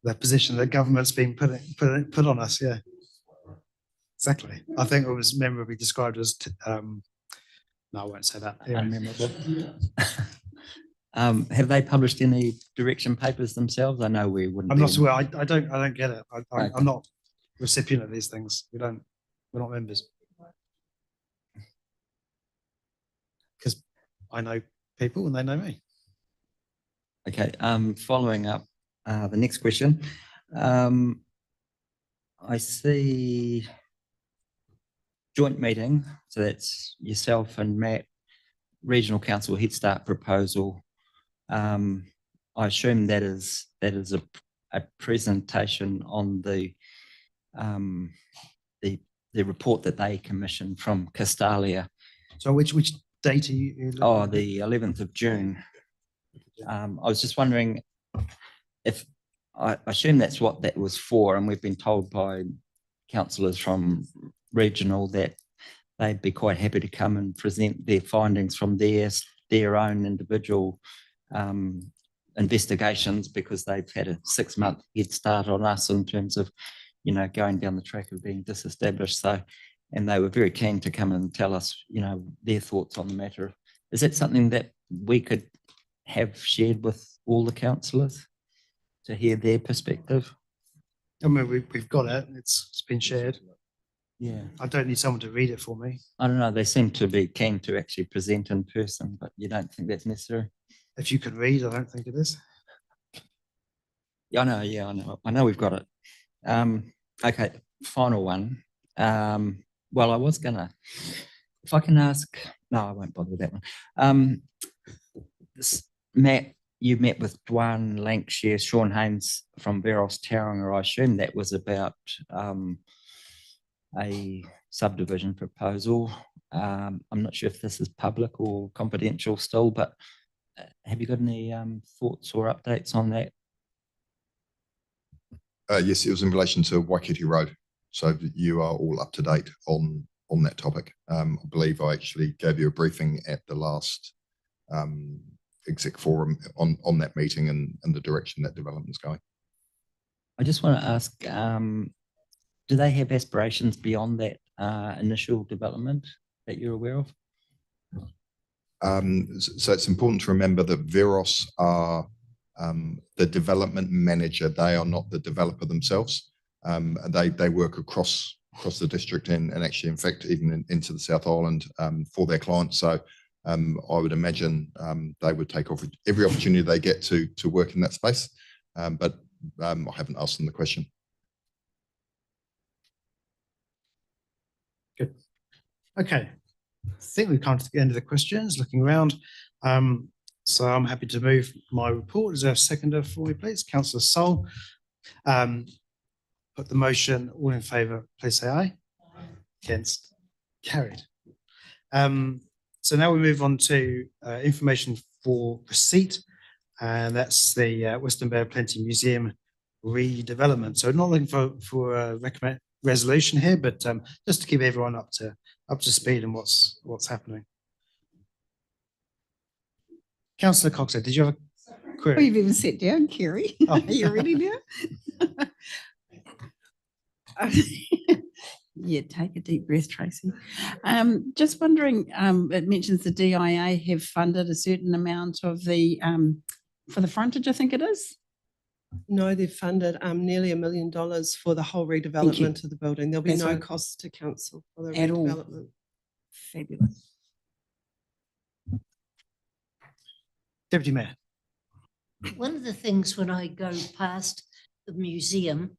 the position that government's been put on us. Yeah, exactly. I think it was memorably described as no, I won't say that. Yeah. Unmemorable. Have they published any direction papers themselves? I know we wouldn't. I'm not sure. I don't get it. I'm not recipient of these things. We're not members. Because I know people and they know me. Okay. Following up the next question. I see joint meeting. So that's yourself and Matt, Regional Council Head Start proposal. I assume that is a presentation on the report that they commissioned from Castalia. So which date are you? Oh, the 11th of June. I was just wondering if I assume that's what that was for, and we've been told by councillors from regional that they'd be quite happy to come and present their findings from their own individual investigations, because they've had a 6-month head start on us in terms of, going down the track of being disestablished. So, and they were very keen to come and tell us, their thoughts on the matter. Is that something that we could have shared with all the councillors to hear their perspective? I mean, we've got it. It's been shared. Yeah. I don't need someone to read it for me. I don't know. They seem to be keen to actually present in person, but you don't think that's necessary? If you can read, I don't think it is. Yeah, I know. Yeah, I know. I know we've got it. Okay, final one. Well, I was gonna, if I can ask, no, I won't bother with that one. Matt, you met with Dwan Lancashire, Sean Haynes from Veros Tauranga. I assume that was about a subdivision proposal. I'm not sure if this is public or confidential still, but have you got any thoughts or updates on that? Yes, it was in relation to Waikiki Road. So you are all up to date on that topic. I believe I actually gave you a briefing at the last exec forum on that meeting and the direction that development is going. I just want to ask, do they have aspirations beyond that initial development that you're aware of? So it's important to remember that Veros are the development manager. They are not the developer themselves. They work across the district and actually, in fact, even into the South Island for their clients. So I would imagine they would take every opportunity they get to work in that space. But I haven't asked them the question. Good. Okay. I think we've come to the end of the questions, looking around. So I'm happy to move my report. Is there a seconder for me, please? Councillor Sol. Put the motion, all in favour, please say aye. Against, carried. So now we move on to information for receipt, and that's the Western Bay of Plenty Museum redevelopment. So not looking for a recommend resolution here, but just to keep everyone up to speed on what's happening. Councillor Coxhead, did you have a query? We've even sat down, Kerry. Oh. Are you ready now? Yeah, take a deep breath, Tracy. Just wondering, it mentions the DIA have funded a certain amount of the, for the frontage, I think it is. No, they've funded nearly $1 million for the whole redevelopment of the building. There'll be That's no right. cost to council for the At all. redevelopment. Fabulous. Deputy Mayor. One of the things when I go past the museum,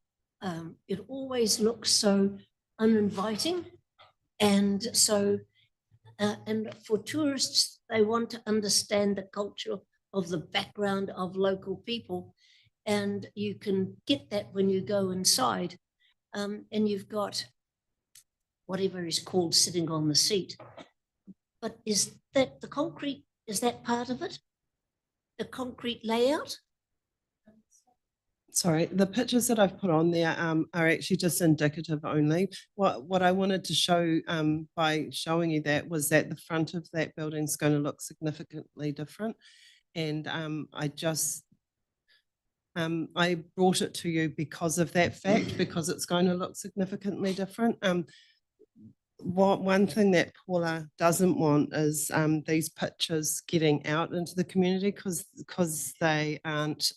it always looks so uninviting. And so, and for tourists, they want to understand the culture of the background of local people. And you can get that when you go inside. And you've got whatever is called sitting on the seat. But is that the concrete, is that part of it? The concrete layout? Sorry, the pictures that I've put on there are actually just indicative only. What I wanted to show by showing you that was that the front of that building is going to look significantly different. And I brought it to you because of that fact, because it's going to look significantly different. One thing that Paula doesn't want is these pictures getting out into the community because they aren't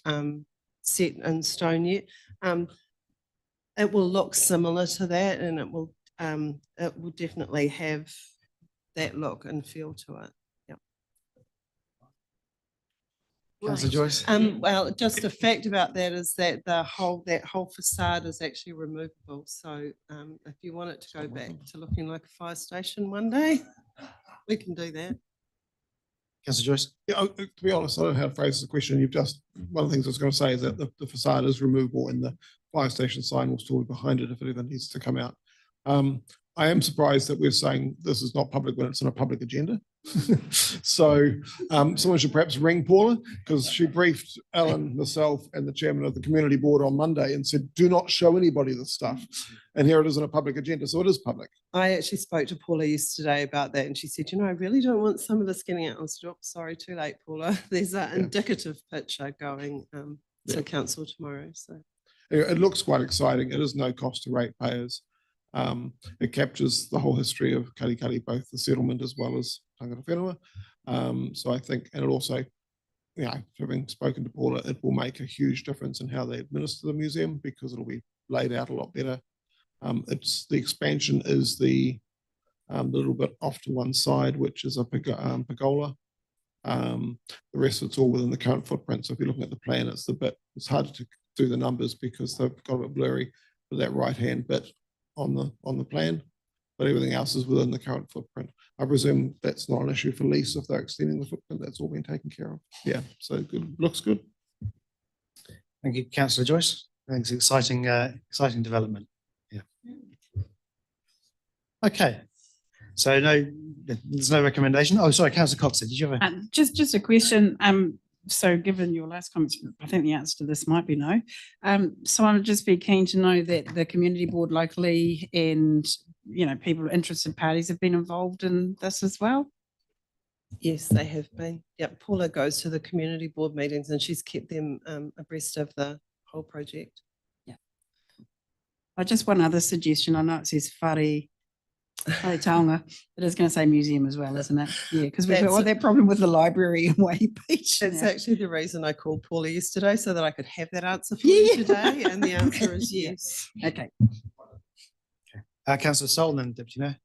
set in stone yet. It will look similar to that, and it will definitely have that look and feel to it. Yep. Councillor Joyce. Well, just a fact about that is that that whole facade is actually removable. So if you want it to go back to looking like a fire station one day, we can do that. Councillor Joyce. Yeah, to be honest, I don't know how to phrase the question. One of the things I was going to say is that the facade is removable and the fire station sign will still be behind it if it ever needs to come out. I am surprised that we're saying this is not public when it's on a public agenda. So someone should perhaps ring Paula, because she briefed Alan, myself, and the chairman of the community board on Monday and said, do not show anybody this stuff. And here it is on a public agenda, so it is public. I actually spoke to Paula yesterday about that, and she said, I really don't want some of this getting out. I said, oh, sorry, too late, Paula. There's an indicative picture going to council tomorrow. So it looks quite exciting. It is no cost to ratepayers. It captures the whole history of Kalikali, both the settlement as well as Tangata Whenua. So I think, and it also, having spoken to Paula, it will make a huge difference in how they administer the museum because it'll be laid out a lot better. The expansion is the little bit off to one side, which is a pergola. The rest of it's all within the current footprint. So if you're looking at the plan, it's hard to do the numbers because they've got a bit blurry for that right-hand bit on the plan, but everything else is within the current footprint. I presume that's not an issue for lease if they're extending the footprint. That's all been taken care of. Yeah, so good, looks good. Thank you, Councillor Joyce. I think it's exciting development. Yeah. Okay. So there's no recommendation. Oh, sorry, Councillor Cox, did you have a? Just a question. So given your last comments, I think the answer to this might be no. So I'm just be keen to know that the community board locally and, people, interested parties have been involved in this as well. Yes, they have been. Yep, Paula goes to the community board meetings and she's kept them abreast of the whole project. Yeah. Just one other suggestion. I know it says Whare Taonga. It is going to say museum as well, isn't it? Yeah, because we've got that problem with the library in Waihi Beach. That's actually the reason I called Paula yesterday, so that I could have that answer for you today. And the answer is yes. Okay. Councillor Sol, then Deputy Mayor.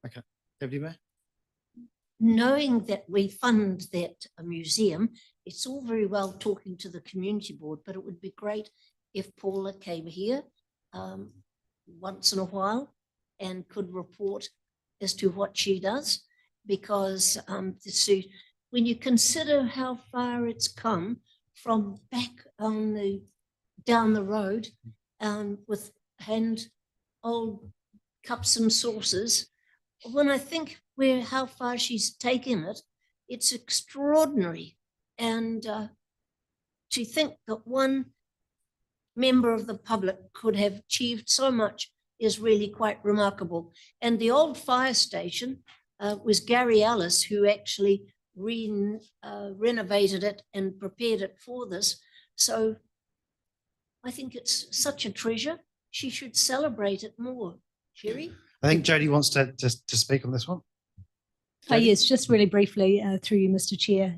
Okay, Deputy Mayor. Knowing that we fund that museum, it's all very well talking to the community board, but it would be great if Paula came here once in a while and could report as to what she does. Because when you consider how far it's come from back down the road with old cups and saucers, when I think how far she's taken it, it's extraordinary. And to think that one member of the public could have achieved so much is really quite remarkable. And the old fire station was Gary Ellis who actually renovated it and prepared it for this. So I think it's such a treasure. She should celebrate it more. Sherry? I think Jody wants to speak on this one. Yes, just really briefly through you, Mr. Chair.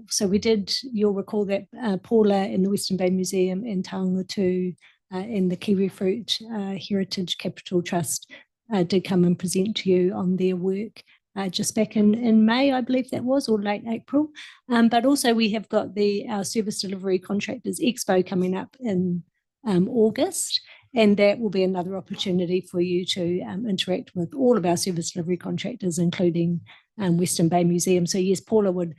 So you'll recall that Paula in the Western Bay Museum and Taongatū in the Kiwi Fruit Heritage Capital Trust did come and present to you on their work just back in May, I believe that was, or late April. But also we have got our Service Delivery Contractors Expo coming up in August. And that will be another opportunity for you to interact with all of our service delivery contractors, including Western Bay Museum. So yes, Paula would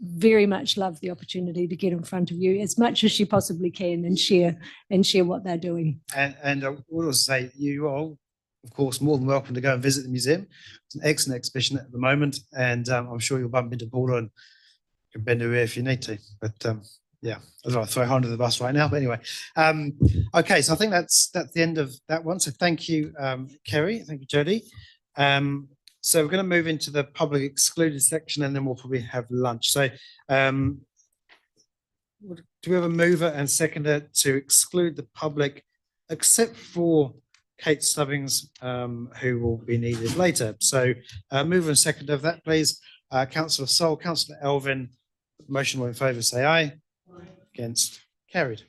very much love the opportunity to get in front of you as much as she possibly can and share what they're doing. And I would also say you all, of course, more than welcome to go and visit the museum. It's an excellent exhibition at the moment, and I'm sure you'll bump into Paula and you can bend her ear if you need to. But yeah, I don't want to throw her under the bus right now, but anyway. Okay, so I think that's the end of that one. So thank you, Kerry. Thank you, Jody. So we're going to move into the public excluded section, and then we'll probably have lunch. So do we have a mover and seconder to exclude the public, except for Kate Stubbings, who will be needed later? So mover and seconder of that, please. Councillor Sol, Councillor Elvin. Motion all in favour, say aye. Against, carried.